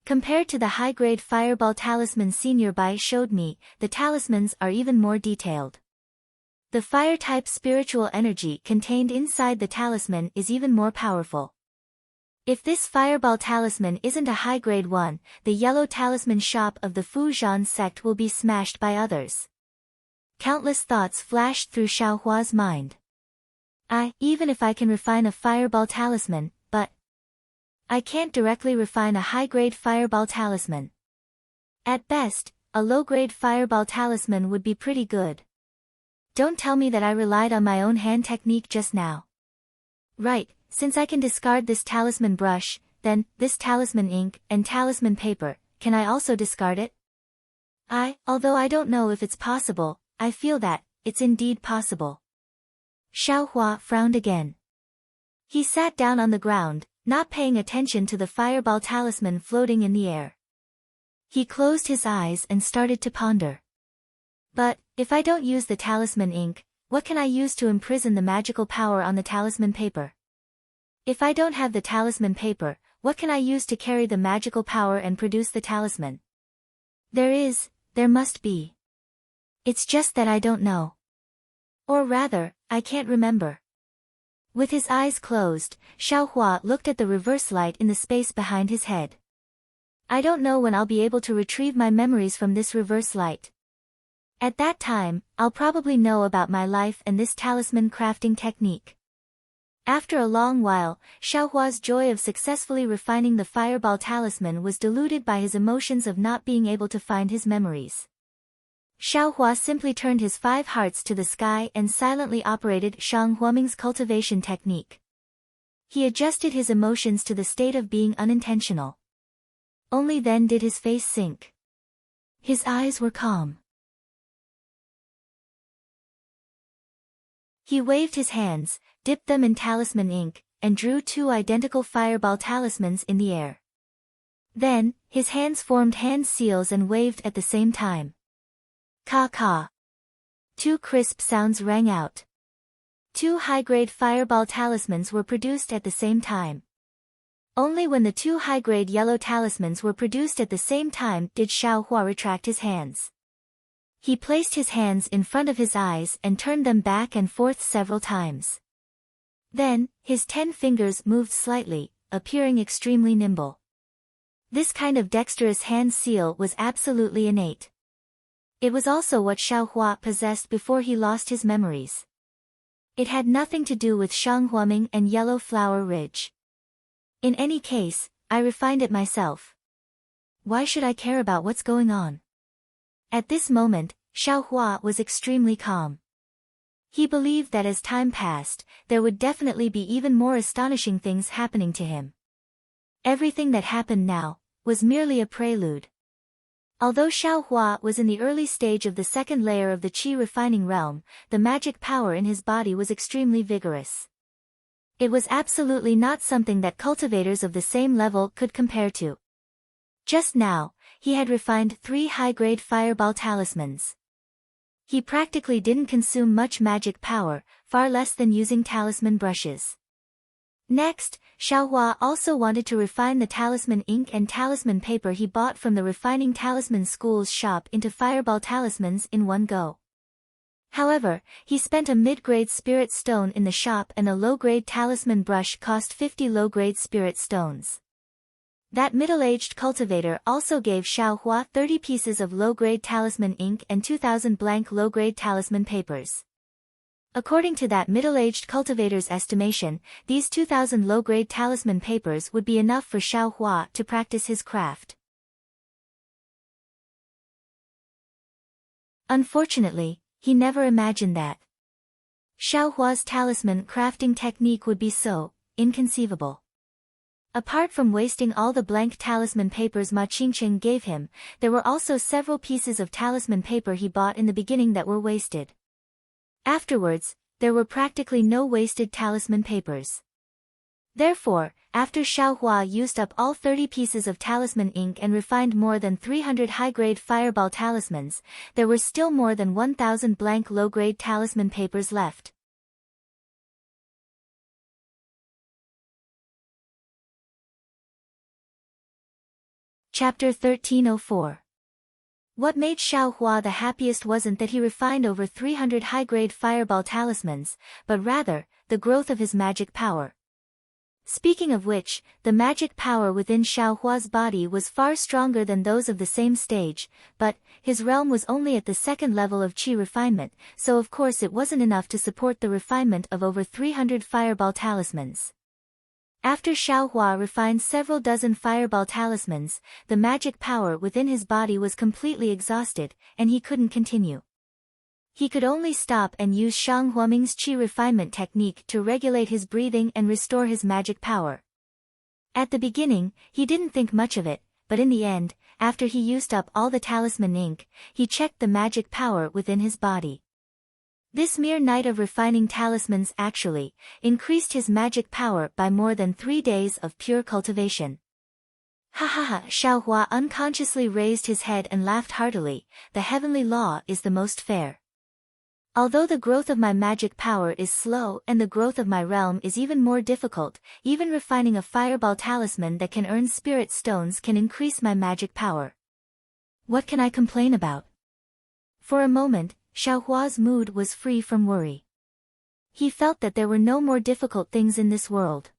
Compared to the high-grade Fireball Talisman Senior Bai showed me, the talismans are even more detailed. The fire-type spiritual energy contained inside the talisman is even more powerful. If this Fireball Talisman isn't a high-grade one, the yellow talisman shop of the Fuzhan sect will be smashed by others. Countless thoughts flashed through Xiaohua's mind. Even if I can refine a Fireball Talisman, but I can't directly refine a high-grade Fireball Talisman. At best, a low-grade Fireball Talisman would be pretty good. Don't tell me that I relied on my own hand technique just now. Right, since I can discard this talisman brush, then, this talisman ink and talisman paper, can I also discard it? Although I don't know if it's possible, I feel that, it's indeed possible. Xiaohua frowned again. He sat down on the ground, not paying attention to the Fireball Talisman floating in the air. He closed his eyes and started to ponder. But, if I don't use the talisman ink, what can I use to imprison the magical power on the talisman paper? If I don't have the talisman paper, what can I use to carry the magical power and produce the talisman? There must be. It's just that I don't know. Or rather, I can't remember. With his eyes closed, Xiaohua looked at the reverse light in the space behind his head. I don't know when I'll be able to retrieve my memories from this reverse light. At that time, I'll probably know about my life and this talisman crafting technique. After a long while, Xiaohua's joy of successfully refining the Fireball Talisman was diluted by his emotions of not being able to find his memories. Xiaohua simply turned his 5 hearts to the sky and silently operated Shang Huoming's cultivation technique. He adjusted his emotions to the state of being unintentional. Only then did his face sink. His eyes were calm. He waved his hands, dipped them in talisman ink, and drew 2 identical Fireball Talismans in the air. Then, his hands formed hand seals and waved at the same time. Ka. 2 crisp sounds rang out. 2 high-grade Fireball Talismans were produced at the same time. Only when the 2 high-grade yellow talismans were produced at the same time did Xiaohua retract his hands. He placed his hands in front of his eyes and turned them back and forth several times. Then, his 10 fingers moved slightly, appearing extremely nimble. This kind of dexterous hand seal was absolutely innate. It was also what Xiaohua possessed before he lost his memories. It had nothing to do with Shang Huoming and Yellow Flower Ridge. In any case, I refined it myself. Why should I care about what's going on? At this moment, Xiaohua was extremely calm. He believed that as time passed, there would definitely be even more astonishing things happening to him. Everything that happened now was merely a prelude. Although Xiaohua was in the early stage of the second layer of the qi refining realm, the magic power in his body was extremely vigorous. It was absolutely not something that cultivators of the same level could compare to. Just now, he had refined 3 high-grade fireball talismans. He practically didn't consume much magic power, far less than using talisman brushes. Next, Xiaohua also wanted to refine the talisman ink and talisman paper he bought from the refining talisman school's shop into fireball talismans in one go. However, he spent a mid-grade spirit stone in the shop and a low-grade talisman brush cost 50 low-grade spirit stones. That middle-aged cultivator also gave Xiaohua 30 pieces of low-grade talisman ink and 2,000 blank low-grade talisman papers. According to that middle-aged cultivator's estimation, these 2,000 low-grade talisman papers would be enough for Xiaohua to practice his craft. Unfortunately, he never imagined that Xiaohua's talisman crafting technique would be so inconceivable. Apart from wasting all the blank talisman papers Ma Qingqing gave him, there were also several pieces of talisman paper he bought in the beginning that were wasted. Afterwards, there were practically no wasted talisman papers. Therefore, after Xiaohua used up all 30 pieces of talisman ink and refined more than 300 high-grade fireball talismans, there were still more than 1,000 blank low-grade talisman papers left. Chapter 1304. What made Xiaohua the happiest wasn't that he refined over 300 high-grade fireball talismans, but rather, the growth of his magic power. Speaking of which, the magic power within Xiaohua's body was far stronger than those of the same stage, but his realm was only at the second level of qi refinement, so of course it wasn't enough to support the refinement of over 300 fireball talismans. After Xiaohua refined several dozen fireball talismans, the magic power within his body was completely exhausted, and he couldn't continue. He could only stop and use Shang Huaming's qi refinement technique to regulate his breathing and restore his magic power. At the beginning, he didn't think much of it, but in the end, after he used up all the talisman ink, he checked the magic power within his body. This mere night of refining talismans actually increased his magic power by more than 3 days of pure cultivation. Ha ha ha! Xiaohua unconsciously raised his head and laughed heartily. The heavenly law is the most fair. Although the growth of my magic power is slow and the growth of my realm is even more difficult, even refining a fireball talisman that can earn spirit stones can increase my magic power. What can I complain about? For a moment, Xiaohua's mood was free from worry. He felt that there were no more difficult things in this world.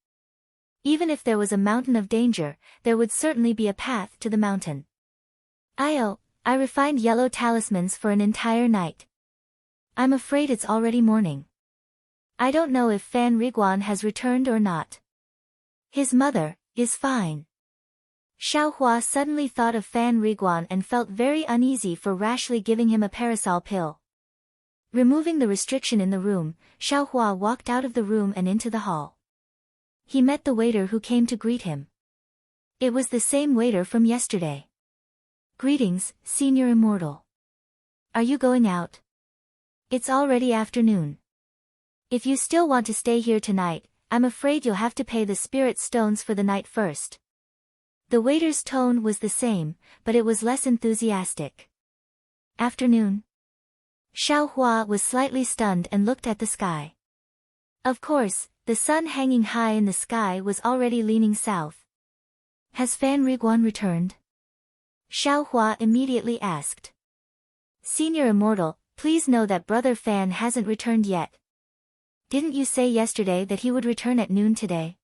Even if there was a mountain of danger, there would certainly be a path to the mountain. I refined yellow talismans for an entire night. I'm afraid it's already morning. I don't know if Fan Riguan has returned or not. His mother is fine. Xiaohua suddenly thought of Fan Riguan and felt very uneasy for rashly giving him a parasol pill. Removing the restriction in the room, Xiaohua walked out of the room and into the hall. He met the waiter who came to greet him. It was the same waiter from yesterday. Greetings, Senior Immortal. Are you going out? It's already afternoon. If you still want to stay here tonight, I'm afraid you'll have to pay the spirit stones for the night first. The waiter's tone was the same, but it was less enthusiastic. Afternoon? Xiaohua was slightly stunned and looked at the sky. Of course, the sun hanging high in the sky was already leaning south. Has Fan Riguan returned? Xiaohua immediately asked. Senior Immortal, please know that Brother Fan hasn't returned yet. Didn't you say yesterday that he would return at noon today?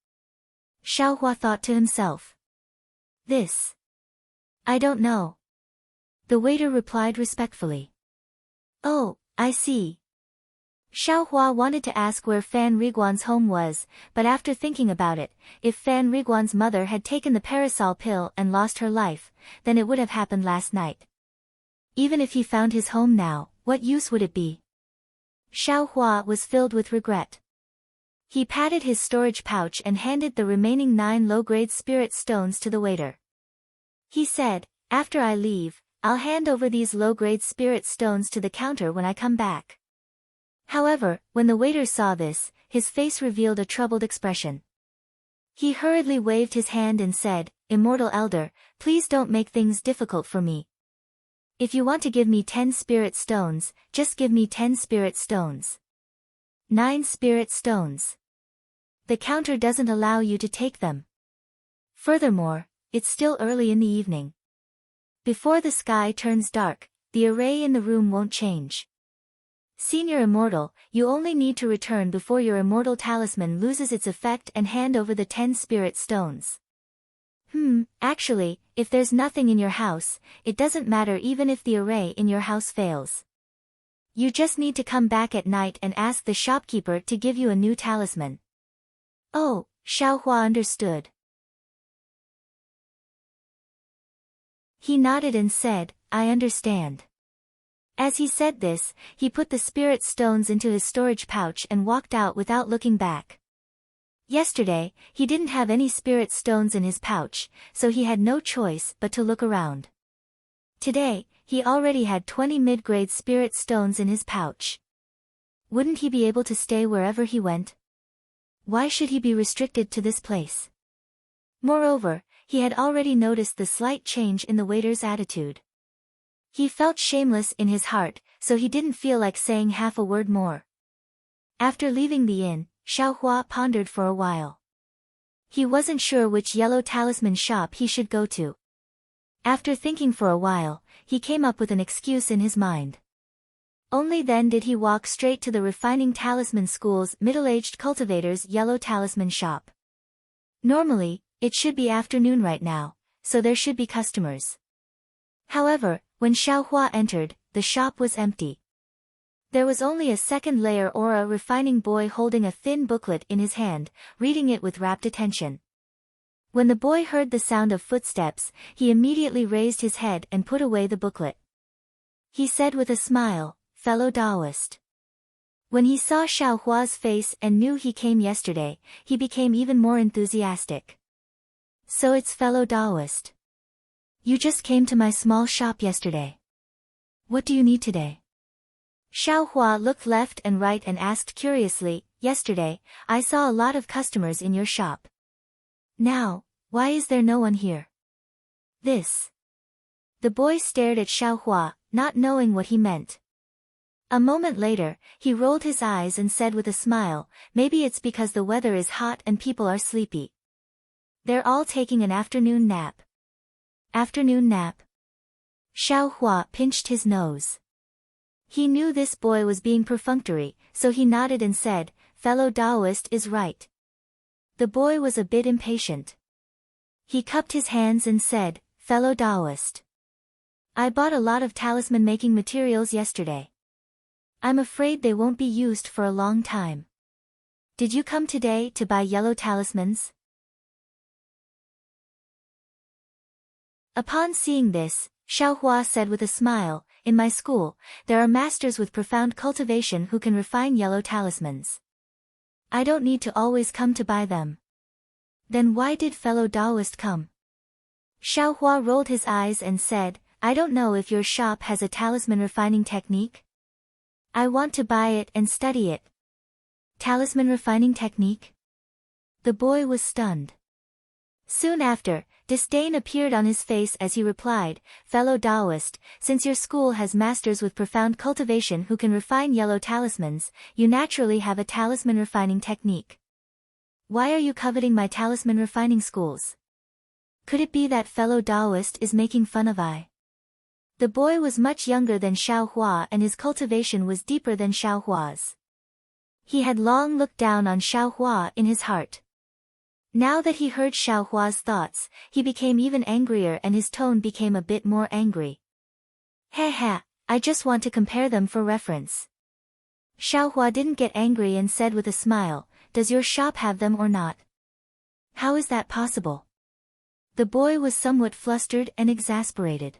Xiaohua thought to himself. I don't know. The waiter replied respectfully. Oh, I see. Xiaohua wanted to ask where Fan Riguan's home was, but after thinking about it, if Fan Riguan's mother had taken the parasol pill and lost her life, then it would have happened last night. Even if he found his home now, what use would it be? Xiaohua was filled with regret. He patted his storage pouch and handed the remaining 9 low-grade spirit stones to the waiter. He said, "After I leave, I'll hand over these low-grade spirit stones to the counter when I come back." However, when the waiter saw this, his face revealed a troubled expression. He hurriedly waved his hand and said, "Immortal Elder, please don't make things difficult for me. If you want to give me 10 spirit stones, just give me 10 spirit stones. 9 spirit stones. The counter doesn't allow you to take them. Furthermore, it's still early in the evening. Before the sky turns dark, the array in the room won't change. Senior Immortal, you only need to return before your immortal talisman loses its effect and hand over the 10 spirit stones." Actually, if there's nothing in your house, it doesn't matter even if the array in your house fails. You just need to come back at night and ask the shopkeeper to give you a new talisman. Oh, Xiaohua understood. He nodded and said, "I understand." As he said this, he put the spirit stones into his storage pouch and walked out without looking back. Yesterday, he didn't have any spirit stones in his pouch, so he had no choice but to look around. Today, he already had 20 mid-grade spirit stones in his pouch. Wouldn't he be able to stay wherever he went? Why should he be restricted to this place? Moreover, he had already noticed the slight change in the waiter's attitude. He felt shameless in his heart, so he didn't feel like saying half a word more. After leaving the inn, Xiaohua pondered for a while. He wasn't sure which yellow talisman shop he should go to. After thinking for a while, he came up with an excuse in his mind. Only then did he walk straight to the Refining Talisman School's middle-aged cultivator's yellow talisman shop. Normally, it should be afternoon right now, so there should be customers. However, when Xiaohua entered, the shop was empty. There was only a second-layer aura refining boy holding a thin booklet in his hand, reading it with rapt attention. When the boy heard the sound of footsteps, he immediately raised his head and put away the booklet. He said with a smile, "Fellow Taoist." When he saw Xiaohua's face and knew he came yesterday, he became even more enthusiastic. "So it's fellow Taoist. You just came to my small shop yesterday. What do you need today?" Xiaohua looked left and right and asked curiously, "Yesterday, I saw a lot of customers in your shop. Now, why is there no one here?" "This." The boy stared at Xiaohua, not knowing what he meant. A moment later, he rolled his eyes and said with a smile, "Maybe it's because the weather is hot and people are sleepy. They're all taking an afternoon nap." "Afternoon nap?" Xiaohua pinched his nose. He knew this boy was being perfunctory, so he nodded and said, "Fellow Taoist is right." The boy was a bit impatient. He cupped his hands and said, "Fellow Taoist. I bought a lot of talisman-making materials yesterday. I'm afraid they won't be used for a long time. Did you come today to buy yellow talismans?" Upon seeing this, Xiaohua said with a smile, "In my school, there are masters with profound cultivation who can refine yellow talismans. I don't need to always come to buy them." "Then why did fellow Taoist come?" Xiaohua rolled his eyes and said, "I don't know if your shop has a talisman refining technique. I want to buy it and study it." "Talisman refining technique?" The boy was stunned. Soon after, disdain appeared on his face as he replied, "Fellow Taoist, since your school has masters with profound cultivation who can refine yellow talismans, you naturally have a talisman refining technique. Why are you coveting my talisman refining schools? Could it be that fellow Taoist is making fun of I?" The boy was much younger than Xiaohua and his cultivation was deeper than Xiaohua's. He had long looked down on Xiaohua in his heart. Now that he heard Xiaohua's thoughts, he became even angrier and his tone became a bit more angry. "Heh heh, I just want to compare them for reference. Xiaohua didn't get angry and said with a smile, "Does your shop have them or not? How is that possible?" The boy was somewhat flustered and exasperated.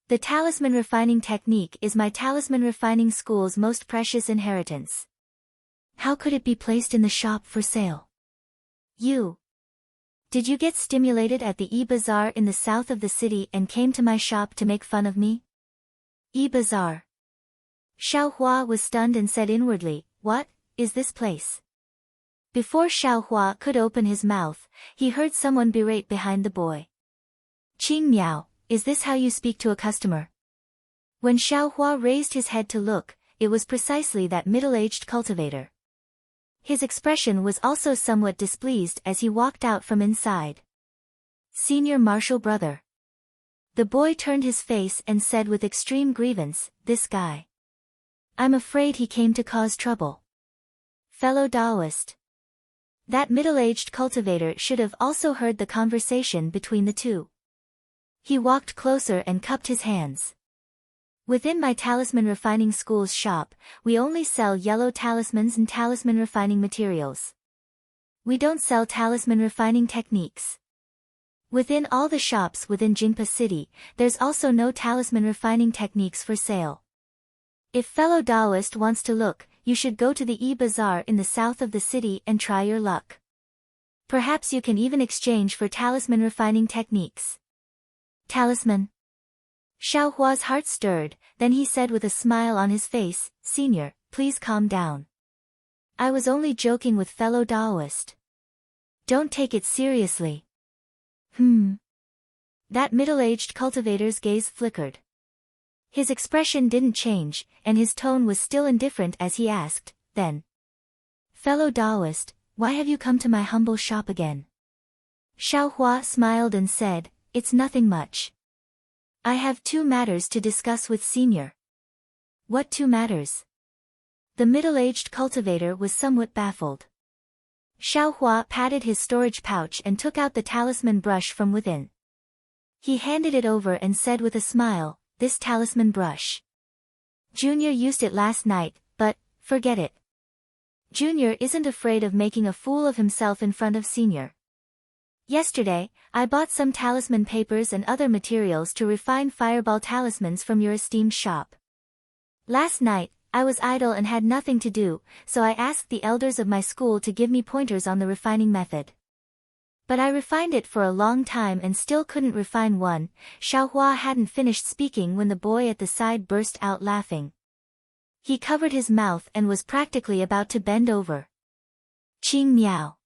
"The talisman refining technique is my talisman refining school's most precious inheritance. How could it be placed in the shop for sale? Did you get stimulated at the e-bazaar in the south of the city and came to my shop to make fun of me?" E-bazaar. Xiaohua was stunned and said inwardly, "What is this place?" Before Xiaohua could open his mouth, he heard someone berate behind the boy. "Qing Miao, is this how you speak to a customer?" When Xiaohua raised his head to look, it was precisely that middle-aged cultivator. His expression was also somewhat displeased as he walked out from inside. "Senior Marshal Brother." The boy turned his face and said with extreme grievance, "This guy. I'm afraid he came to cause trouble." Fellow Taoist. That middle-aged cultivator should have also heard the conversation between the two. He walked closer and cupped his hands. "Within my talisman refining school's shop, we only sell yellow talismans and talisman refining materials. We don't sell talisman refining techniques. Within all the shops within Jingpa City, there's also no talisman refining techniques for sale. If fellow Taoist wants to look, you should go to the e-bazaar in the south of the city and try your luck. Perhaps you can even exchange for talisman refining techniques." Talisman. Xiaohua's heart stirred, then he said with a smile on his face, "Senior, please calm down. I was only joking with fellow Taoist. Don't take it seriously." That middle-aged cultivator's gaze flickered. His expression didn't change, and his tone was still indifferent as he asked, "Then, fellow Taoist, why have you come to my humble shop again?" Xiaohua smiled and said, "It's nothing much. I have 2 matters to discuss with Senior." "What 2 matters?" The middle-aged cultivator was somewhat baffled. Xiaohua patted his storage pouch and took out the talisman brush from within. He handed it over and said with a smile, "This talisman brush. Junior used it last night, but, forget it. Junior isn't afraid of making a fool of himself in front of Senior. Yesterday, I bought some talisman papers and other materials to refine fireball talismans from your esteemed shop. Last night, I was idle and had nothing to do, so I asked the elders of my school to give me pointers on the refining method. But I refined it for a long time and still couldn't refine one." Xiaohua hadn't finished speaking when the boy at the side burst out laughing. He covered his mouth and was practically about to bend over. "Qing Miao."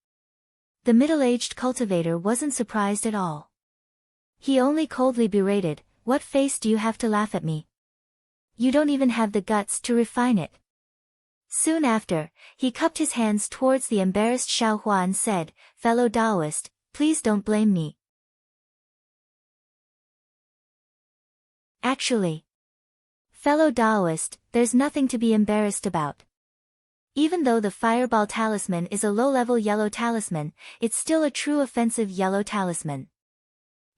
The middle-aged cultivator wasn't surprised at all. He only coldly berated, "What face do you have to laugh at me? You don't even have the guts to refine it." Soon after, he cupped his hands towards the embarrassed Xiaohua and said, "Fellow Taoist, please don't blame me. Actually, fellow Taoist, there's nothing to be embarrassed about. Even though the fireball talisman is a low-level yellow talisman, it's still a true offensive yellow talisman.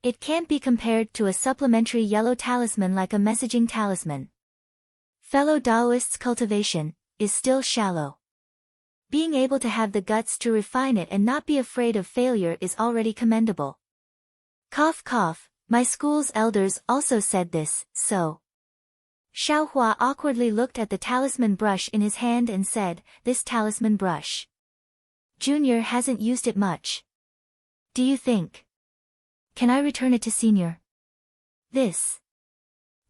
It can't be compared to a supplementary yellow talisman like a messaging talisman. Fellow Taoist's cultivation is still shallow. Being able to have the guts to refine it and not be afraid of failure is already commendable. Cough cough, my school's elders also said this, so." Xiaohua awkwardly looked at the talisman brush in his hand and said, "This talisman brush. Junior hasn't used it much. Do you think? Can I return it to Senior?"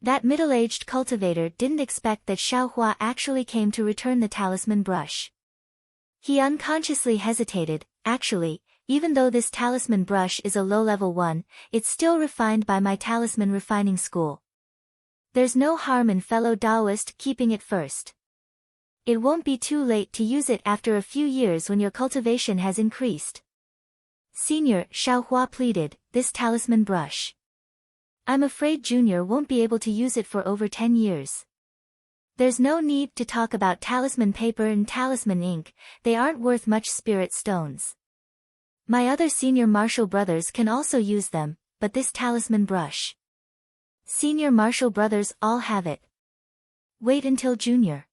That middle-aged cultivator didn't expect that Xiaohua actually came to return the talisman brush. He unconsciously hesitated. "Actually, even though this talisman brush is a low-level one, it's still refined by my talisman refining school. There's no harm in fellow Taoist keeping it first. It won't be too late to use it after a few years when your cultivation has increased." "Senior," Xiaohua pleaded, "this talisman brush. I'm afraid Junior won't be able to use it for over 10 years. There's no need to talk about talisman paper and talisman ink, they aren't worth much spirit stones. My other senior martial brothers can also use them, but this talisman brush. Senior martial brothers all have it. Wait until Junior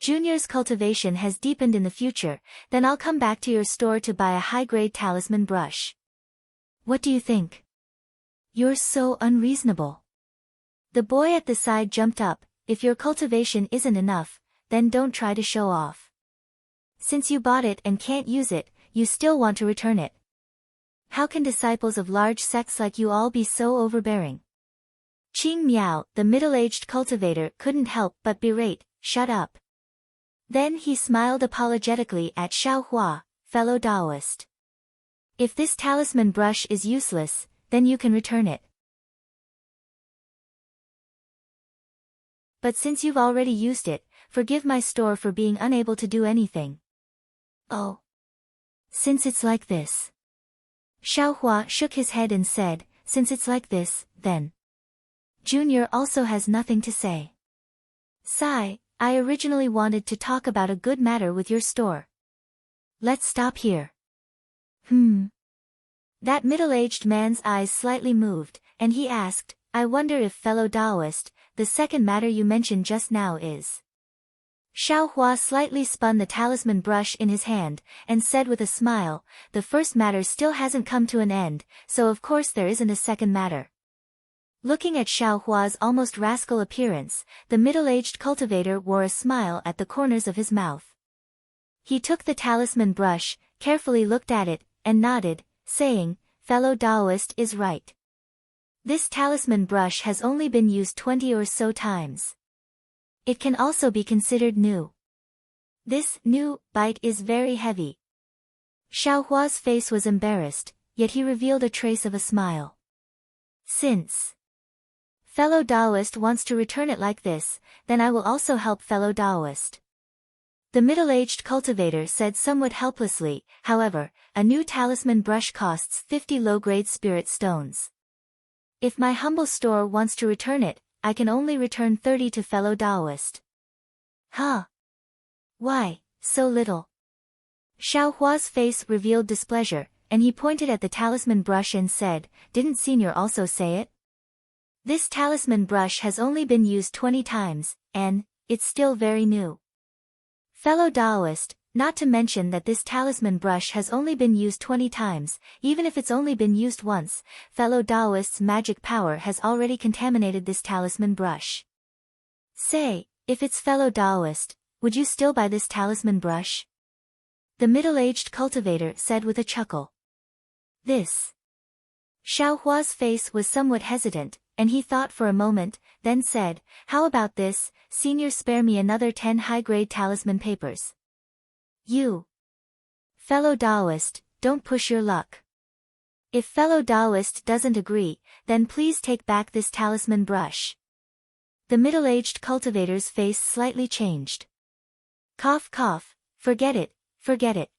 Junior's cultivation has deepened in the future, then I'll come back to your store to buy a high-grade talisman brush. What do you think? You're so unreasonable. The boy at the side jumped up. If your cultivation isn't enough, then don't try to show off. Since you bought it and can't use it, you still want to return it. How can disciples of large sects like you all be so overbearing? Qing Miao, the middle-aged cultivator, couldn't help but berate, shut up. Then he smiled apologetically at Xiao Hua, fellow Taoist. If this talisman brush is useless, then you can return it. But since you've already used it, forgive my store for being unable to do anything. Oh. Since it's like this. Xiao Hua shook his head and said, since it's like this, then. Junior also has nothing to say. Sigh, I originally wanted to talk about a good matter with your store. Let's stop here. That middle-aged man's eyes slightly moved, and he asked, I wonder if fellow Taoist, the second matter you mentioned just now is. Xiao Hua slightly spun the talisman brush in his hand, and said with a smile, the first matter still hasn't come to an end, so of course there isn't a second matter. Looking at Xiao Hua's almost rascal appearance, the middle-aged cultivator wore a smile at the corners of his mouth. He took the talisman brush, carefully looked at it, and nodded, saying, fellow Taoist is right. This talisman brush has only been used 20 or so times. It can also be considered new. This new bite is very heavy. Xiao Hua's face was embarrassed, yet he revealed a trace of a smile. Since fellow Taoist wants to return it like this, then I will also help fellow Taoist. The middle-aged cultivator said somewhat helplessly, however, a new talisman brush costs 50 low-grade spirit stones. If my humble store wants to return it, I can only return 30 to fellow Taoist. Huh? Why, so little? Xiao Hua's face revealed displeasure, and he pointed at the talisman brush and said, didn't Senior also say it? This talisman brush has only been used 20 times, and it's still very new. Fellow Taoist, not to mention that this talisman brush has only been used 20 times, even if it's only been used once, fellow Taoist's magic power has already contaminated this talisman brush. Say, if it's fellow Taoist, would you still buy this talisman brush? The middle-aged cultivator said with a chuckle. This. Xiao Hua's face was somewhat hesitant, and he thought for a moment, then said, how about this, Senior, spare me another 10 high-grade talisman papers. You. Fellow Taoist, don't push your luck. If fellow Taoist doesn't agree, then please take back this talisman brush. The middle-aged cultivator's face slightly changed. Cough cough, forget it, forget it.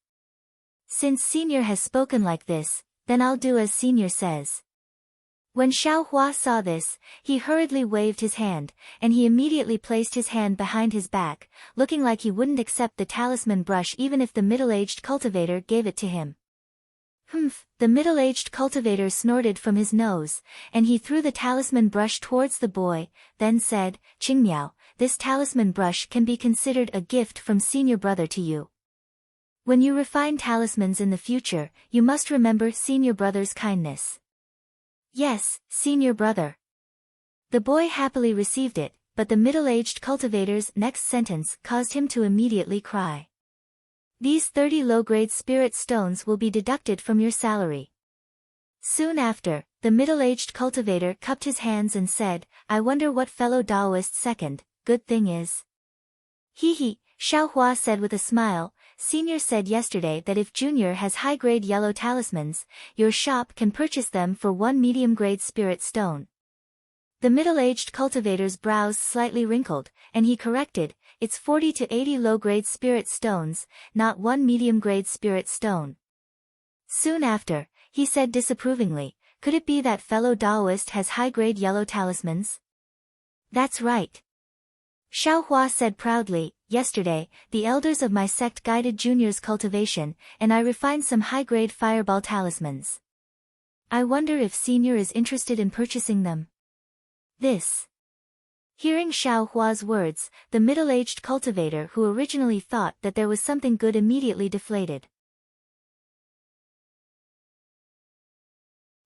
Since Senior has spoken like this, then I'll do as Senior says. When Xiao Hua saw this, he hurriedly waved his hand, and he immediately placed his hand behind his back, looking like he wouldn't accept the talisman brush even if the middle-aged cultivator gave it to him. Humph, the middle-aged cultivator snorted from his nose, and he threw the talisman brush towards the boy, then said, Qingmiao, this talisman brush can be considered a gift from Senior Brother to you. When you refine talismans in the future, you must remember Senior Brother's kindness. Yes, Senior Brother. The boy happily received it, but the middle-aged cultivator's next sentence caused him to immediately cry. These 30 low-grade spirit stones will be deducted from your salary. Soon after, the middle-aged cultivator cupped his hands and said, I wonder what fellow Taoist's second good thing is. Hee, Xiao Hua said with a smile, Senior said yesterday that if Junior has high-grade yellow talismans, your shop can purchase them for 1 medium-grade spirit stone. The middle-aged cultivator's brows slightly wrinkled, and he corrected, it's 40 to 80 low-grade spirit stones, not 1 medium-grade spirit stone. Soon after, he said disapprovingly, could it be that fellow Taoist has high-grade yellow talismans? That's right. Xiao Hua said proudly, yesterday, the elders of my sect guided Junior's cultivation, and I refined some high-grade fireball talismans. I wonder if Senior is interested in purchasing them. This. Hearing Xiao Hua's words, the middle-aged cultivator who originally thought that there was something good immediately deflated.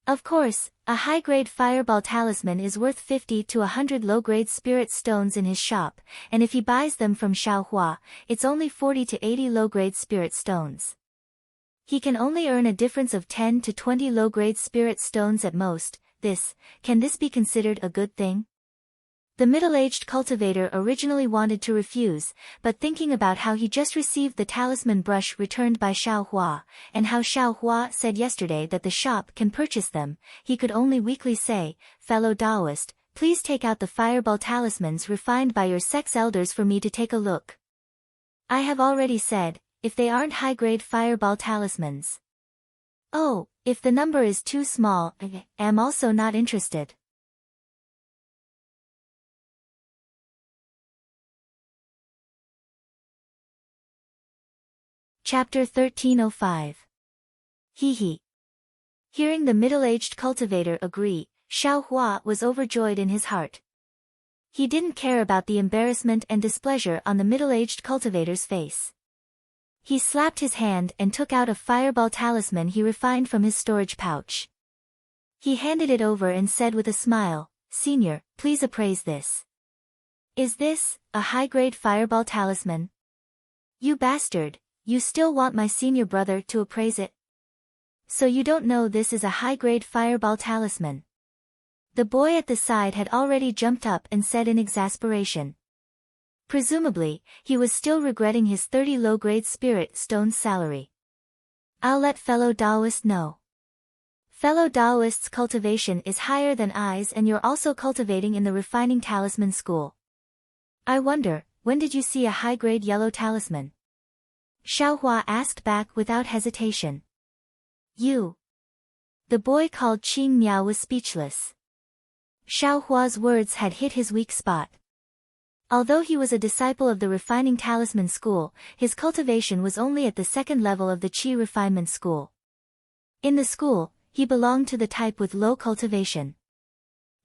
Of course, a high-grade fireball talisman is worth 50 to 100 low-grade spirit stones in his shop, and if he buys them from Xiao Hua, it's only 40 to 80 low-grade spirit stones. He can only earn a difference of 10 to 20 low-grade spirit stones at most. Can this be considered a good thing? The middle-aged cultivator originally wanted to refuse, but thinking about how he just received the talisman brush returned by Xiao Hua, and how Xiao Hua said yesterday that the shop can purchase them, he could only weakly say, "Fellow Taoist, please take out the fireball talismans refined by your sex elders for me to take a look. I have already said, if they aren't high-grade fireball talismans. Oh, if the number is too small, I am also not interested." Chapter 1305. Hee. Hearing the middle-aged cultivator agree, Xiao Hua was overjoyed in his heart. He didn't care about the embarrassment and displeasure on the middle-aged cultivator's face. He slapped his hand and took out a fireball talisman he refined from his storage pouch. He handed it over and said with a smile, "Senior, please appraise this. Is this a high-grade fireball talisman? You bastard! You still want my senior brother to appraise it? So you don't know this is a high-grade fireball talisman?" The boy at the side had already jumped up and said in exasperation. Presumably, he was still regretting his 30 low-grade spirit stones salary. "I'll let fellow Taoist know. Fellow Taoist's cultivation is higher than I's, and you're also cultivating in the refining talisman school. I wonder, when did you see a high-grade yellow talisman?" Xiao Hua asked back without hesitation. "You." The boy called Qing Miao was speechless. Xiao Hua's words had hit his weak spot. Although he was a disciple of the refining talisman school, his cultivation was only at the second level of the Qi refinement school. In the school, he belonged to the type with low cultivation.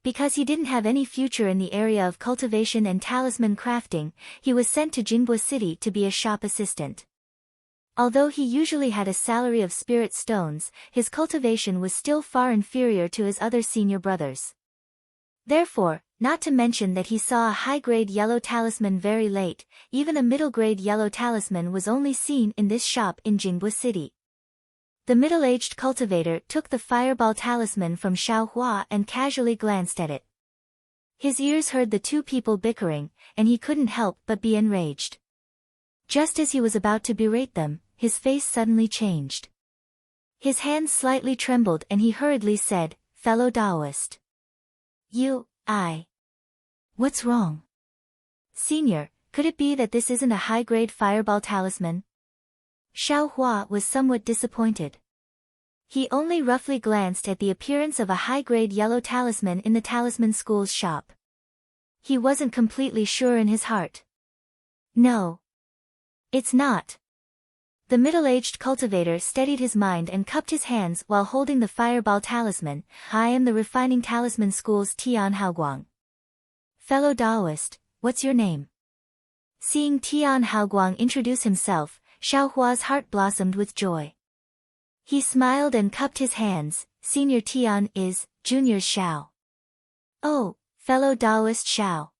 Because he didn't have any future in the area of cultivation and talisman crafting, he was sent to Jingbei City to be a shop assistant. Although he usually had a salary of spirit stones, his cultivation was still far inferior to his other senior brothers. Therefore, not to mention that he saw a high-grade yellow talisman very late, even a middle-grade yellow talisman was only seen in this shop in Jingbei City. The middle-aged cultivator took the fireball talisman from Xiao Hua and casually glanced at it. His ears heard the two people bickering, and he couldn't help but be enraged. Just as he was about to berate them, his face suddenly changed. His hands slightly trembled and he hurriedly said, "Fellow Taoist. What's wrong? Senior, could it be that this isn't a high-grade fireball talisman?" Xiao Hua was somewhat disappointed. He only roughly glanced at the appearance of a high-grade yellow talisman in the talisman school's shop. He wasn't completely sure in his heart. "No. It's not." The middle-aged cultivator steadied his mind and cupped his hands while holding the fireball talisman. "I am the refining talisman school's Tian Haoguang. Fellow Taoist, what's your name?" Seeing Tian Haoguang introduce himself, Xiao Hua's heart blossomed with joy. He smiled and cupped his hands. "Senior Tian is Junior Xiao." "Oh, fellow Taoist Xiao."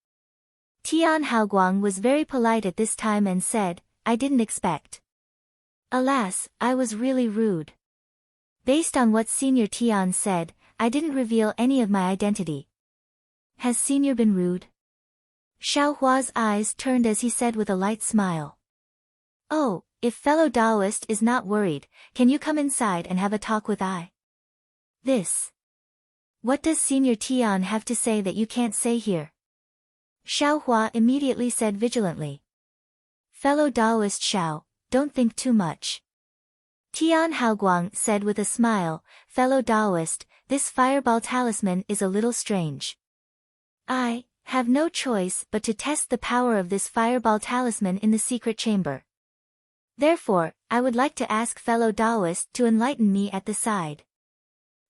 Tian Haoguang was very polite at this time and said, "I didn't expect. Alas, I was really rude. Based on what Senior Tian said, I didn't reveal any of my identity. Has Senior been rude?" Xiao Hua's eyes turned as he said with a light smile. "Oh, if fellow Taoist is not worried, can you come inside and have a talk with I? What does Senior Tian have to say that you can't say here?" Xiao Hua immediately said vigilantly. "Fellow Taoist Xiao, don't think too much." Tian Haoguang said with a smile, "Fellow Taoist, this fireball talisman is a little strange. I have no choice but to test the power of this fireball talisman in the secret chamber. Therefore, I would like to ask fellow Taoist to enlighten me at the side."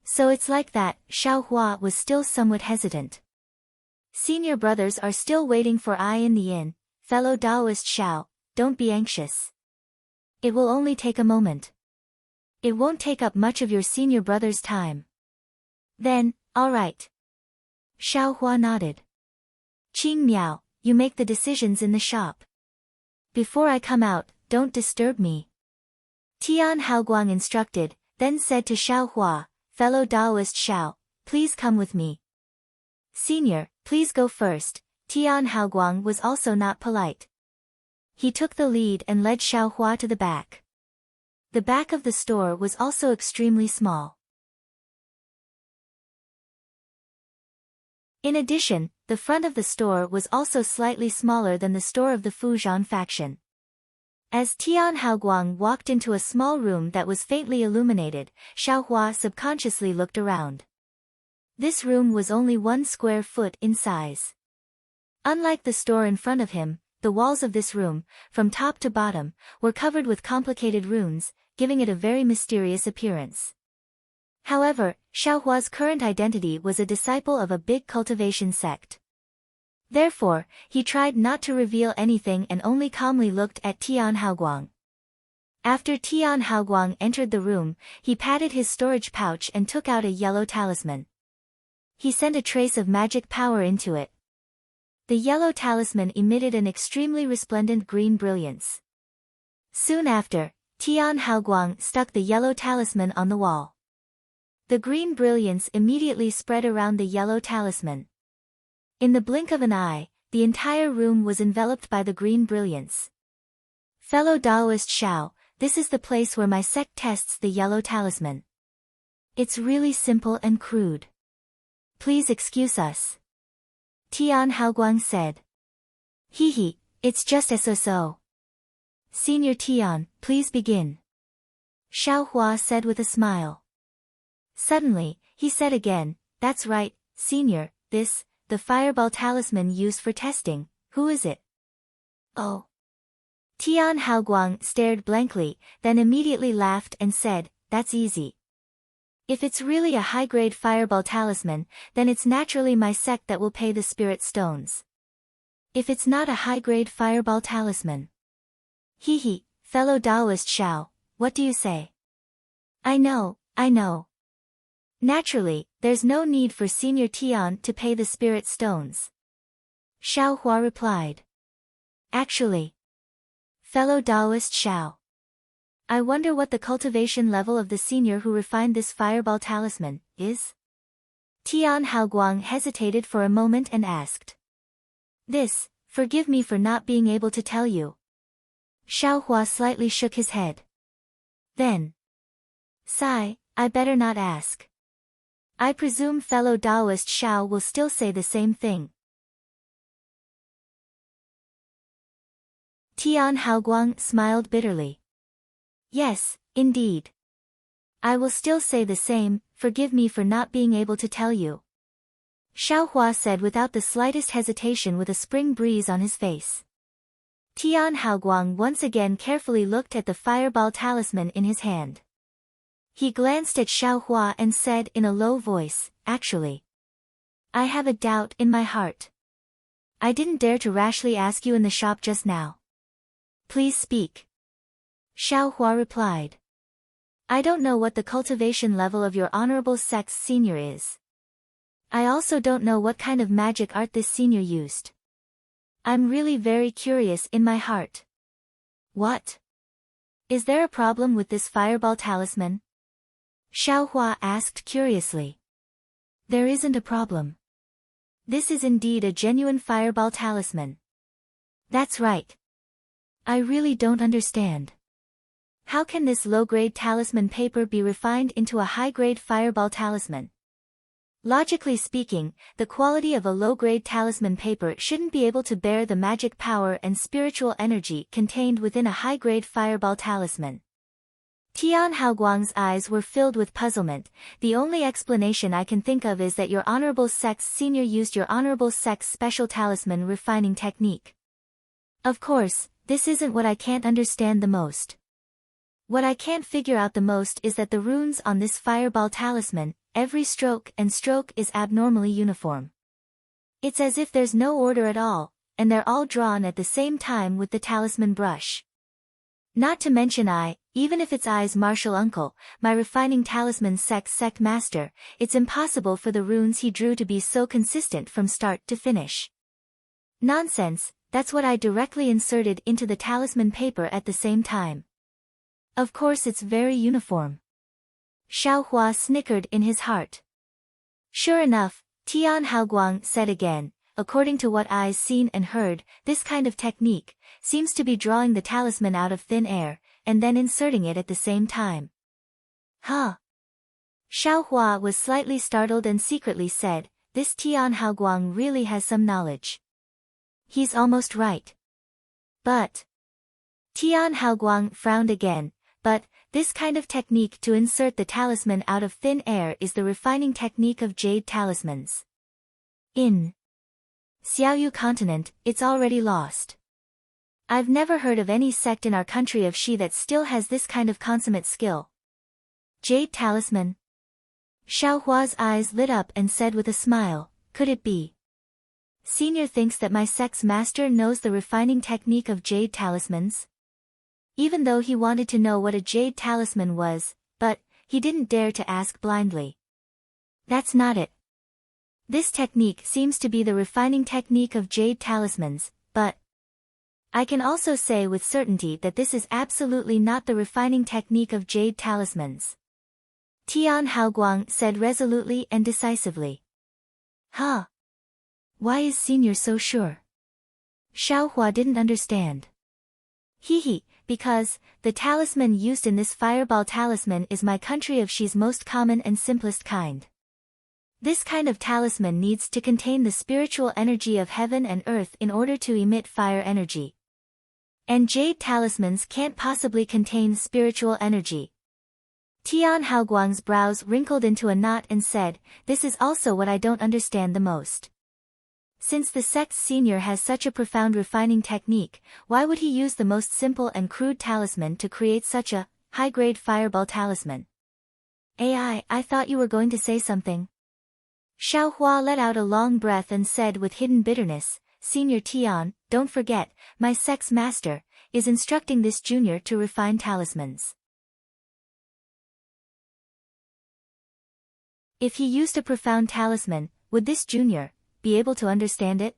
"So it's like that." Xiao Hua was still somewhat hesitant. Senior brothers are still waiting for I in the inn, fellow Taoist Xiao, don't be anxious. It will only take a moment. It won't take up much of your senior brother's time. Then, all right. Xiao Hua nodded. Qing Miao, you make the decisions in the shop. Before I come out, don't disturb me. Tian Haoguang instructed, then said to Xiao Hua, fellow Taoist Xiao, please come with me. Senior, please go first. Tian Haoguang was also not polite. He took the lead and led Xiao Hua to the back. The back of the store was also extremely small. In addition, the front of the store was also slightly smaller than the store of the Fuzhan faction. As Tian Haoguang walked into a small room that was faintly illuminated, Xiao Hua subconsciously looked around. This room was only 1 square foot in size. Unlike the store in front of him, the walls of this room, from top to bottom, were covered with complicated runes, giving it a very mysterious appearance. However, Xiao Hua's current identity was a disciple of a big cultivation sect. Therefore, he tried not to reveal anything and only calmly looked at Tian Haoguang. After Tian Haoguang entered the room, he patted his storage pouch and took out a yellow talisman. He sent a trace of magic power into it. The yellow talisman emitted an extremely resplendent green brilliance. Soon after, Tian Haoguang stuck the yellow talisman on the wall. The green brilliance immediately spread around the yellow talisman. In the blink of an eye, the entire room was enveloped by the green brilliance. Fellow Taoist Xiao, this is the place where my sect tests the yellow talisman. It's really simple and crude. Please excuse us. Tian Haoguang said. Hee, it's just so. Senior Tian, please begin. Xiao Hua said with a smile. Suddenly, he said again, that's right, Senior, the fireball talisman used for testing, who is it? Oh. Tian Haoguang stared blankly, then immediately laughed and said, that's easy. If it's really a high-grade fireball talisman, then it's naturally my sect that will pay the spirit stones. If it's not a high-grade fireball talisman. Hee, fellow Taoist Xiao, what do you say? I know. Naturally, there's no need for Senior Tian to pay the spirit stones. Xiao Hua replied. Actually. Fellow Taoist Xiao. I wonder what the cultivation level of the senior who refined this fireball talisman is? Tian Haoguang hesitated for a moment and asked. Forgive me for not being able to tell you. Xiao Hua slightly shook his head. Then. Sigh, I better not ask. I presume fellow Taoist Xiao will still say the same thing. Tian Haoguang smiled bitterly. Yes, indeed. I will still say the same, forgive me for not being able to tell you. Xiao Hua said without the slightest hesitation with a spring breeze on his face. Tian Haoguang once again carefully looked at the fireball talisman in his hand. He glanced at Xiao Hua and said in a low voice, actually. I have a doubt in my heart. I didn't dare to rashly ask you in the shop just now. Please speak. Xiao Hua replied. I don't know what the cultivation level of your honorable sect's senior is. I also don't know what kind of magic art this senior used. I'm really very curious in my heart. What? Is there a problem with this fireball talisman? Xiao Hua asked curiously. There isn't a problem. This is indeed a genuine fireball talisman. That's right. I really don't understand. How can this low-grade talisman paper be refined into a high-grade fireball talisman? Logically speaking, the quality of a low-grade talisman paper shouldn't be able to bear the magic power and spiritual energy contained within a high-grade fireball talisman. Tian Haoguang's eyes were filled with puzzlement. The only explanation I can think of is that your honorable sect's senior used your honorable sect's special talisman refining technique. Of course, this isn't what I can't understand the most. What I can't figure out the most is that the runes on this fireball talisman, every stroke is abnormally uniform. It's as if there's no order at all, and they're all drawn at the same time with the talisman brush. Not to mention even if it's I's martial uncle, my refining talisman sect master, it's impossible for the runes he drew to be so consistent from start to finish. Nonsense, that's what I directly inserted into the talisman paper at the same time. Of course it's very uniform. Xiao Hua snickered in his heart. Sure enough, Tian Haoguang said again, according to what I's seen and heard, this kind of technique seems to be drawing the talisman out of thin air, and then inserting it at the same time. Huh? Xiao Hua was slightly startled and secretly said, this Tian Haoguang really has some knowledge. He's almost right. But Tian Haoguang frowned again, but this kind of technique to insert the talisman out of thin air is the refining technique of jade talismans. In Xiaoyu continent, it's already lost. I've never heard of any sect in our country of Shi that still has this kind of consummate skill. Jade talisman? Xiao Hua's eyes lit up and said with a smile, could it be? Senior thinks that my sect's master knows the refining technique of jade talismans? Even though he wanted to know what a jade talisman was, but he didn't dare to ask blindly. That's not it. This technique seems to be the refining technique of jade talismans, but I can also say with certainty that this is absolutely not the refining technique of jade talismans. Tian Haoguang said resolutely and decisively. Huh? Why is Senior so sure? Xiao Hua didn't understand. Because the talisman used in this fireball talisman is my country of Shi's most common and simplest kind. This kind of talisman needs to contain the spiritual energy of heaven and earth in order to emit fire energy. And jade talismans can't possibly contain spiritual energy. Tian Haoguang's brows wrinkled into a knot and said, this is also what I don't understand the most. Since the sect's senior has such a profound refining technique, why would he use the most simple and crude talisman to create such a high-grade fireball talisman? I thought you were going to say something. Xiao Hua let out a long breath and said with hidden bitterness, Senior Tian, don't forget, my sect's master is instructing this junior to refine talismans. If he used a profound talisman, would this junior be able to understand it?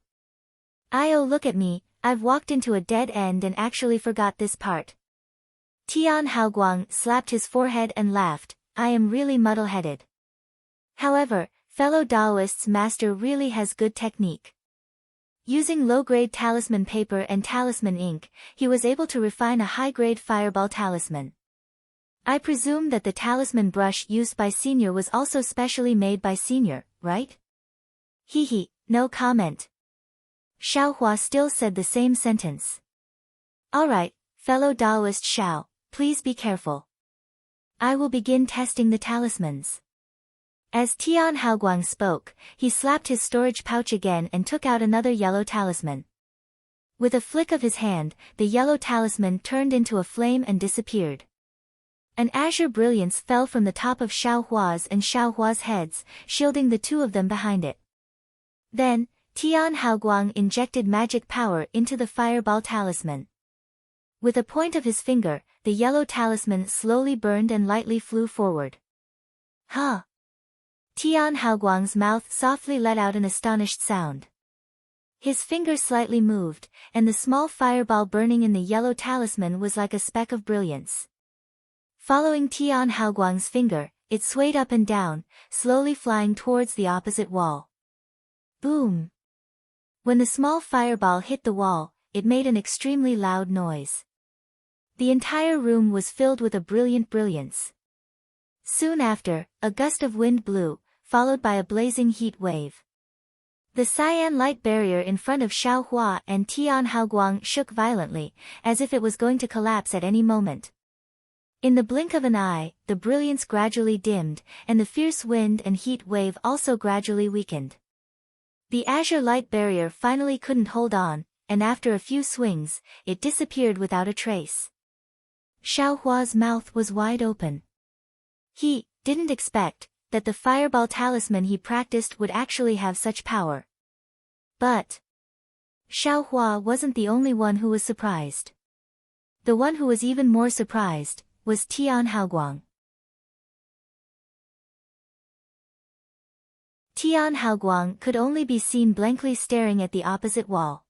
Look at me, I've walked into a dead end and actually forgot this part. Tian Haoguang slapped his forehead and laughed, I am really muddle-headed. However, fellow Daoist's master really has good technique. Using low-grade talisman paper and talisman ink, he was able to refine a high-grade fireball talisman. I presume that the talisman brush used by Senior was also specially made by Senior, right? No comment. Xiao Hua still said the same sentence. Alright, fellow Daoist Xiao, please be careful. I will begin testing the talismans. As Tian Haoguang spoke, he slapped his storage pouch again and took out another yellow talisman. With a flick of his hand, the yellow talisman turned into a flame and disappeared. An azure brilliance fell from the top of Xiao Hua's and Xiao Hua's heads, shielding the two of them behind it. Then, Tian Haoguang injected magic power into the fireball talisman. With a point of his finger, the yellow talisman slowly burned and lightly flew forward. Huh? Tian Haoguang's mouth softly let out an astonished sound. His finger slightly moved, and the small fireball burning in the yellow talisman was like a speck of brilliance. Following Tian Haoguang's finger, it swayed up and down, slowly flying towards the opposite wall. Boom! When the small fireball hit the wall, it made an extremely loud noise. The entire room was filled with a brilliant brilliance. Soon after, a gust of wind blew, followed by a blazing heat wave. The cyan light barrier in front of Xiao Hua and Tian Haoguang shook violently, as if it was going to collapse at any moment. In the blink of an eye, the brilliance gradually dimmed, and the fierce wind and heat wave also gradually weakened. The azure light barrier finally couldn't hold on, and after a few swings, it disappeared without a trace. Xiao Hua's mouth was wide open. He didn't expect that the fireball talisman he practiced would actually have such power. But Xiao Hua wasn't the only one who was surprised. The one who was even more surprised was Tian Haoguang. Tian Haoguang could only be seen blankly staring at the opposite wall.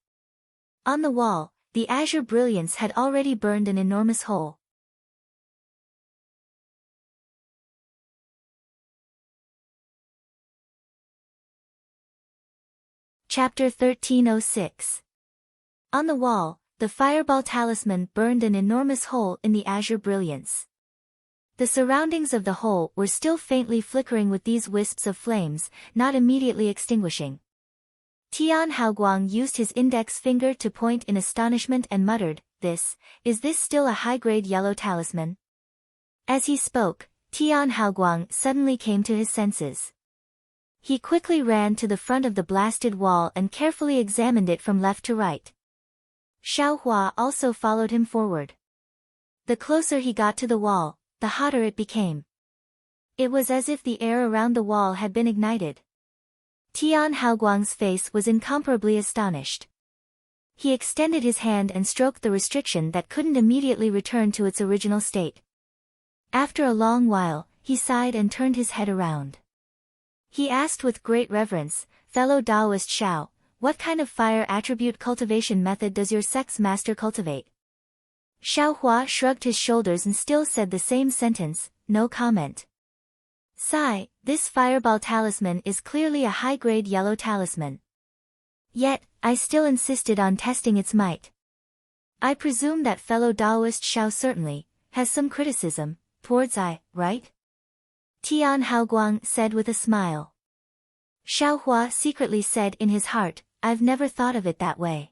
On the wall, the azure brilliance had already burned an enormous hole. Chapter 1306. On the wall, the fireball talisman burned an enormous hole in the azure brilliance. The surroundings of the hole were still faintly flickering with these wisps of flames, not immediately extinguishing. Tian Haoguang used his index finger to point in astonishment and muttered, Is this still a high-grade yellow talisman? As he spoke, Tian Haoguang suddenly came to his senses. He quickly ran to the front of the blasted wall and carefully examined it from left to right. Xiao Hua also followed him forward. The closer he got to the wall, the hotter it became. It was as if the air around the wall had been ignited. Tian Haoguang's face was incomparably astonished. He extended his hand and stroked the restriction that couldn't immediately return to its original state. After a long while, he sighed and turned his head around. He asked with great reverence, "Fellow Taoist Xiao, what kind of fire attribute cultivation method does your sex master cultivate?" Xiao Hua shrugged his shoulders and still said the same sentence, no comment. "Sigh, this fireball talisman is clearly a high-grade yellow talisman. Yet, I still insisted on testing its might. I presume that fellow Taoist Xiao certainly has some criticism towards I, right?" Tian Haoguang said with a smile. Xiao Hua secretly said in his heart, "I've never thought of it that way."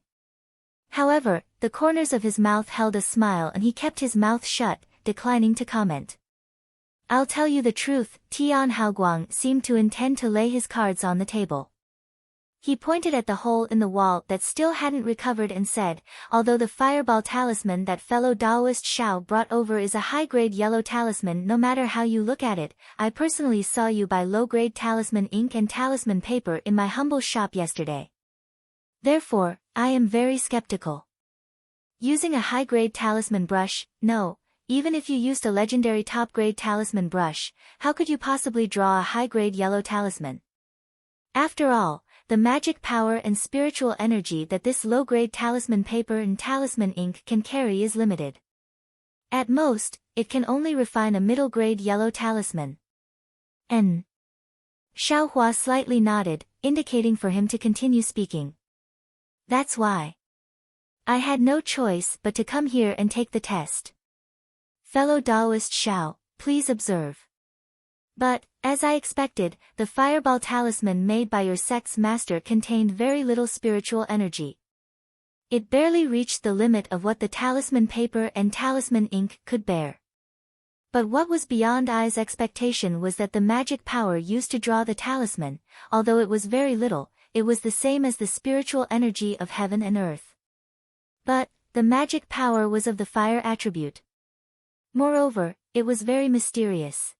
However, the corners of his mouth held a smile and he kept his mouth shut, declining to comment. "I'll tell you the truth," Tian Haoguang seemed to intend to lay his cards on the table. He pointed at the hole in the wall that still hadn't recovered and said, "Although the fireball talisman that fellow Taoist Xiao brought over is a high-grade yellow talisman, no matter how you look at it, I personally saw you buy low-grade talisman ink and talisman paper in my humble shop yesterday. Therefore, I am very skeptical. Using a high-grade talisman brush, no, even if you used a legendary top-grade talisman brush, how could you possibly draw a high-grade yellow talisman? After all, the magic power and spiritual energy that this low-grade talisman paper and talisman ink can carry is limited. At most, it can only refine a middle-grade yellow talisman." Xiao Hua slightly nodded, indicating for him to continue speaking. "That's why I had no choice but to come here and take the test. Fellow Taoist Xiao, please observe. But, as I expected, the fireball talisman made by your sex master contained very little spiritual energy. It barely reached the limit of what the talisman paper and talisman ink could bear. But what was beyond I's expectation was that the magic power used to draw the talisman, although it was very little, it was the same as the spiritual energy of heaven and earth. But, the magic power was of the fire attribute. Moreover, it was very mysterious.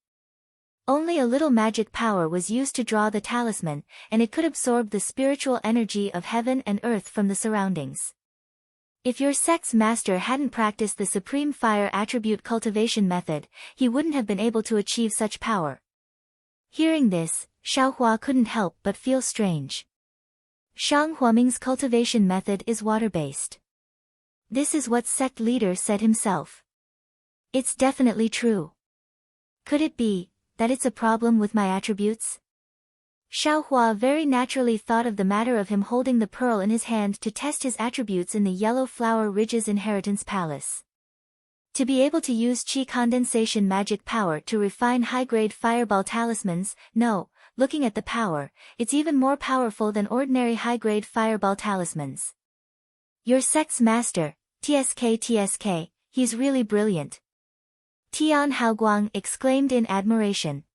Only a little magic power was used to draw the talisman, and it could absorb the spiritual energy of heaven and earth from the surroundings. If your sex master hadn't practiced the supreme fire attribute cultivation method, he wouldn't have been able to achieve such power." Hearing this, Xiao Hua couldn't help but feel strange. Shang Huaming's cultivation method is water-based. This is what sect leader said himself. It's definitely true. Could it be that it's a problem with my attributes? Xiao Hua very naturally thought of the matter of him holding the pearl in his hand to test his attributes in the Yellow Flower Ridge's inheritance palace. To be able to use qi condensation magic power to refine high-grade fireball talismans, no, looking at the power, it's even more powerful than ordinary high-grade fireball talismans. Your sex master, TSK, he's really brilliant. Tian Haoguang exclaimed in admiration.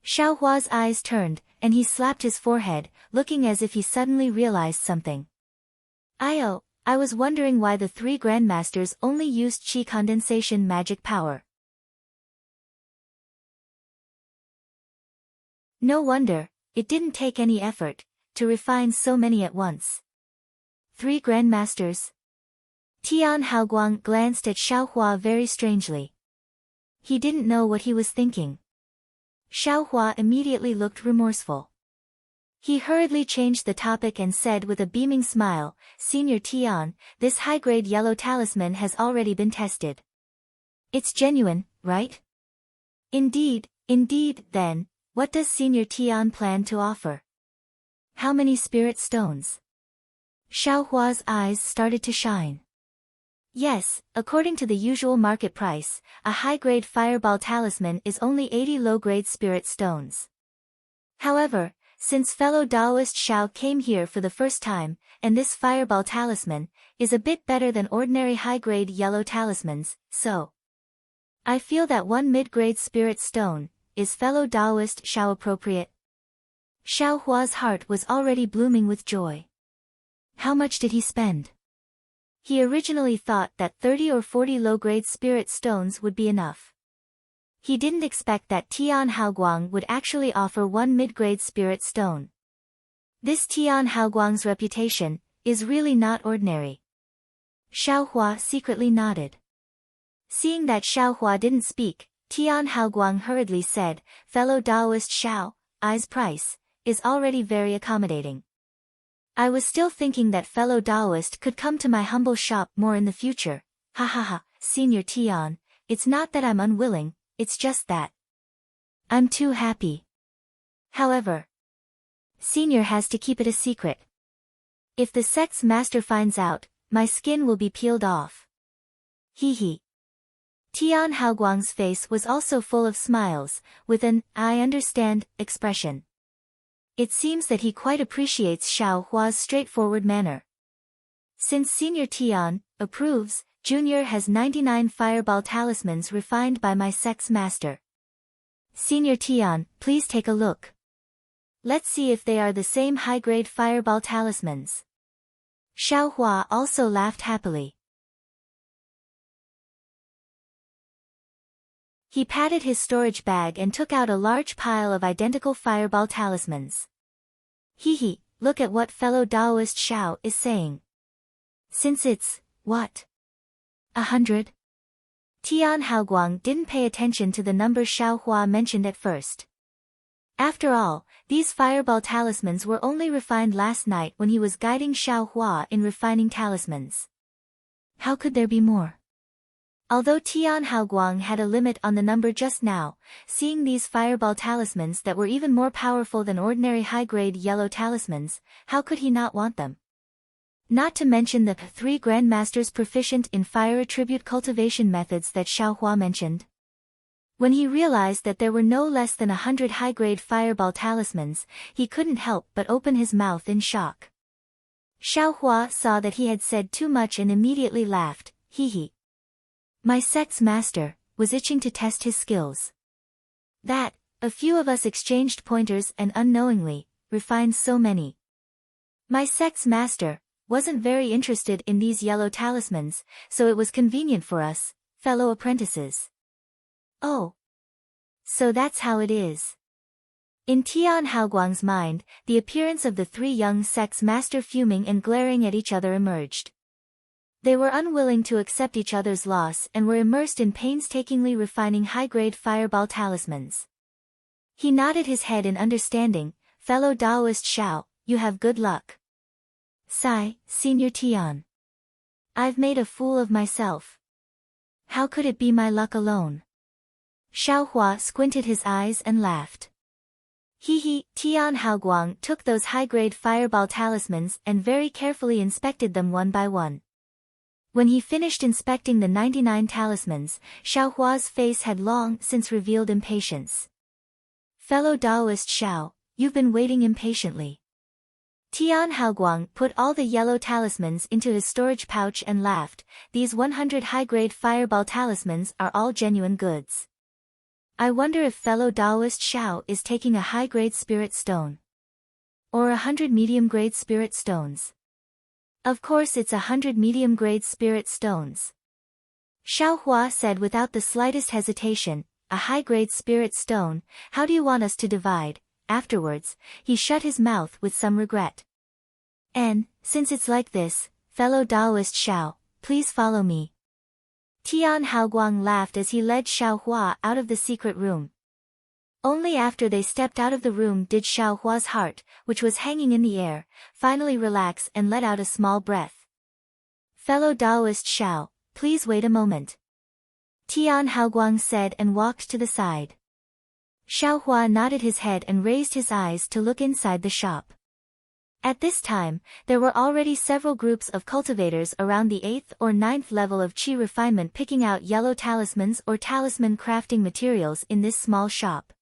Xiao Hua's eyes turned, and he slapped his forehead, looking as if he suddenly realized something. I was wondering why the three grandmasters only used qi condensation magic power. No wonder, it didn't take any effort to refine so many at once? 3 grandmasters? Tian Haoguang glanced at Xiaohua very strangely. He didn't know what he was thinking. Xiaohua immediately looked remorseful. He hurriedly changed the topic and said with a beaming smile, Senior Tian, this high-grade yellow talisman has already been tested. It's genuine, right? Indeed, then, what does Senior Tian plan to offer? How many spirit stones? Xiaohua's eyes started to shine. Yes, according to the usual market price, a high-grade fireball talisman is only 80 low-grade spirit stones. However, since fellow Taoist Xiao came here for the first time, and this fireball talisman is a bit better than ordinary high-grade yellow talismans, so I feel that one mid-grade spirit stone is fellow Taoist Xiao appropriate. Xiaohua's heart was already blooming with joy. How much did he spend? He originally thought that 30 or 40 low-grade spirit stones would be enough. He didn't expect that Tian Haoguang would actually offer one mid-grade spirit stone. This Tian Haoguang's reputation is really not ordinary. Xiaohua secretly nodded. Seeing that Xiaohua didn't speak, Tian Haoguang hurriedly said, Fellow Taoist Xiao, I's price is already very accommodating. I was still thinking that fellow Taoist could come to my humble shop more in the future. Ha ha ha, Senior Tian, it's not that I'm unwilling, it's just that I'm too happy. However, Senior has to keep it a secret. If the sect's master finds out, my skin will be peeled off. Hee hee. Tian Haoguang's face was also full of smiles, with an I understand expression. It seems that he quite appreciates Xiaohua's straightforward manner. Since Senior Tian approves, Junior has 99 fireball talismans refined by my sect's master. Senior Tian, please take a look. Let's see if they are the same high-grade fireball talismans. Xiaohua also laughed happily. He patted his storage bag and took out a large pile of identical fireball talismans. Hee hee, look at what fellow Taoist Xiao is saying. Since it's, what? 100? Tian Haoguang didn't pay attention to the number Xiaohua mentioned at first. After all, these fireball talismans were only refined last night when he was guiding Xiaohua in refining talismans. How could there be more? Although Tian Haoguang had a limit on the number just now, seeing these fireball talismans that were even more powerful than ordinary high-grade yellow talismans, how could he not want them? Not to mention the 3 grandmasters proficient in fire attribute cultivation methods that Xiaohua mentioned. When he realized that there were no less than 100 high-grade fireball talismans, he couldn't help but open his mouth in shock. Xiaohua saw that he had said too much and immediately laughed, hee hee. My sect's master was itching to test his skills. That, a few of us exchanged pointers and unknowingly refined so many. My sect's master wasn't very interested in these yellow talismans, so it was convenient for us, fellow apprentices. Oh. So that's how it is. In Tian Haoguang's mind, the appearance of the 3 young sect's master fuming and glaring at each other emerged. They were unwilling to accept each other's loss and were immersed in painstakingly refining high-grade fireball talismans. He nodded his head in understanding, fellow Taoist Xiao, you have good luck. Sigh, Senior Tian. I've made a fool of myself. How could it be my luck alone? Xiaohua squinted his eyes and laughed. Hee hee, Tian Haoguang took those high-grade fireball talismans and very carefully inspected them one by one. When he finished inspecting the 99 talismans, Xiaohua's face had long since revealed impatience. Fellow Taoist Xiao, you've been waiting impatiently. Tian Haoguang put all the yellow talismans into his storage pouch and laughed, these 100 high-grade fireball talismans are all genuine goods. I wonder if fellow Taoist Xiao is taking a high-grade spirit stone. Or 100 medium-grade spirit stones. Of course it's 100 medium-grade spirit stones. Xiaohua said without the slightest hesitation, a high-grade spirit stone, how do you want us to divide? afterwards, he shut his mouth with some regret. And, since it's like this, fellow Taoist Xiao, please follow me. Tian Haoguang laughed as he led Xiao Hua out of the secret room. Only after they stepped out of the room did Xiao Hua's heart, which was hanging in the air, finally relax and let out a small breath. Fellow Taoist Xiao, please wait a moment. Tian Haoguang said and walked to the side. Xiao Hua nodded his head and raised his eyes to look inside the shop. At this time, there were already several groups of cultivators around the 8th or 9th level of qi refinement picking out yellow talismans or talisman crafting materials in this small shop.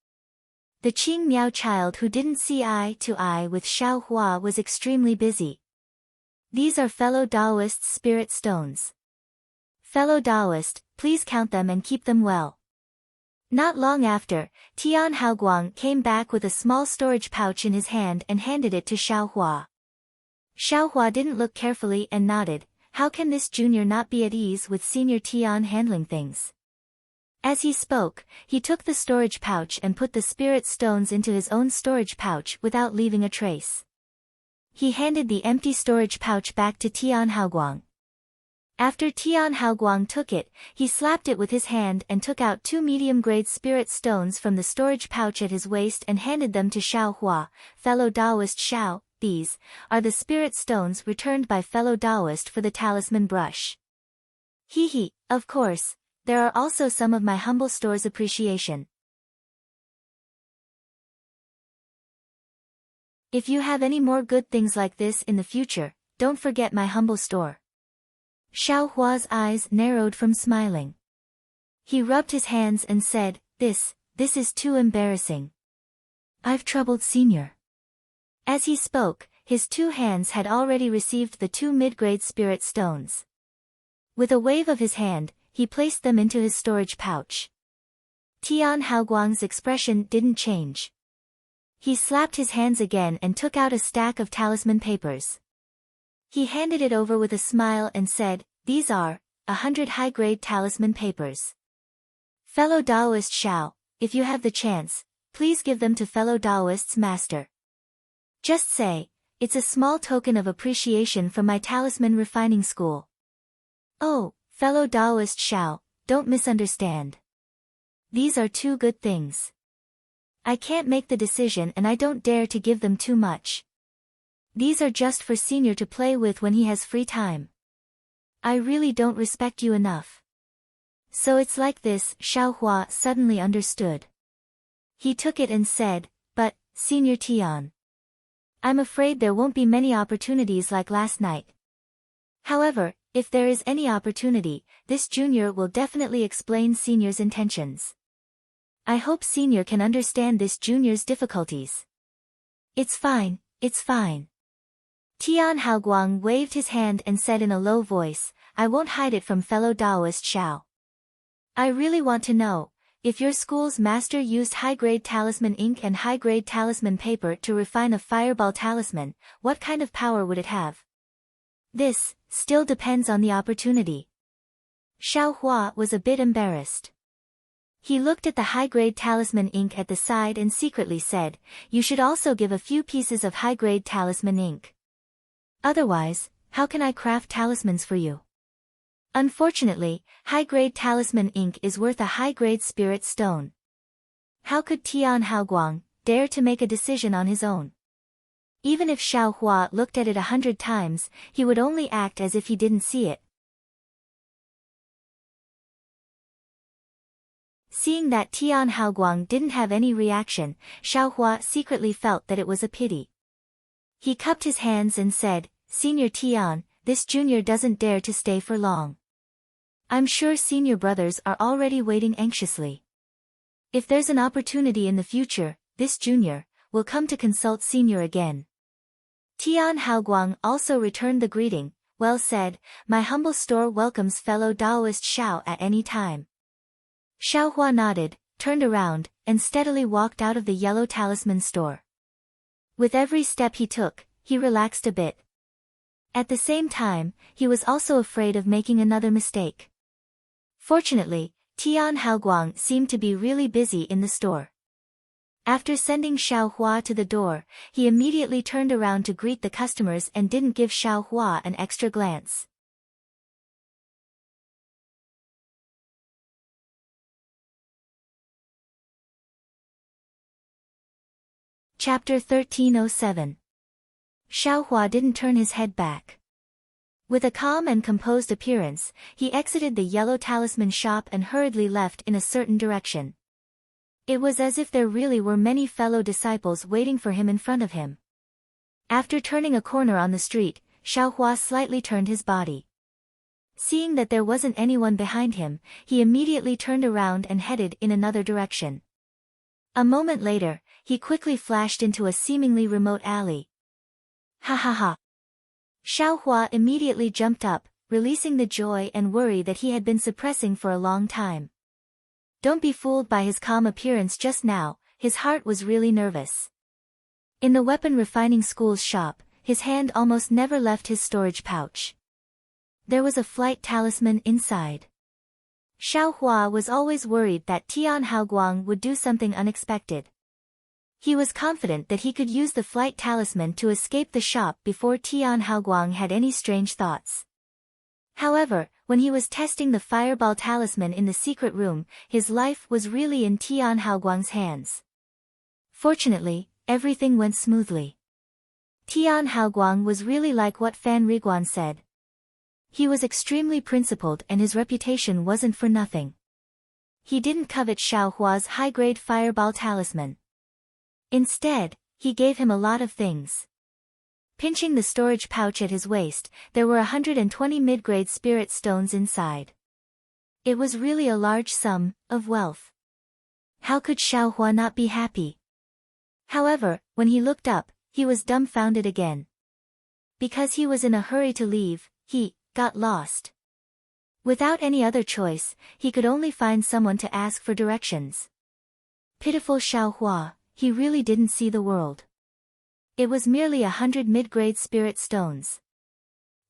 The Qing Miao child who didn't see eye to eye with Xiao Hua was extremely busy. These are fellow Taoists' spirit stones. Fellow Taoist, please count them and keep them well. Not long after, Tian Haoguang came back with a small storage pouch in his hand and handed it to Xiao Hua. Xiao Hua didn't look carefully and nodded. How can this junior not be at ease with senior Tian handling things? As he spoke, he took the storage pouch and put the spirit stones into his own storage pouch without leaving a trace. He handed the empty storage pouch back to Tian Haoguang. After Tian Haoguang took it, he slapped it with his hand and took out 2 medium-grade spirit stones from the storage pouch at his waist and handed them to Xiao Hua. Fellow Taoist Xiao, these are the spirit stones returned by fellow Taoist for the talisman brush. Hee, of course, there are also some of my humble store's appreciation. If you have any more good things like this in the future, don't forget my humble store. Xiao Hua's eyes narrowed from smiling. He rubbed his hands and said, This is too embarrassing. I've troubled senior. As he spoke, his 2 hands had already received the 2 mid-grade spirit stones. With a wave of his hand, he placed them into his storage pouch. Tian Haoguang's expression didn't change. He slapped his hands again and took out a stack of talisman papers. He handed it over with a smile and said, These are 100 high-grade talisman papers. Fellow Taoist Xiao, if you have the chance, please give them to fellow Taoist's master. Just say, it's a small token of appreciation from my talisman refining school. Oh, fellow Taoist Xiao, don't misunderstand. These are 2 good things. I can't make the decision and I don't dare to give them too much. These are just for senior to play with when he has free time. I really don't respect you enough. So it's like this. Xiao Hua suddenly understood. He took it and said, But, Senior Tian, I'm afraid there won't be many opportunities like last night. However, if there is any opportunity, this junior will definitely explain senior's intentions. I hope senior can understand this junior's difficulties. It's fine, it's fine. Tian Haoguang waved his hand and said in a low voice, I won't hide it from fellow Taoist Xiao. I really want to know, if your school's master used high-grade talisman ink and high-grade talisman paper to refine a fireball talisman, what kind of power would it have? This still depends on the opportunity. Xiao Hua was a bit embarrassed. He looked at the high-grade talisman ink at the side and secretly said, You should also give a few pieces of high-grade talisman ink. Otherwise, how can I craft talismans for you? Unfortunately, high-grade talisman ink is worth a high-grade spirit stone. How could Tian Haoguang dare to make a decision on his own? Even if Xiao Hua looked at it 100 times, he would only act as if he didn't see it. Seeing that Tian Haoguang didn't have any reaction, Xiao Hua secretly felt that it was a pity. He cupped his hands and said, Senior Tian, this junior doesn't dare to stay for long. I'm sure senior brothers are already waiting anxiously. If there's an opportunity in the future, this junior will come to consult senior again. Tian Haoguang also returned the greeting, Well said, my humble store welcomes fellow Taoist Xiao at any time. Xiao Hua nodded, turned around, and steadily walked out of the yellow talisman store. With every step he took, he relaxed a bit. At the same time, he was also afraid of making another mistake. Fortunately, Tian Haoguang seemed to be really busy in the store. After sending Xiao Hua to the door, he immediately turned around to greet the customers and didn't give Xiao Hua an extra glance. Chapter 1307. Xiao Hua didn't turn his head back. With a calm and composed appearance, he exited the yellow talisman shop and hurriedly left in a certain direction. It was as if there really were many fellow disciples waiting for him in front of him. After turning a corner on the street, Xiao Hua slightly turned his body. Seeing that there wasn't anyone behind him, he immediately turned around and headed in another direction. A moment later, he quickly flashed into a seemingly remote alley. Ha ha ha! Xiao Hua immediately jumped up, releasing the joy and worry that he had been suppressing for a long time. Don't be fooled by his calm appearance just now, his heart was really nervous. In the weapon refining school's shop, his hand almost never left his storage pouch. There was a flight talisman inside. Xiao Hua was always worried that Tian Haoguang would do something unexpected. He was confident that he could use the flight talisman to escape the shop before Tian Haoguang had any strange thoughts. However, when he was testing the fireball talisman in the secret room, his life was really in Tian Haoguang's hands. Fortunately, everything went smoothly. Tian Haoguang was really like what Fan Riguan said. He was extremely principled and his reputation wasn't for nothing. He didn't covet Xiao Hua's high-grade fireball talisman. Instead, he gave him a lot of things. Pinching the storage pouch at his waist, there were 120 mid-grade spirit stones inside. It was really a large sum of wealth. How could Xiao Hua not be happy? However, when he looked up, he was dumbfounded again. Because he was in a hurry to leave, he got lost. Without any other choice, he could only find someone to ask for directions. Pitiful Xiao Hua, he really didn't see the world. It was merely 100 mid-grade spirit stones.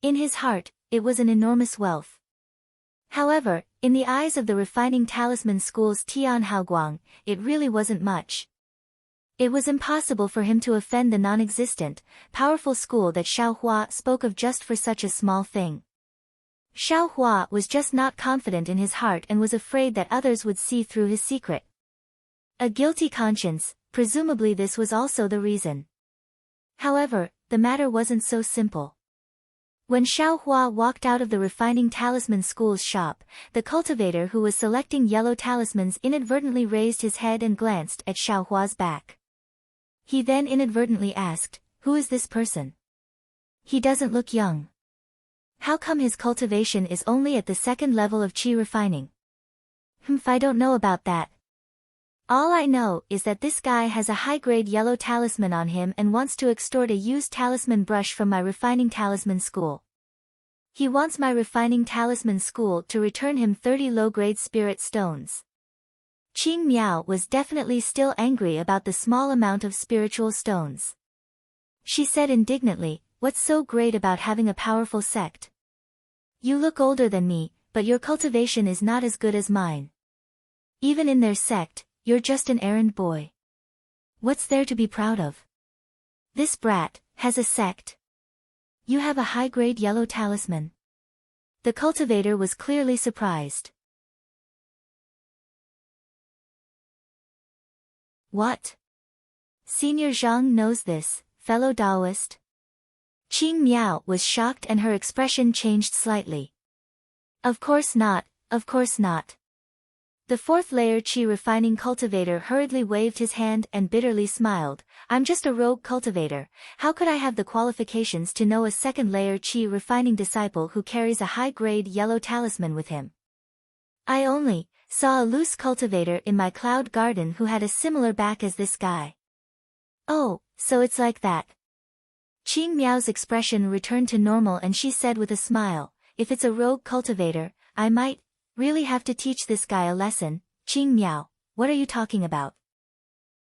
In his heart, it was an enormous wealth. However, in the eyes of the refining talisman school's Tian Haoguang, it really wasn't much. It was impossible for him to offend the non-existent, powerful school that Xiao Hua spoke of just for such a small thing. Xiao Hua was just not confident in his heart and was afraid that others would see through his secret. A guilty conscience, presumably this was also the reason. However, the matter wasn't so simple. When Xiao Hua walked out of the refining talisman school's shop, the cultivator who was selecting yellow talismans inadvertently raised his head and glanced at Xiao Hua's back. He then inadvertently asked, "Who is this person? He doesn't look young. How come his cultivation is only at the second level of qi refining?" I don't know about that. All I know is that this guy has a high-grade yellow talisman on him and wants to extort a used talisman brush from my refining talisman school. He wants my refining talisman school to return him 30 low-grade spirit stones. Qing Miao was definitely still angry about the small amount of spiritual stones. She said indignantly, "What's so great about having a powerful sect? You look older than me, but your cultivation is not as good as mine. Even in their sect, you're just an errand boy. What's there to be proud of? This brat has a sect. You have a high-grade yellow talisman." The cultivator was clearly surprised. What? Senior Zhang knows this, fellow Taoist? Qing Miao was shocked and her expression changed slightly. Of course not, of course not. The fourth layer qi refining cultivator hurriedly waved his hand and bitterly smiled. "I'm just a rogue cultivator, how could I have the qualifications to know a second layer qi refining disciple who carries a high-grade yellow talisman with him? I only saw a loose cultivator in my cloud garden who had a similar back as this guy." "Oh, so it's like that." Qing Miao's expression returned to normal and she said with a smile, "If it's a rogue cultivator, I might really have to teach this guy a lesson." "Qing Miao, what are you talking about?"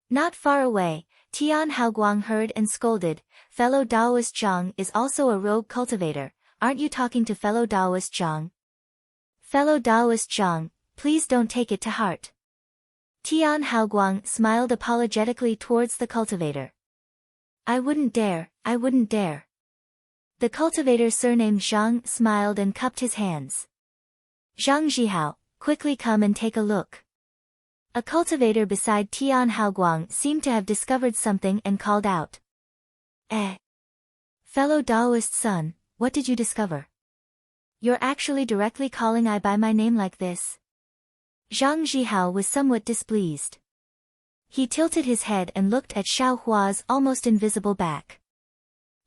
Not far away, Tian Haoguang heard and scolded, "Fellow Taoist Zhang is also a rogue cultivator, aren't you talking to fellow Taoist Zhang?" "Fellow Taoist Zhang, please don't take it to heart." Tian Haoguang smiled apologetically towards the cultivator. I wouldn't dare, I wouldn't dare. The cultivator surnamed Zhang smiled and cupped his hands. Zhang Zhihao, quickly come and take a look. A cultivator beside Tian Haoguang seemed to have discovered something and called out. Fellow Daoist son, what did you discover? You're actually directly calling I by my name like this? Zhang Zhihao was somewhat displeased. He tilted his head and looked at Xiao Hua's almost invisible back.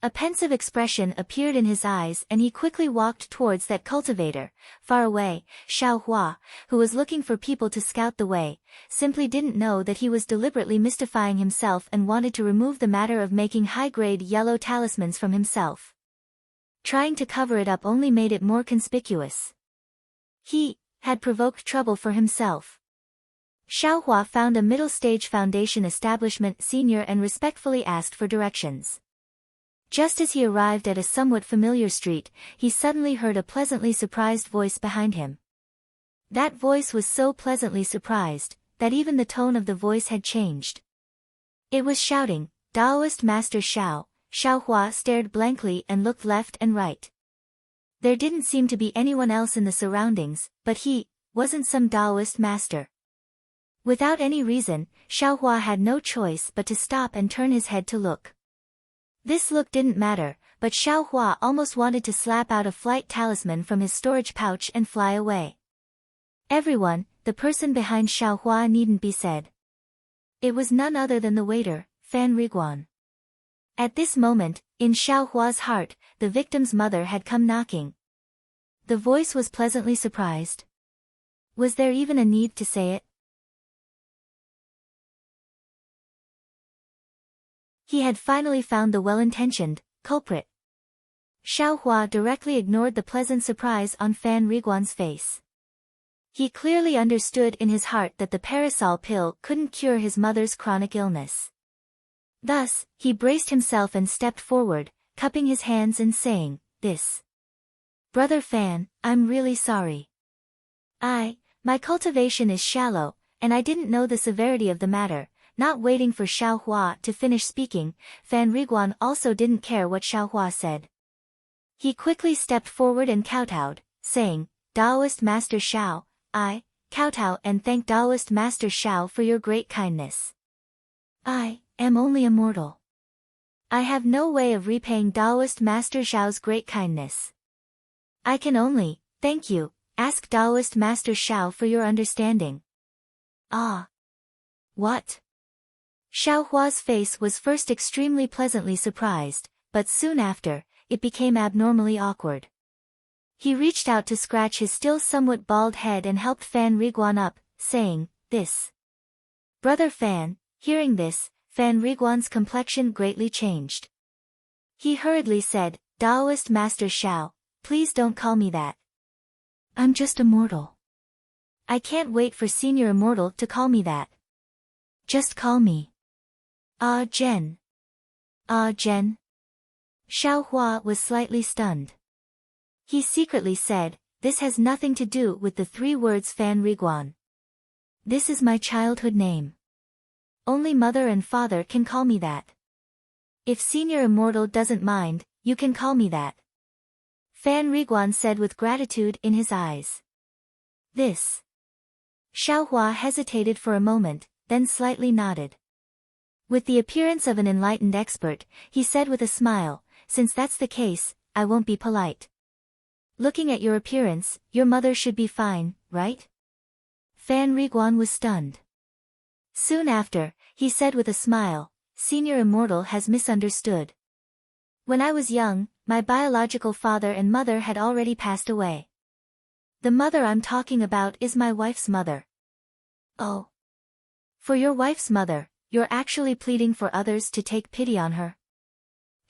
A pensive expression appeared in his eyes and he quickly walked towards that cultivator. Far away, Xiao Hua, who was looking for people to scout the way, simply didn't know that he was deliberately mystifying himself and wanted to remove the matter of making high-grade yellow talismans from himself. Trying to cover it up only made it more conspicuous. He had provoked trouble for himself. Xiao Hua found a middle-stage foundation establishment senior and respectfully asked for directions. Just as he arrived at a somewhat familiar street, he suddenly heard a pleasantly surprised voice behind him. That voice was so pleasantly surprised, that even the tone of the voice had changed. It was shouting, Daoist Master Xiao. Xiao Hua stared blankly and looked left and right. There didn't seem to be anyone else in the surroundings, but he wasn't some Daoist master. Without any reason, Xiao Hua had no choice but to stop and turn his head to look. This look didn't matter, but Xiao Hua almost wanted to slap out a flight talisman from his storage pouch and fly away. Everyone, the person behind Xiao Hua needn't be said. It was none other than the waiter, Fan Riguan. At this moment, in Xiao Hua's heart, the victim's mother had come knocking. The voice was pleasantly surprised. Was there even a need to say it? He had finally found the well-intentioned culprit. Xiao Hua directly ignored the pleasant surprise on Fan Riguan's face. He clearly understood in his heart that the parasol pill couldn't cure his mother's chronic illness. Thus, he braced himself and stepped forward, cupping his hands and saying, This. Brother Fan, I'm really sorry. My cultivation is shallow, and I didn't know the severity of the matter. Not waiting for Xiao Hua to finish speaking, Fan Riguan also didn't care what Xiao Hua said. He quickly stepped forward and kowtowed, saying, Daoist Master Xiao, I kowtow and thank Daoist Master Xiao for your great kindness. I am only a mortal. I have no way of repaying Daoist Master Xiao's great kindness. I can only, thank you, ask Daoist Master Xiao for your understanding. Ah. What? Xiao Hua's face was first extremely pleasantly surprised, but soon after, it became abnormally awkward. He reached out to scratch his still somewhat bald head and helped Fan Riguan up, saying, This. Brother Fan, hearing this, Fan Riguan's complexion greatly changed. He hurriedly said, Daoist Master Xiao, please don't call me that. I'm just a mortal. I can't wait for Senior Immortal to call me that. Just call me. Jen. Jen. Xiao Hua was slightly stunned. He secretly said, This has nothing to do with the 3 words Fan Riguan. This is my childhood name. Only mother and father can call me that. If Senior Immortal doesn't mind, you can call me that. Fan Riguan said with gratitude in his eyes. This. Xiao Hua hesitated for a moment, then slightly nodded. With the appearance of an enlightened expert, he said with a smile, Since that's the case, I won't be polite. Looking at your appearance, your mother should be fine, right? Fan Riguan was stunned. Soon after, he said with a smile, Senior Immortal has misunderstood. When I was young, my biological father and mother had already passed away. The mother I'm talking about is my wife's mother. Oh. For your wife's mother, you're actually pleading for others to take pity on her?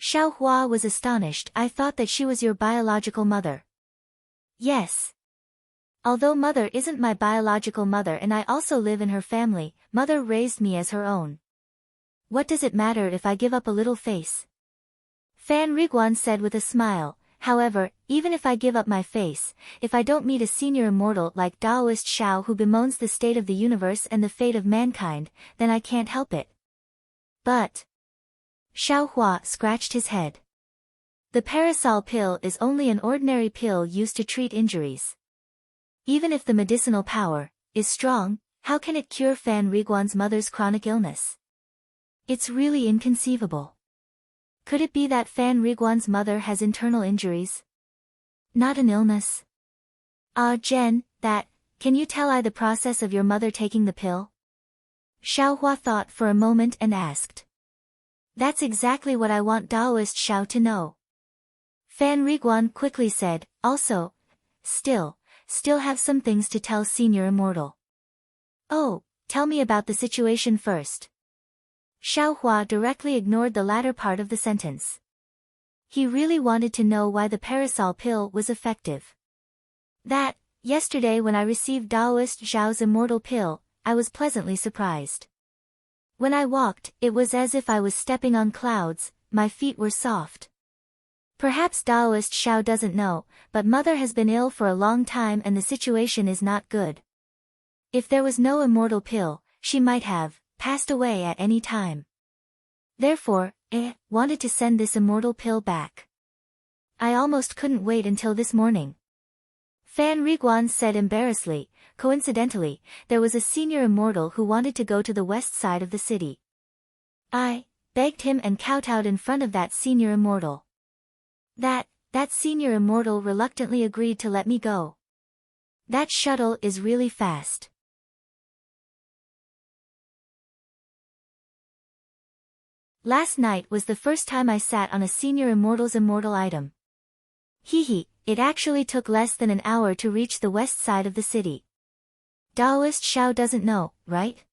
Xiao Hua was astonished. I thought that she was your biological mother. Yes. Although mother isn't my biological mother and I also live in her family, mother raised me as her own. What does it matter if I give up a little face? Fan Riguan said with a smile, However, even if I give up my face, if I don't meet a senior immortal like Taoist Xiao who bemoans the state of the universe and the fate of mankind, then I can't help it. But Xiao Hua scratched his head. The parasol pill is only an ordinary pill used to treat injuries. Even if the medicinal power is strong, how can it cure Fan Riguan's mother's chronic illness? It's really inconceivable. Could it be that Fan Riguan's mother has internal injuries? Not an illness. Jen, can you tell I the process of your mother taking the pill? Xiao Hua thought for a moment and asked. That's exactly what I want Taoist Xiao to know. Fan Riguan quickly said, also, still have some things to tell Senior Immortal. Oh, tell me about the situation first. Xiao Hua directly ignored the latter part of the sentence. He really wanted to know why the parasol pill was effective. Yesterday when I received Taoist Zhao's immortal pill, I was pleasantly surprised. When I walked, it was as if I was stepping on clouds, my feet were soft. Perhaps Taoist Xiao doesn't know, but mother has been ill for a long time and the situation is not good. If there was no immortal pill, she might have passed away at any time. Therefore, wanted to send this immortal pill back. I almost couldn't wait until this morning. Fan Riguan said embarrassedly. Coincidentally, there was a senior immortal who wanted to go to the west side of the city. I begged him and kowtowed in front of that senior immortal. That senior immortal reluctantly agreed to let me go. That shuttle is really fast. Last night was the first time I sat on a senior immortal's immortal item. It actually took less than an hour to reach the west side of the city. Taoist Xiao doesn't know, right?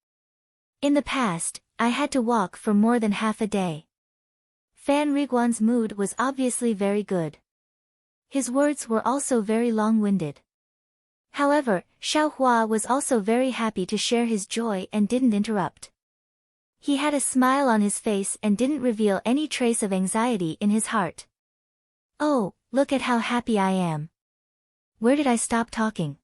In the past, I had to walk for more than half a day. Fan Riguan's mood was obviously very good. His words were also very long-winded. However, Xiao Hua was also very happy to share his joy and didn't interrupt. He had a smile on his face and didn't reveal any trace of anxiety in his heart. Oh, look at how happy I am. Where did I stop talking?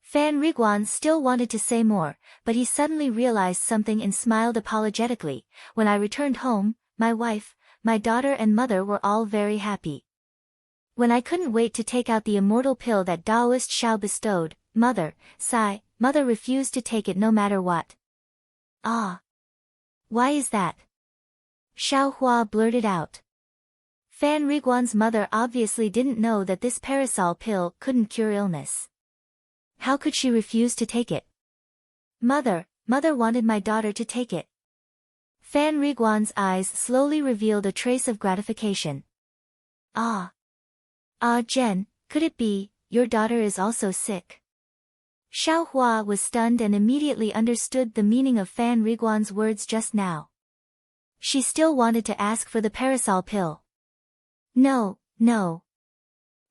Fan Riguan still wanted to say more, but he suddenly realized something and smiled apologetically. When I returned home, my wife, my daughter and mother were all very happy. When I couldn't wait to take out the immortal pill that Taoist Xiao bestowed, mother refused to take it no matter what. Why is that? Xiao Hua blurted out. Fan Riguan's mother obviously didn't know that this parasol pill couldn't cure illness. How could she refuse to take it? Mother wanted my daughter to take it. Fan Riguan's eyes slowly revealed a trace of gratification. Jen, could it be, your daughter is also sick? Xiao Hua was stunned and immediately understood the meaning of Fan Riguan's words just now. She still wanted to ask for the parasol pill. No.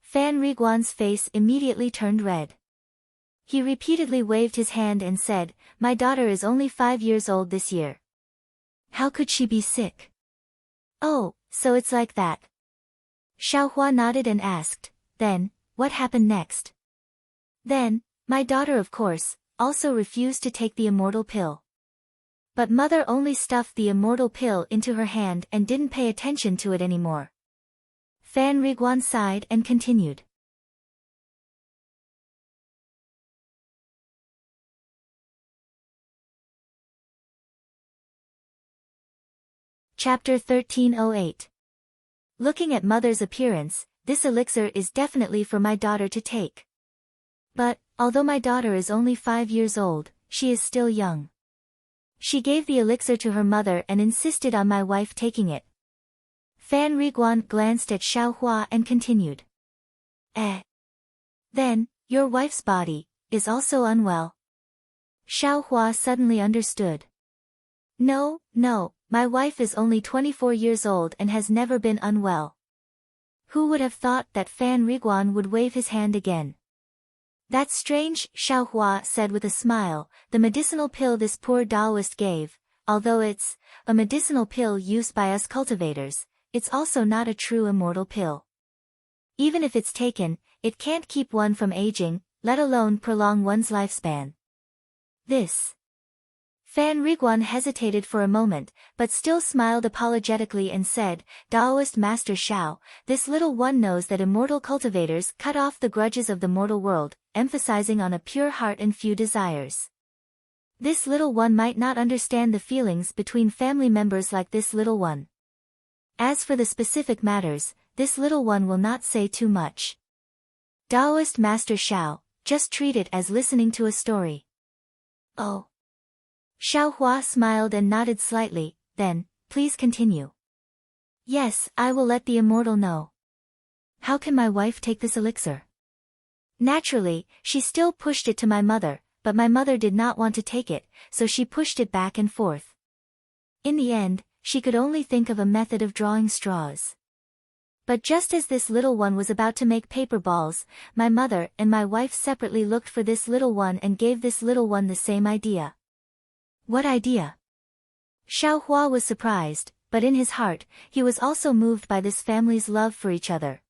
Fan Riguan's face immediately turned red. He repeatedly waved his hand and said, my daughter is only 5 years old this year. How could she be sick? Oh, so it's like that. Xiao Hua nodded and asked, then, what happened next? Then, my daughter of course, also refused to take the immortal pill. But mother only stuffed the immortal pill into her hand and didn't pay attention to it anymore. Fan Riguan sighed and continued. Chapter 1308. Looking at mother's appearance, this elixir is definitely for my daughter to take. But, although my daughter is only 5 years old, she is still young. She gave the elixir to her mother and insisted on my wife taking it. Fan Riguan glanced at Xiao Hua and continued. Then, your wife's body is also unwell. Xiao Hua suddenly understood. No, my wife is only 24 years old and has never been unwell. Who would have thought that Fan Riguan would wave his hand again? That's strange, Xiao Hua said with a smile. The medicinal pill this poor Taoist gave, although it's a medicinal pill used by us cultivators, it's also not a true immortal pill. Even if it's taken, it can't keep one from aging, let alone prolong one's lifespan. This. Fan Riguan hesitated for a moment, but still smiled apologetically and said, Taoist Master Shao, this little one knows that immortal cultivators cut off the grudges of the mortal world, emphasizing on a pure heart and few desires. This little one might not understand the feelings between family members like this little one. As for the specific matters, this little one will not say too much. Taoist Master Shao, just treat it as listening to a story. Oh. Xiaohua smiled and nodded slightly, then, please continue. Yes, I will let the immortal know. How can my wife take this elixir? Naturally, she still pushed it to my mother, but my mother did not want to take it, so she pushed it back and forth. In the end, she could only think of a method of drawing straws. But just as this little one was about to make paper balls, my mother and my wife separately looked for this little one and gave this little one the same idea. What idea? Xiaohua was surprised, but in his heart, he was also moved by this family's love for each other.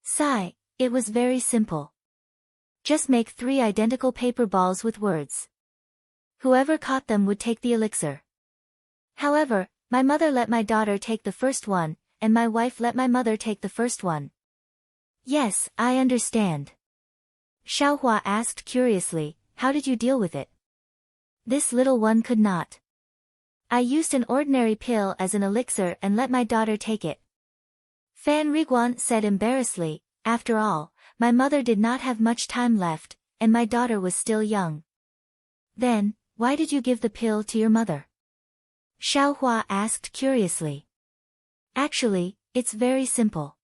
Sigh, it was very simple. Just make 3 identical paper balls with words. Whoever caught them would take the elixir. However, my mother let my daughter take the first one, and my wife let my mother take the first one. Yes, I understand. Xiaohua asked curiously, how did you deal with it? This little one could not. I used an ordinary pill as an elixir and let my daughter take it. Fan Riguan said embarrassedly, after all, my mother did not have much time left, and my daughter was still young. Then, why did you give the pill to your mother? Xiaohua asked curiously. Actually, it's very simple.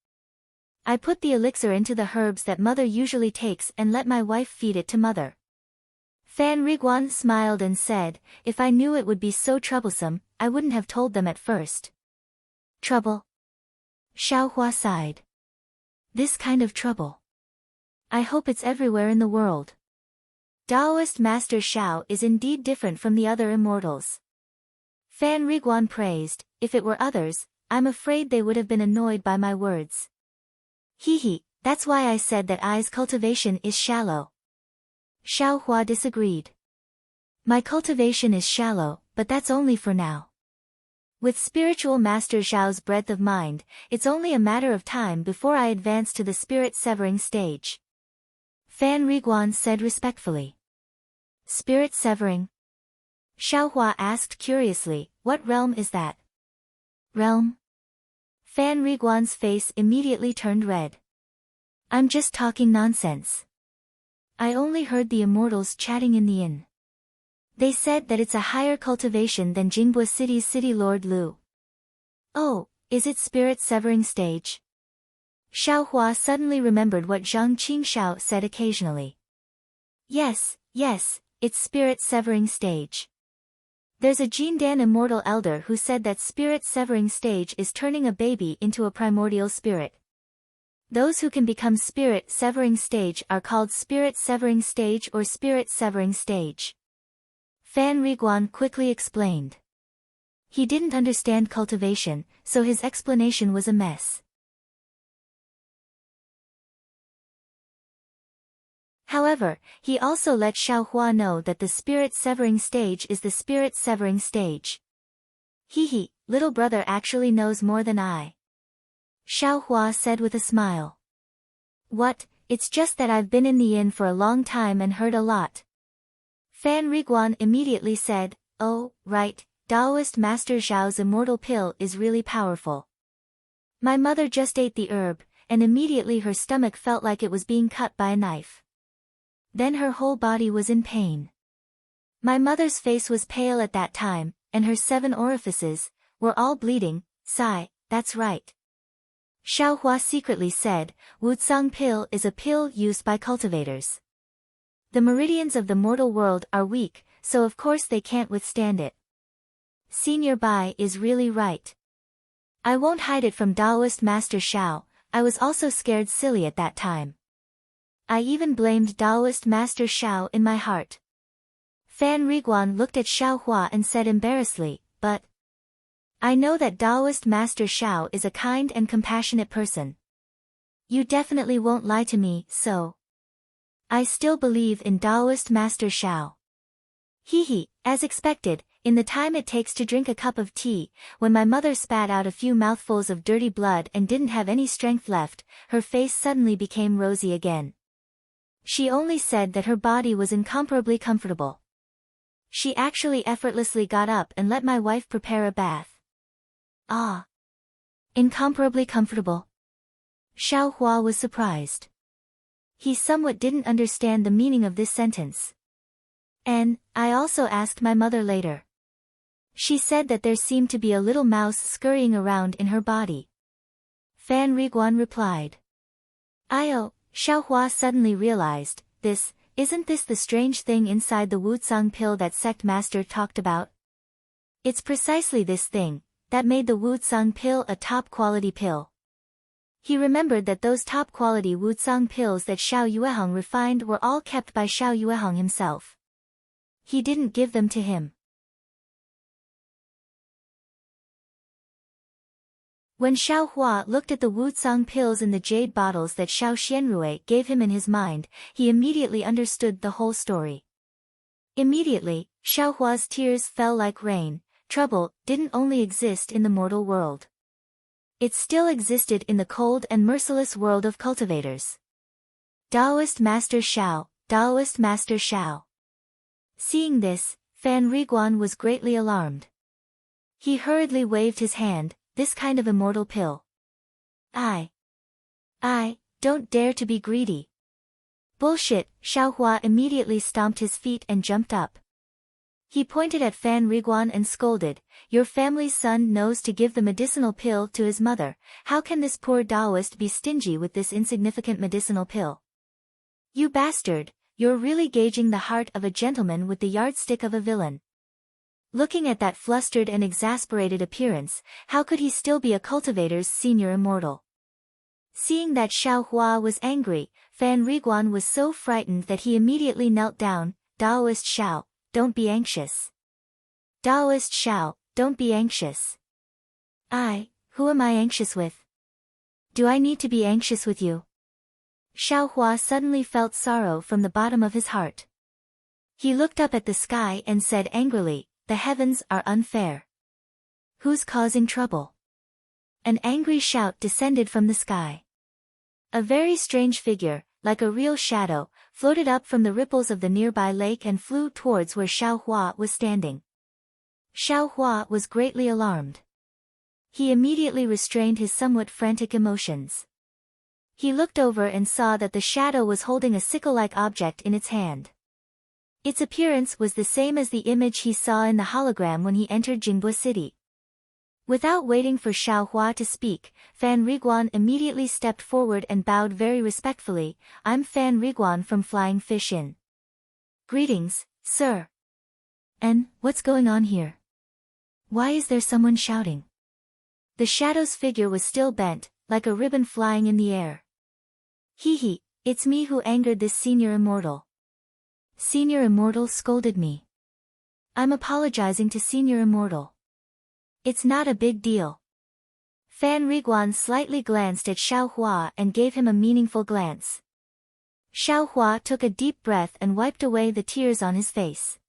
I put the elixir into the herbs that mother usually takes and let my wife feed it to mother. Fan Riguan smiled and said, if I knew it would be so troublesome, I wouldn't have told them at first. Trouble? Xiaohua sighed. This kind of trouble. I hope it's everywhere in the world. Taoist Master Shao is indeed different from the other immortals. Fan Riguan praised, if it were others, I'm afraid they would have been annoyed by my words. Hee, that's why I said that I's cultivation is shallow. Xiaohua disagreed. My cultivation is shallow, but that's only for now. With spiritual Master Zhao's breadth of mind, it's only a matter of time before I advance to the spirit-severing stage. Fan Riguan said respectfully. Spirit-severing? Xiaohua asked curiously, what realm is that? Realm? Fan Riguan's face immediately turned red. I'm just talking nonsense. I only heard the immortals chatting in the inn. They said that it's a higher cultivation than Jingbua City's City Lord Lu. Oh, is it spirit-severing stage? Xiaohua suddenly remembered what Zhang Qingxiao said occasionally. Yes, it's spirit-severing stage. There's a Jindan immortal elder who said that spirit-severing stage is turning a baby into a primordial spirit. Those who can become spirit-severing stage are called spirit-severing stage or spirit-severing stage. Fan Riguan quickly explained. He didn't understand cultivation, so his explanation was a mess. However, he also let Xiaohua know that the spirit-severing stage is the spirit-severing stage. Hee, little brother actually knows more than I. Xiaohua said with a smile. What, it's just that I've been in the inn for a long time and heard a lot. Fan Riguan immediately said, oh, right, Taoist Master Zhao's immortal pill is really powerful. My mother just ate the herb, and immediately her stomach felt like it was being cut by a knife. Then her whole body was in pain. My mother's face was pale at that time, and her 7 orifices were all bleeding. Sigh, that's right. Xiaohua secretly said, Wucang pill is a pill used by cultivators. The meridians of the mortal world are weak, so of course they can't withstand it. Senior Bai is really right. I won't hide it from Taoist Master Shao, I was also scared silly at that time. I even blamed Taoist Master Shao in my heart. Fan Riguan looked at Xiaohua and said embarrassedly, but I know that Taoist Master Shao is a kind and compassionate person. You definitely won't lie to me, so. I still believe in Taoist Master Xiao. Hee, as expected, in the time it takes to drink a cup of tea, when my mother spat out a few mouthfuls of dirty blood and didn't have any strength left, her face suddenly became rosy again. She only said that her body was incomparably comfortable. She actually effortlessly got up and let my wife prepare a bath. Ah. Incomparably comfortable. Xiao Hua was surprised. He somewhat didn't understand the meaning of this sentence. And, I also asked my mother later. She said that there seemed to be a little mouse scurrying around in her body. Fan Riguan replied. Xiao Hua suddenly realized, isn't this the strange thing inside the Wutsang pill that sect master talked about? It's precisely this thing that made the Wutsang pill a top-quality pill. He remembered that those top-quality Wutsang pills that Xiao Yuehong refined were all kept by Xiao Yuehong himself. He didn't give them to him. When Xiao Hua looked at the Wutsang pills in the jade bottles that Xiao Xianrui gave him in his mind, he immediately understood the whole story. Immediately, Xiao Hua's tears fell like rain. Trouble didn't only exist in the mortal world. It still existed in the cold and merciless world of cultivators. Taoist Master Xiao, Taoist Master Xiao. Seeing this, Fan Riguan was greatly alarmed. He hurriedly waved his hand. This kind of immortal pill. I don't dare to be greedy. Bullshit, Xiao Hua immediately stomped his feet and jumped up. He pointed at Fan Riguan and scolded, your family's son knows to give the medicinal pill to his mother, how can this poor Taoist be stingy with this insignificant medicinal pill? You bastard, you're really gauging the heart of a gentleman with the yardstick of a villain. Looking at that flustered and exasperated appearance, how could he still be a cultivator's senior immortal? Seeing that Xiao Hua was angry, Fan Riguan was so frightened that he immediately knelt down. Taoist Xiao, don't be anxious. Taoist Xiao, don't be anxious. Who am I anxious with? Do I need to be anxious with you? Xiao Hua suddenly felt sorrow from the bottom of his heart. He looked up at the sky and said angrily, the heavens are unfair. Who's causing trouble? An angry shout descended from the sky. A very strange figure, like a real shadow, floated up from the ripples of the nearby lake and flew towards where Xiao Hua was standing. Xiao Hua was greatly alarmed. He immediately restrained his somewhat frantic emotions. He looked over and saw that the shadow was holding a sickle-like object in its hand. Its appearance was the same as the image he saw in the hologram when he entered Jingbua City. Without waiting for Xiao Hua to speak, Fan Riguan immediately stepped forward and bowed very respectfully, I'm Fan Riguan from Flying Fish Inn. Greetings, sir. And, what's going on here? Why is there someone shouting? The shadow's figure was still bent, like a ribbon flying in the air. Hee, it's me who angered this senior immortal. Senior Immortal scolded me. I'm apologizing to Senior Immortal. It's not a big deal. Fan Riguan slightly glanced at Xiao Hua and gave him a meaningful glance. Xiao Hua took a deep breath and wiped away the tears on his face.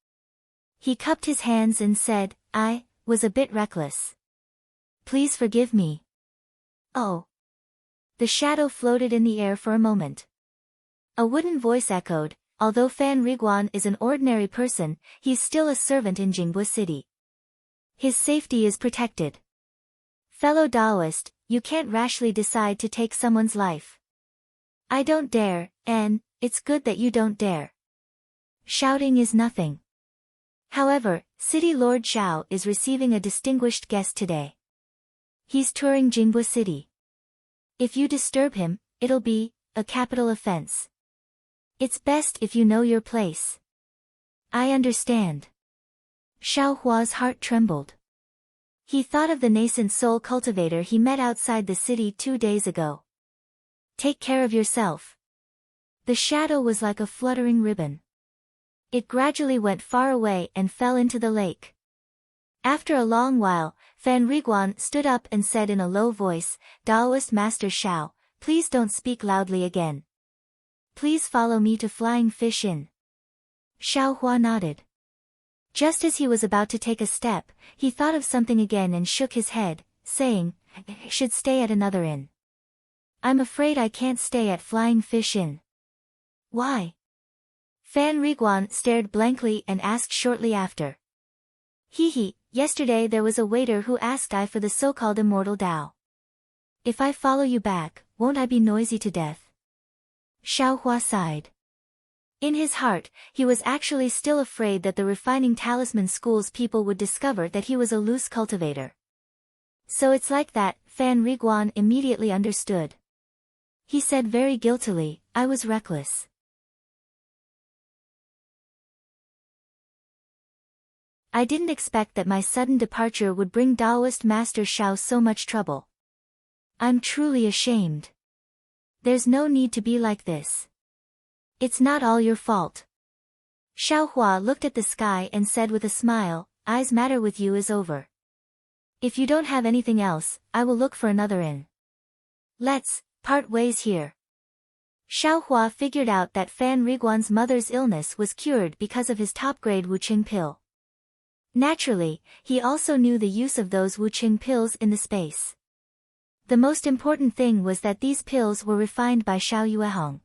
He cupped his hands and said, I was a bit reckless. Please forgive me. Oh. The shadow floated in the air for a moment. A wooden voice echoed, although Fan Riguan is an ordinary person, he's still a servant in Jingbua City. His safety is protected. Fellow Taoist, you can't rashly decide to take someone's life. I don't dare, and it's good that you don't dare. Shouting is nothing. However, City Lord Zhao is receiving a distinguished guest today. He's touring Jingbua City. If you disturb him, it'll be a capital offense. It's best if you know your place. I understand. Xiao Hua's heart trembled. He thought of the nascent soul cultivator he met outside the city 2 days ago. Take care of yourself. The shadow was like a fluttering ribbon. It gradually went far away and fell into the lake. After a long while, Fan Riguan stood up and said in a low voice, Taoist Master Xiao, Please don't speak loudly again. Please follow me to Flying Fish Inn. Xiaohua nodded. Just as he was about to take a step, he thought of something again and shook his head, saying, I should stay at another inn. I'm afraid I can't stay at Flying Fish Inn. Why? Fan Riguan stared blankly and asked shortly after. Yesterday there was a waiter who asked I for the so-called immortal Tao. If I follow you back, won't I be noisy to death? Xiaohua sighed. In his heart, he was actually still afraid that the refining talisman school's people would discover that he was a loose cultivator. So it's like that, Fan Riguan immediately understood. He said very guiltily, I was reckless. I didn't expect that my sudden departure would bring Taoist Master Shao so much trouble. I'm truly ashamed. There's no need to be like this. It's not all your fault. Xiaohua looked at the sky and said with a smile, I's matter with you is over. If you don't have anything else, I will look for another inn. Let's part ways here. Xiaohua figured out that Fan Riguan's mother's illness was cured because of his top-grade Wuqing pill. Naturally, he also knew the use of those Wuqing pills in the space. The most important thing was that these pills were refined by Xiao Yuehong.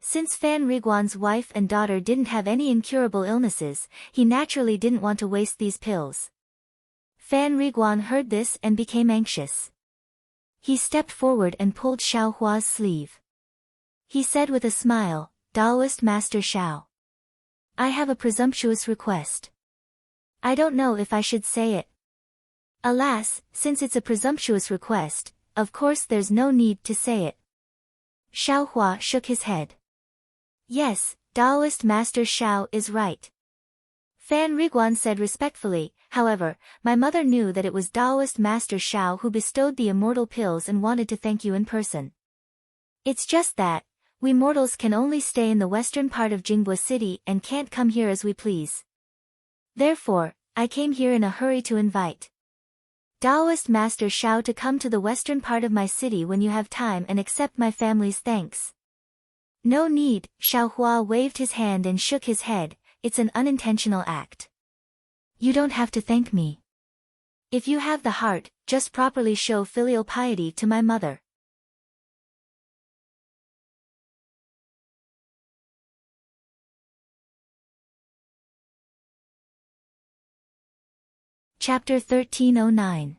Since Fan Riguan's wife and daughter didn't have any incurable illnesses, he naturally didn't want to waste these pills. Fan Riguan heard this and became anxious. He stepped forward and pulled Xiaohua's sleeve. He said with a smile, Taoist Master Xiao. I have a presumptuous request. I don't know if I should say it. Alas, since it's a presumptuous request, of course there's no need to say it. Xiaohua shook his head. Yes, Taoist Master Xiao is right. Fan Riguan said respectfully, however, my mother knew that it was Taoist Master Xiao who bestowed the immortal pills and wanted to thank you in person. It's just that, we mortals can only stay in the western part of Jingbua City and can't come here as we please. Therefore, I came here in a hurry to invite Taoist Master Xiao to come to the western part of my city when you have time and accept my family's thanks. No need, Xiaohua waved his hand and shook his head, it's an unintentional act. You don't have to thank me. If you have the heart, just properly show filial piety to my mother. Chapter 1309.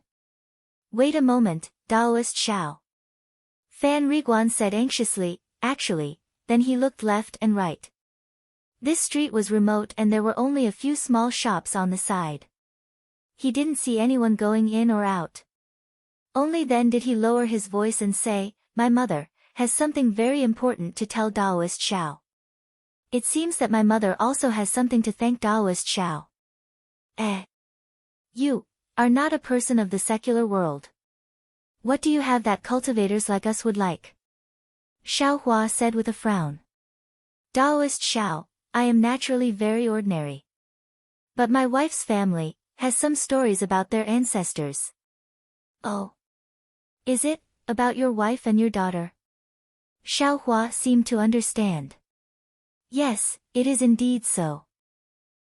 Wait a moment, Taoist Xiao. Fan Riguan said anxiously, actually, then he looked left and right. This street was remote and there were only a few small shops on the side. He didn't see anyone going in or out. Only then did he lower his voice and say, my mother has something very important to tell Taoist Xiao. It seems that my mother also has something to thank Taoist Xiao. You are not a person of the secular world. What do you have that cultivators like us would like? Xiaohua said with a frown. Taoist Xiao, I am naturally very ordinary. But my wife's family has some stories about their ancestors. Oh. Is it, about your wife and your daughter? Xiaohua seemed to understand. Yes, it is indeed so.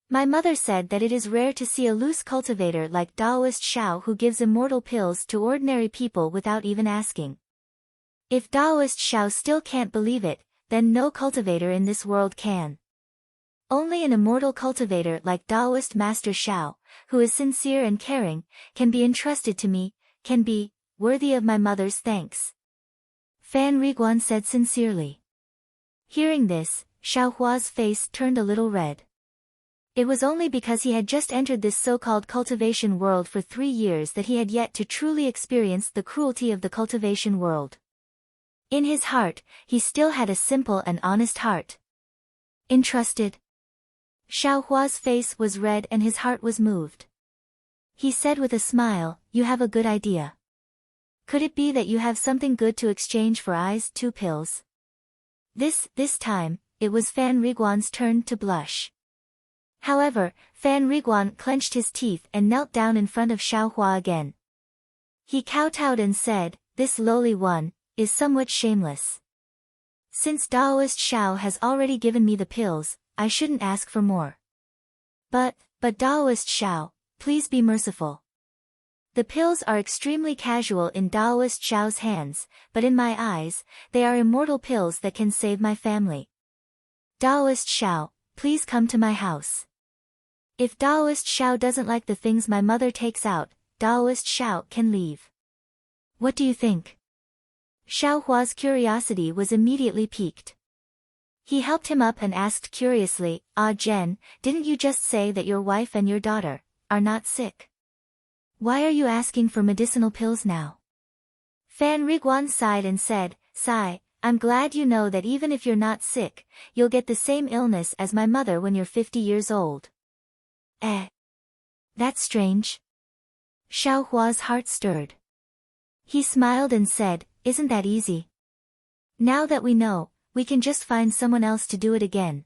My mother said that it is rare to see a loose cultivator like Taoist Xiao who gives immortal pills to ordinary people without even asking. If Taoist Xiao still can't believe it, then no cultivator in this world can. Only an immortal cultivator like Taoist Master Xiao, who is sincere and caring, can be entrusted to me, can be worthy of my mother's thanks. Fan Riguan said sincerely. Hearing this, Xiaohua's face turned a little red. It was only because he had just entered this so-called cultivation world for 3 years that he had yet to truly experience the cruelty of the cultivation world. In his heart, he still had a simple and honest heart. Entrusted? Xiaohua's face was red and his heart was moved. He said with a smile, you have a good idea. Could it be that you have something good to exchange for I's 2 pills? This time, it was Fan Riguan's turn to blush. However, Fan Riguan clenched his teeth and knelt down in front of Xiaohua again. He kowtowed and said, this lowly one, is somewhat shameless. Since Taoist Xiao has already given me the pills, I shouldn't ask for more. But Taoist Xiao, please be merciful. The pills are extremely casual in Taoist Xiao's hands, but in my eyes, they are immortal pills that can save my family. Taoist Xiao, please come to my house. If Taoist Xiao doesn't like the things my mother takes out, Taoist Xiao can leave. What do you think? Xiao Hua's curiosity was immediately piqued. He helped him up and asked curiously, "Ah Jen, didn't you just say that your wife and your daughter are not sick? Why are you asking for medicinal pills now?" Fan Riguan sighed and said, "Sigh, I'm glad you know that even if you're not sick, you'll get the same illness as my mother when you're 50 years old." That's strange. Xiao Hua's heart stirred. He smiled and said, "Isn't that easy? Now that we know, we can just find someone else to do it again."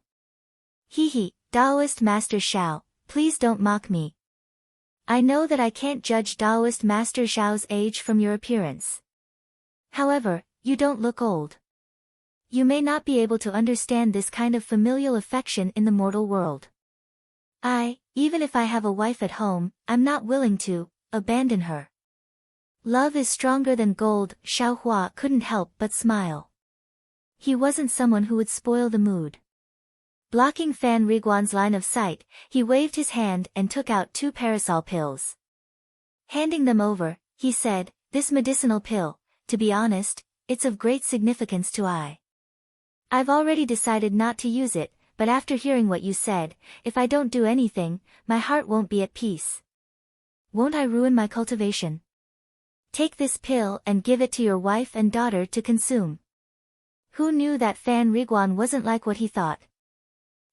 He, Taoist Master Xiao, please don't mock me. I know that I can't judge Taoist Master Xiao's age from your appearance. However, you don't look old. You may not be able to understand this kind of familial affection in the mortal world. Even if I have a wife at home, I'm not willing to abandon her. Love is stronger than gold. Xiao Hua couldn't help but smile. He wasn't someone who would spoil the mood. Blocking Fan Riguan's line of sight, he waved his hand and took out 2 parasol pills. Handing them over, he said, "This medicinal pill, to be honest, it's of great significance to I. I've already decided not to use it, but after hearing what you said, if I don't do anything, my heart won't be at peace. Won't I ruin my cultivation? Take this pill and give it to your wife and daughter to consume." Who knew that Fan Riguan wasn't like what he thought?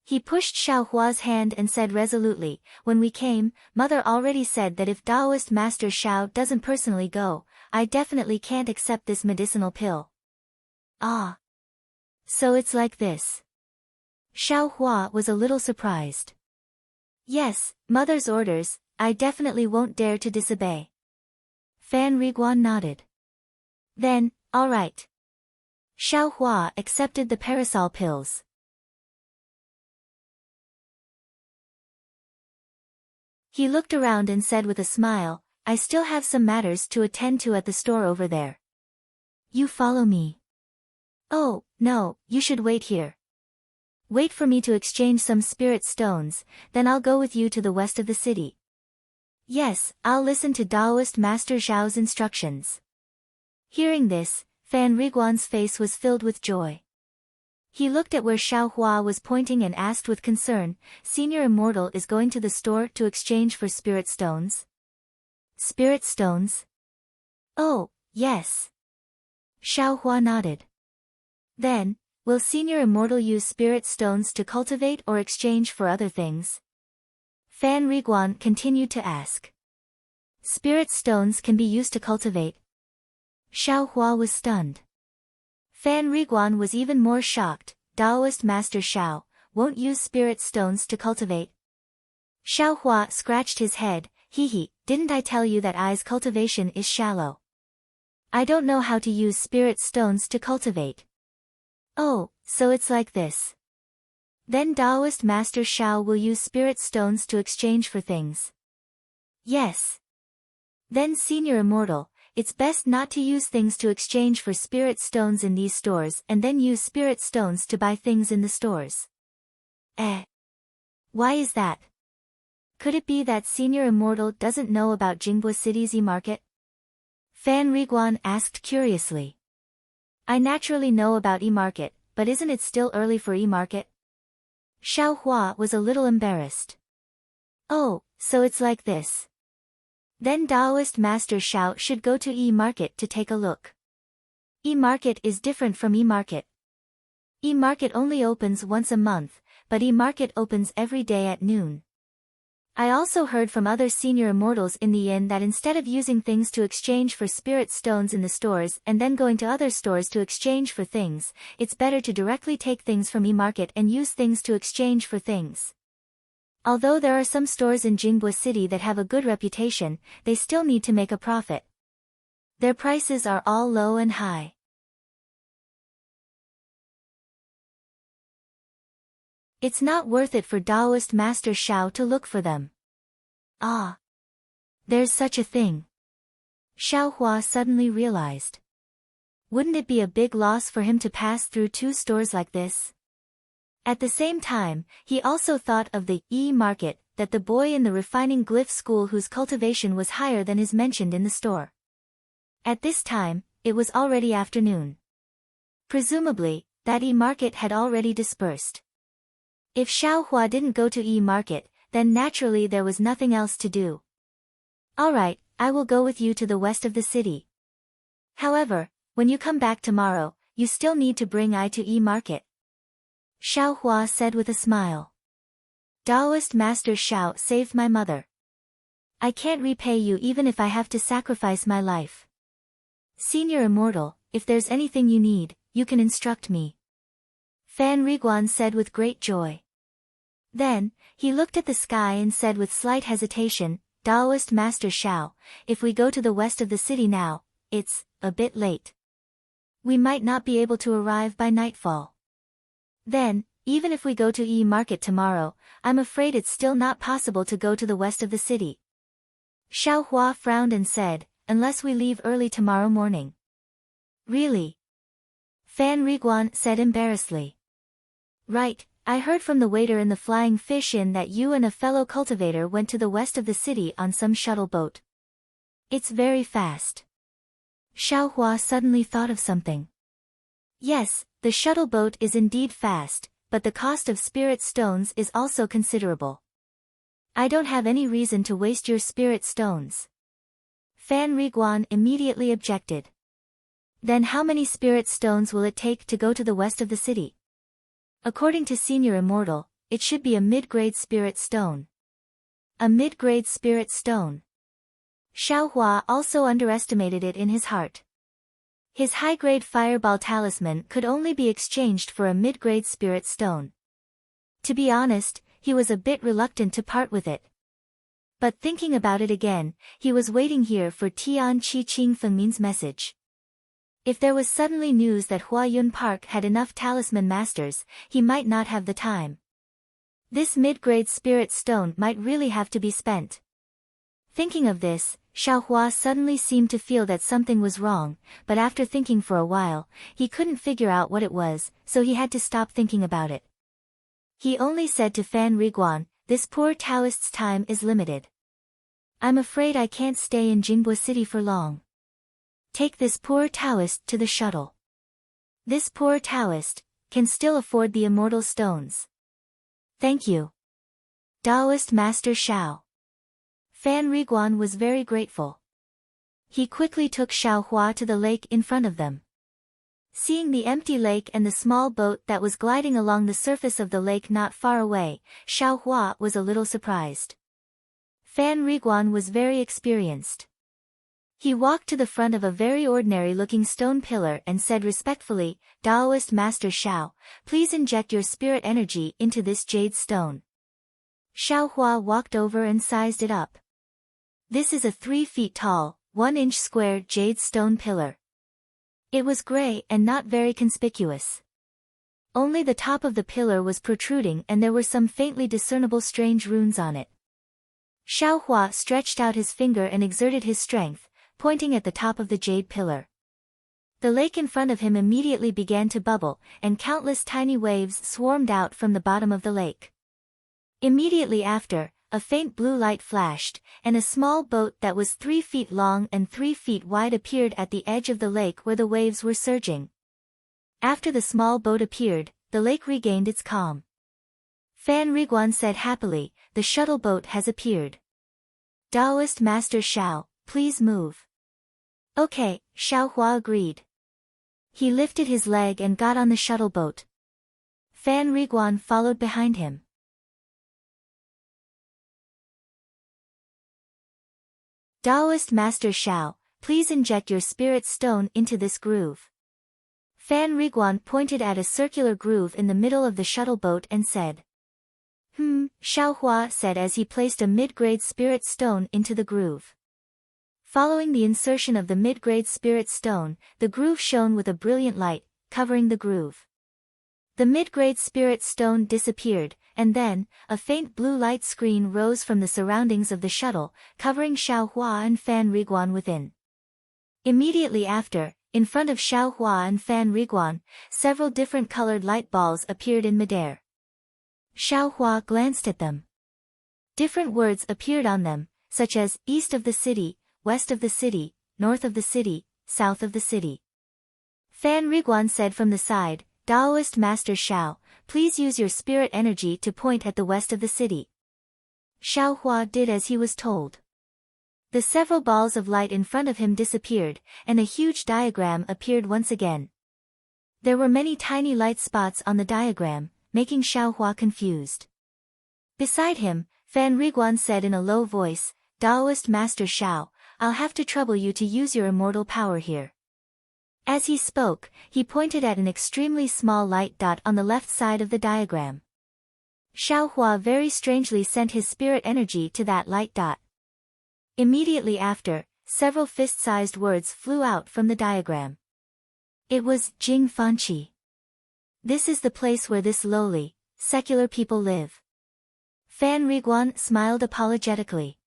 He pushed Xiao Hua's hand and said resolutely, "When we came, Mother already said that if Taoist Master Xiao doesn't personally go, I definitely can't accept this medicinal pill." Ah. So it's like this. Xiao Hua was a little surprised. "Yes, Mother's orders, I definitely won't dare to disobey." Fan Riguan nodded. "Then, all right." Xiao Hua accepted the parasol pills. He looked around and said with a smile, "I still have some matters to attend to at the store over there. You follow me." "Oh, no, you should wait here. Wait for me to exchange some spirit stones, then I'll go with you to the west of the city." "Yes, I'll listen to Taoist Master Zhao's instructions." Hearing this, Fan Riguan's face was filled with joy. He looked at where Xiao Hua was pointing and asked with concern, "Senior Immortal is going to the store to exchange for spirit stones?" "Spirit stones?" "Oh, yes." Xiao Hua nodded. "Then, will Senior Immortal use spirit stones to cultivate or exchange for other things?" Fan Riguan continued to ask. "Spirit stones can be used to cultivate." Xiao Hua was stunned. Fan Riguan was even more shocked. Taoist Master Xiao won't use spirit stones to cultivate. Xiao Hua scratched his head. Didn't I tell you that I's cultivation is shallow? I don't know how to use spirit stones to cultivate." "Oh, so it's like this. Then Taoist Master Xiao will use spirit stones to exchange for things." "Yes." "Then Senior Immortal, it's best not to use things to exchange for spirit stones in these stores and then use spirit stones to buy things in the stores." Why is that? Could it be that Senior Immortal doesn't know about Jinghua City's e-market? Fan Riguan asked curiously. "I naturally know about e-market, but isn't it still early for e-market?" Xiao Hua was a little embarrassed. "Oh, so it's like this. Then Taoist Master Xiao should go to e-market to take a look." E-market is different from e-market. E-market only opens once a month, but e-market opens every day at noon. I also heard from other senior immortals in the inn that instead of using things to exchange for spirit stones in the stores and then going to other stores to exchange for things, it's better to directly take things from e-market and use things to exchange for things. Although there are some stores in Jinghua City that have a good reputation, they still need to make a profit. Their prices are all low and high. It's not worth it for Taoist Master Xiao to look for them. Ah. There's such a thing. Xiao Hua suddenly realized. Wouldn't it be a big loss for him to pass through 2 stores like this? At the same time, he also thought of the market that the boy in the refining glyph school whose cultivation was higher than is mentioned in the store. At this time, it was already afternoon. Presumably, that market had already dispersed. If Xiao Hua didn't go to market, then naturally there was nothing else to do. Alright, I will go with you to the west of the city. However, when you come back tomorrow, you still need to bring I to market. Xiao Hua said with a smile. Taoist Master Xiao saved my mother. I can't repay you even if I have to sacrifice my life. Senior Immortal, if there's anything you need, you can instruct me. Fan Riguan said with great joy. Then, he looked at the sky and said with slight hesitation, Taoist Master Xiao, if we go to the west of the city now, it's a bit late. We might not be able to arrive by nightfall. Then, even if we go to market tomorrow, I'm afraid it's still not possible to go to the west of the city. Xiao Hua frowned and said, unless we leave early tomorrow morning. Really? Fan Riguan said embarrassedly. Right, I heard from the waiter in the Flying Fish Inn that you and a fellow cultivator went to the west of the city on some shuttle boat. It's very fast. Xiao Hua suddenly thought of something. Yes, the shuttle boat is indeed fast, but the cost of spirit stones is also considerable. I don't have any reason to waste your spirit stones. Fan Riguan immediately objected. Then how many spirit stones will it take to go to the west of the city? According to Senior Immortal, it should be a mid-grade spirit stone. A mid-grade spirit stone. Xiao Hua also underestimated it in his heart. His high-grade fireball talisman could only be exchanged for a mid-grade spirit stone. To be honest, he was a bit reluctant to part with it. But thinking about it again, he was waiting here for Tian Qi Qing Fengmin's message. If there was suddenly news that Huayun Park had enough talisman masters, he might not have the time. This mid-grade spirit stone might really have to be spent. Thinking of this, Xiao Hua suddenly seemed to feel that something was wrong, but after thinking for a while, he couldn't figure out what it was, so he had to stop thinking about it. He only said to Fan Riguan, this poor Taoist's time is limited. I'm afraid I can't stay in Jingbua City for long. Take this poor Taoist to the shuttle. This poor Taoist can still afford the immortal stones. Thank you. Taoist Master Xiao. Fan Riguan was very grateful. He quickly took Xiao Hua to the lake in front of them. Seeing the empty lake and the small boat that was gliding along the surface of the lake not far away, Xiao Hua was a little surprised. Fan Riguan was very experienced. He walked to the front of a very ordinary-looking stone pillar and said respectfully, Taoist Master Xiao, please inject your spirit energy into this jade stone. Xiao Hua walked over and sized it up. This is a 3 feet tall, 1 inch square jade stone pillar. It was gray and not very conspicuous. Only the top of the pillar was protruding and there were some faintly discernible strange runes on it. Xiao Hua stretched out his finger and exerted his strength, pointing at the top of the jade pillar. The lake in front of him immediately began to bubble, and countless tiny waves swarmed out from the bottom of the lake. Immediately after, a faint blue light flashed, and a small boat that was 3 feet long and 3 feet wide appeared at the edge of the lake where the waves were surging. After the small boat appeared, the lake regained its calm. Fan Riguan said happily, the shuttle boat has appeared. Taoist Master Xiao, please move. Okay, Xiao Hua agreed. He lifted his leg and got on the shuttle boat. Fan Riguan followed behind him. Taoist Master Xiao, please inject your spirit stone into this groove. Fan Riguan pointed at a circular groove in the middle of the shuttle boat and said. Xiao Hua said as he placed a mid-grade spirit stone into the groove. Following the insertion of the mid-grade spirit stone, the groove shone with a brilliant light, covering the groove. The mid-grade spirit stone disappeared, and then, a faint blue light screen rose from the surroundings of the shuttle, covering Xiaohua and Fan Riguan within. Immediately after, in front of Xiaohua and Fan Riguan, several different colored light balls appeared in midair. Xiaohua glanced at them. Different words appeared on them, such as, east of the city, west of the city, north of the city, south of the city. Fan Riguan said from the side, Taoist Master Xiao, please use your spirit energy to point at the west of the city. Xiaohua did as he was told. The several balls of light in front of him disappeared, and a huge diagram appeared once again. There were many tiny light spots on the diagram, making Xiaohua confused. Beside him, Fan Riguan said in a low voice, Taoist Master Xiao, I'll have to trouble you to use your immortal power here. As he spoke, he pointed at an extremely small light dot on the left side of the diagram. Xiaohua very strangely sent his spirit energy to that light dot. Immediately after, several fist-sized words flew out from the diagram. It was Jing Fanqi. This is the place where this lowly, secular people live. Fan Riguan smiled apologetically.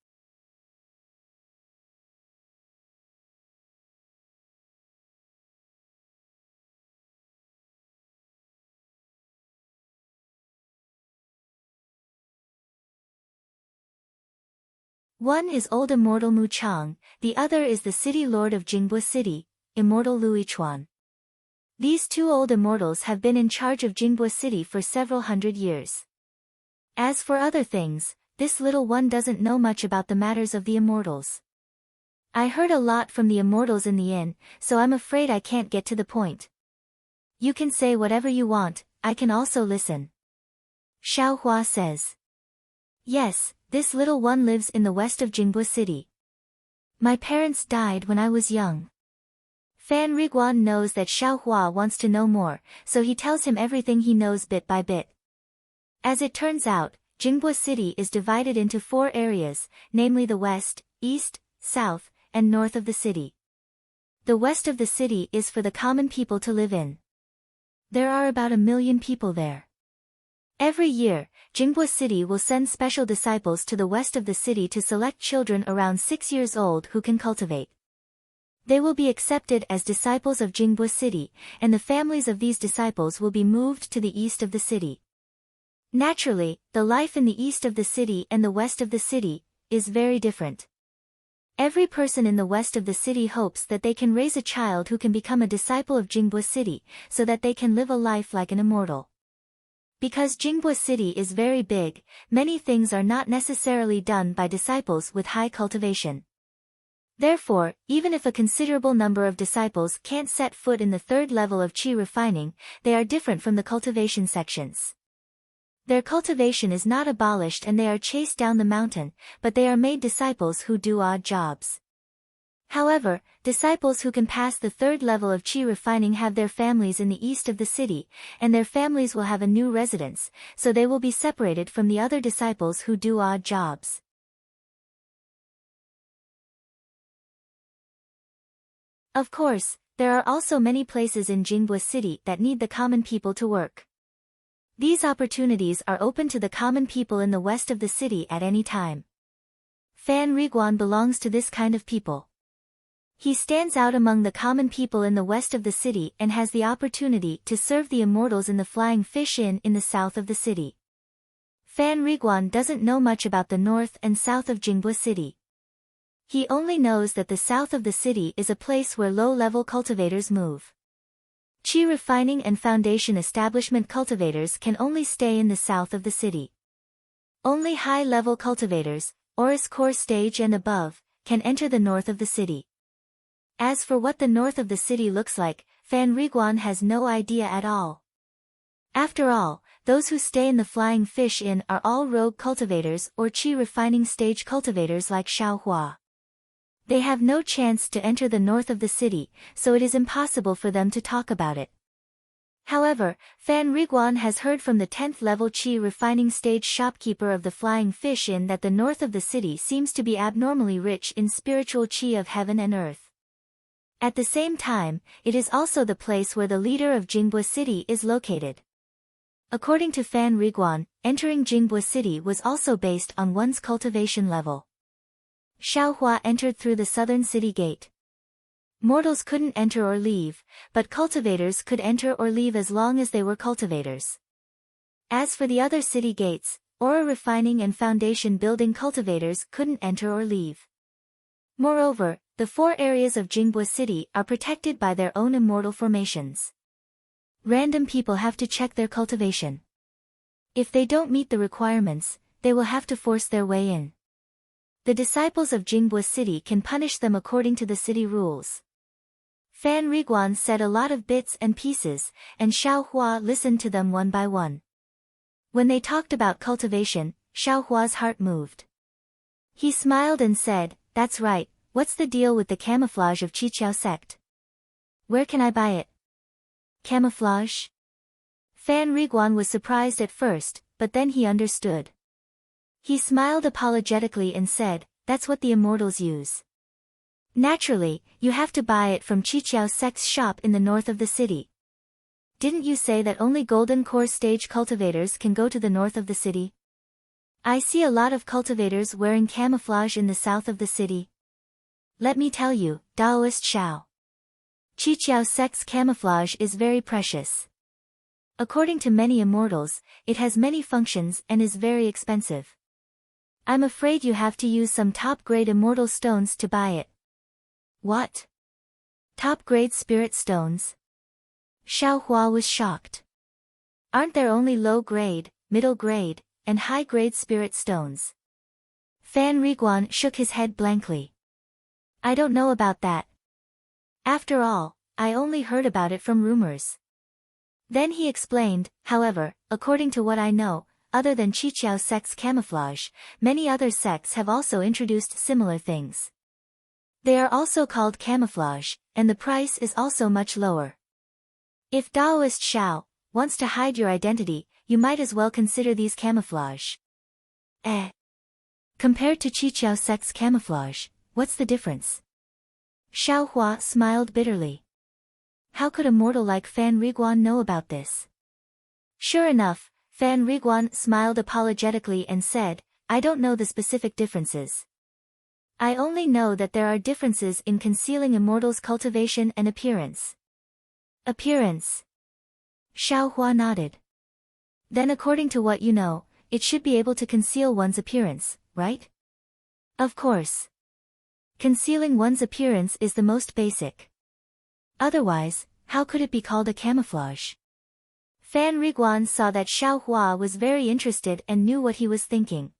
One is old immortal Mu Chang, the other is the city lord of Jingbo City, immortal Lui Chuan. These two old immortals have been in charge of Jingbo City for several hundred years. As for other things, this little one doesn't know much about the matters of the immortals. I heard a lot from the immortals in the inn, so I'm afraid I can't get to the point. You can say whatever you want, I can also listen. Xiaohua says. Yes, this little one lives in the west of Jingbo City. My parents died when I was young. Fan Riguan knows that Xiaohua wants to know more, so he tells him everything he knows bit by bit. As it turns out, Jingbo City is divided into 4 areas, namely the west, east, south, and north of the city. The west of the city is for the common people to live in. There are about 1 million people there. Every year, Jingbo City will send special disciples to the west of the city to select children around 6 years old who can cultivate. They will be accepted as disciples of Jingbo City, and the families of these disciples will be moved to the east of the city. Naturally, the life in the east of the city and the west of the city is very different. Every person in the west of the city hopes that they can raise a child who can become a disciple of Jingbo City, so that they can live a life like an immortal. Because Jingbo City is very big, many things are not necessarily done by disciples with high cultivation. Therefore, even if a considerable number of disciples can't set foot in the 3rd level of qi refining, they are different from the cultivation sections. Their cultivation is not abolished and they are chased down the mountain, but they are made disciples who do odd jobs. However, disciples who can pass the 3rd level of qi refining have their families in the east of the city, and their families will have a new residence, so they will be separated from the other disciples who do odd jobs. Of course, there are also many places in Jingbo City that need the common people to work. These opportunities are open to the common people in the west of the city at any time. Fan Riguan belongs to this kind of people. He stands out among the common people in the west of the city and has the opportunity to serve the immortals in the Flying Fish Inn in the south of the city. Fan Riguan doesn't know much about the north and south of Jingbo City. He only knows that the south of the city is a place where low-level cultivators move. Qi refining and foundation establishment cultivators can only stay in the south of the city. Only high-level cultivators, Oris core stage and above, can enter the north of the city. As for what the north of the city looks like, Fan Riguan has no idea at all. After all, those who stay in the Flying Fish Inn are all rogue cultivators or qi refining stage cultivators like Xiaohua. They have no chance to enter the north of the city, so it is impossible for them to talk about it. However, Fan Riguan has heard from the 10th level qi refining stage shopkeeper of the Flying Fish Inn that the north of the city seems to be abnormally rich in spiritual qi of heaven and earth. At the same time, it is also the place where the leader of Jingbo City is located. According to Fan Riguan, entering Jingbua City was also based on one's cultivation level. Xiaohua entered through the southern city gate. Mortals couldn't enter or leave, but cultivators could enter or leave as long as they were cultivators. As for the other city gates, ore refining and foundation building cultivators couldn't enter or leave. Moreover, the 4 areas of Jingbua City are protected by their own immortal formations. Random people have to check their cultivation. If they don't meet the requirements, they will have to force their way in. The disciples of Jingbua City can punish them according to the city rules. Fan Riguan said a lot of bits and pieces, and Xiaohua listened to them one by one. When they talked about cultivation, Xiaohua's heart moved. He smiled and said, "That's right, what's the deal with the camouflage of Qiqiao sect? Where can I buy it?" Camouflage? Fan Riguan was surprised at first, but then he understood. He smiled apologetically and said, "That's what the immortals use. Naturally, you have to buy it from Qiqiao sect's shop in the north of the city. Didn't you say that only golden core stage cultivators can go to the north of the city? I see a lot of cultivators wearing camouflage in the south of the city. Let me tell you, Daoist Xiao. Qiqiao sect's camouflage is very precious. According to many immortals, it has many functions and is very expensive. I'm afraid you have to use some top-grade immortal stones to buy it." What? Top-grade spirit stones? Xiaohua was shocked. Aren't there only low-grade, middle-grade, and high-grade spirit stones? Fan Riguan shook his head blankly. I don't know about that. After all, I only heard about it from rumors. Then he explained, however, according to what I know, other than Qiqiao sect's camouflage, many other sects have also introduced similar things. They are also called camouflage, and the price is also much lower. If Daoist Xiao wants to hide your identity, you might as well consider these camouflage. Compared to Qiqiao sect's camouflage, what's the difference? Xiaohua smiled bitterly. How could a mortal like Fan Riguan know about this? Sure enough, Fan Riguan smiled apologetically and said, I don't know the specific differences. I only know that there are differences in concealing immortals' cultivation and appearance. Appearance? Xiaohua nodded. Then according to what you know, it should be able to conceal one's appearance, right? Of course. Concealing one's appearance is the most basic. Otherwise, how could it be called a camouflage? Fan Riguan saw that Xiaohua was very interested and knew what he was thinking.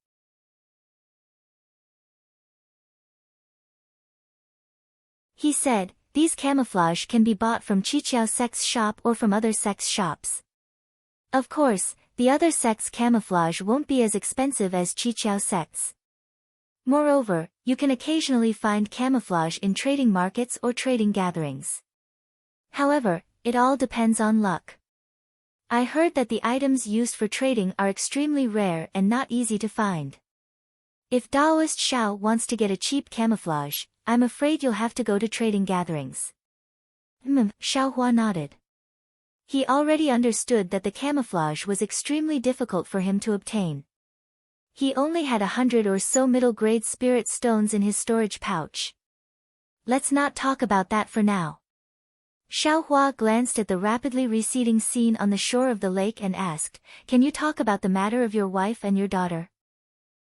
He said, these camouflage can be bought from Qiqiao sect's shop or from other sects' shops. Of course, the other sect's camouflage won't be as expensive as Qiqiao sect's. Moreover, you can occasionally find camouflage in trading markets or trading gatherings. However, it all depends on luck. I heard that the items used for trading are extremely rare and not easy to find. If Daoist Xiao wants to get a cheap camouflage, I'm afraid you'll have to go to trading gatherings. Xiaohua nodded. He already understood that the camouflage was extremely difficult for him to obtain. He only had 100 or so middle-grade spirit stones in his storage pouch. Let's not talk about that for now. Xiaohua glanced at the rapidly receding scene on the shore of the lake and asked, Can you talk about the matter of your wife and your daughter?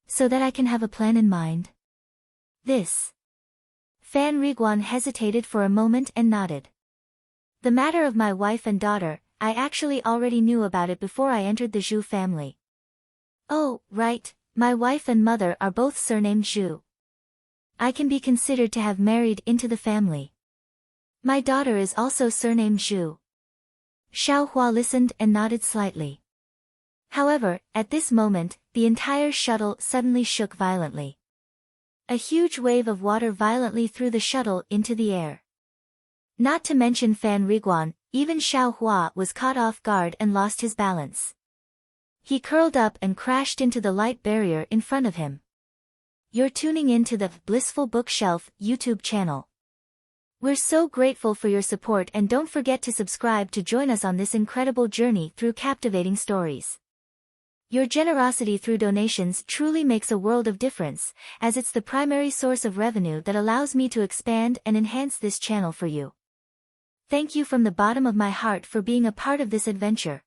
So that I can have a plan in mind. This. Fan Riguan hesitated for a moment and nodded. The matter of my wife and daughter, I actually already knew about it before I entered the Zhu family. Oh, right, my wife and mother are both surnamed Zhu. I can be considered to have married into the family. My daughter is also surnamed Zhu. Xiaohua listened and nodded slightly. However, at this moment, the entire shuttle suddenly shook violently. A huge wave of water violently threw the shuttle into the air. Not to mention Fan Riguan, even Xiaohua was caught off guard and lost his balance. He curled up and crashed into the light barrier in front of him. You're tuning in to the Blissful Bookshelf YouTube channel. We're so grateful for your support, and don't forget to subscribe to join us on this incredible journey through captivating stories. Your generosity through donations truly makes a world of difference, as it's the primary source of revenue that allows me to expand and enhance this channel for you. Thank you from the bottom of my heart for being a part of this adventure.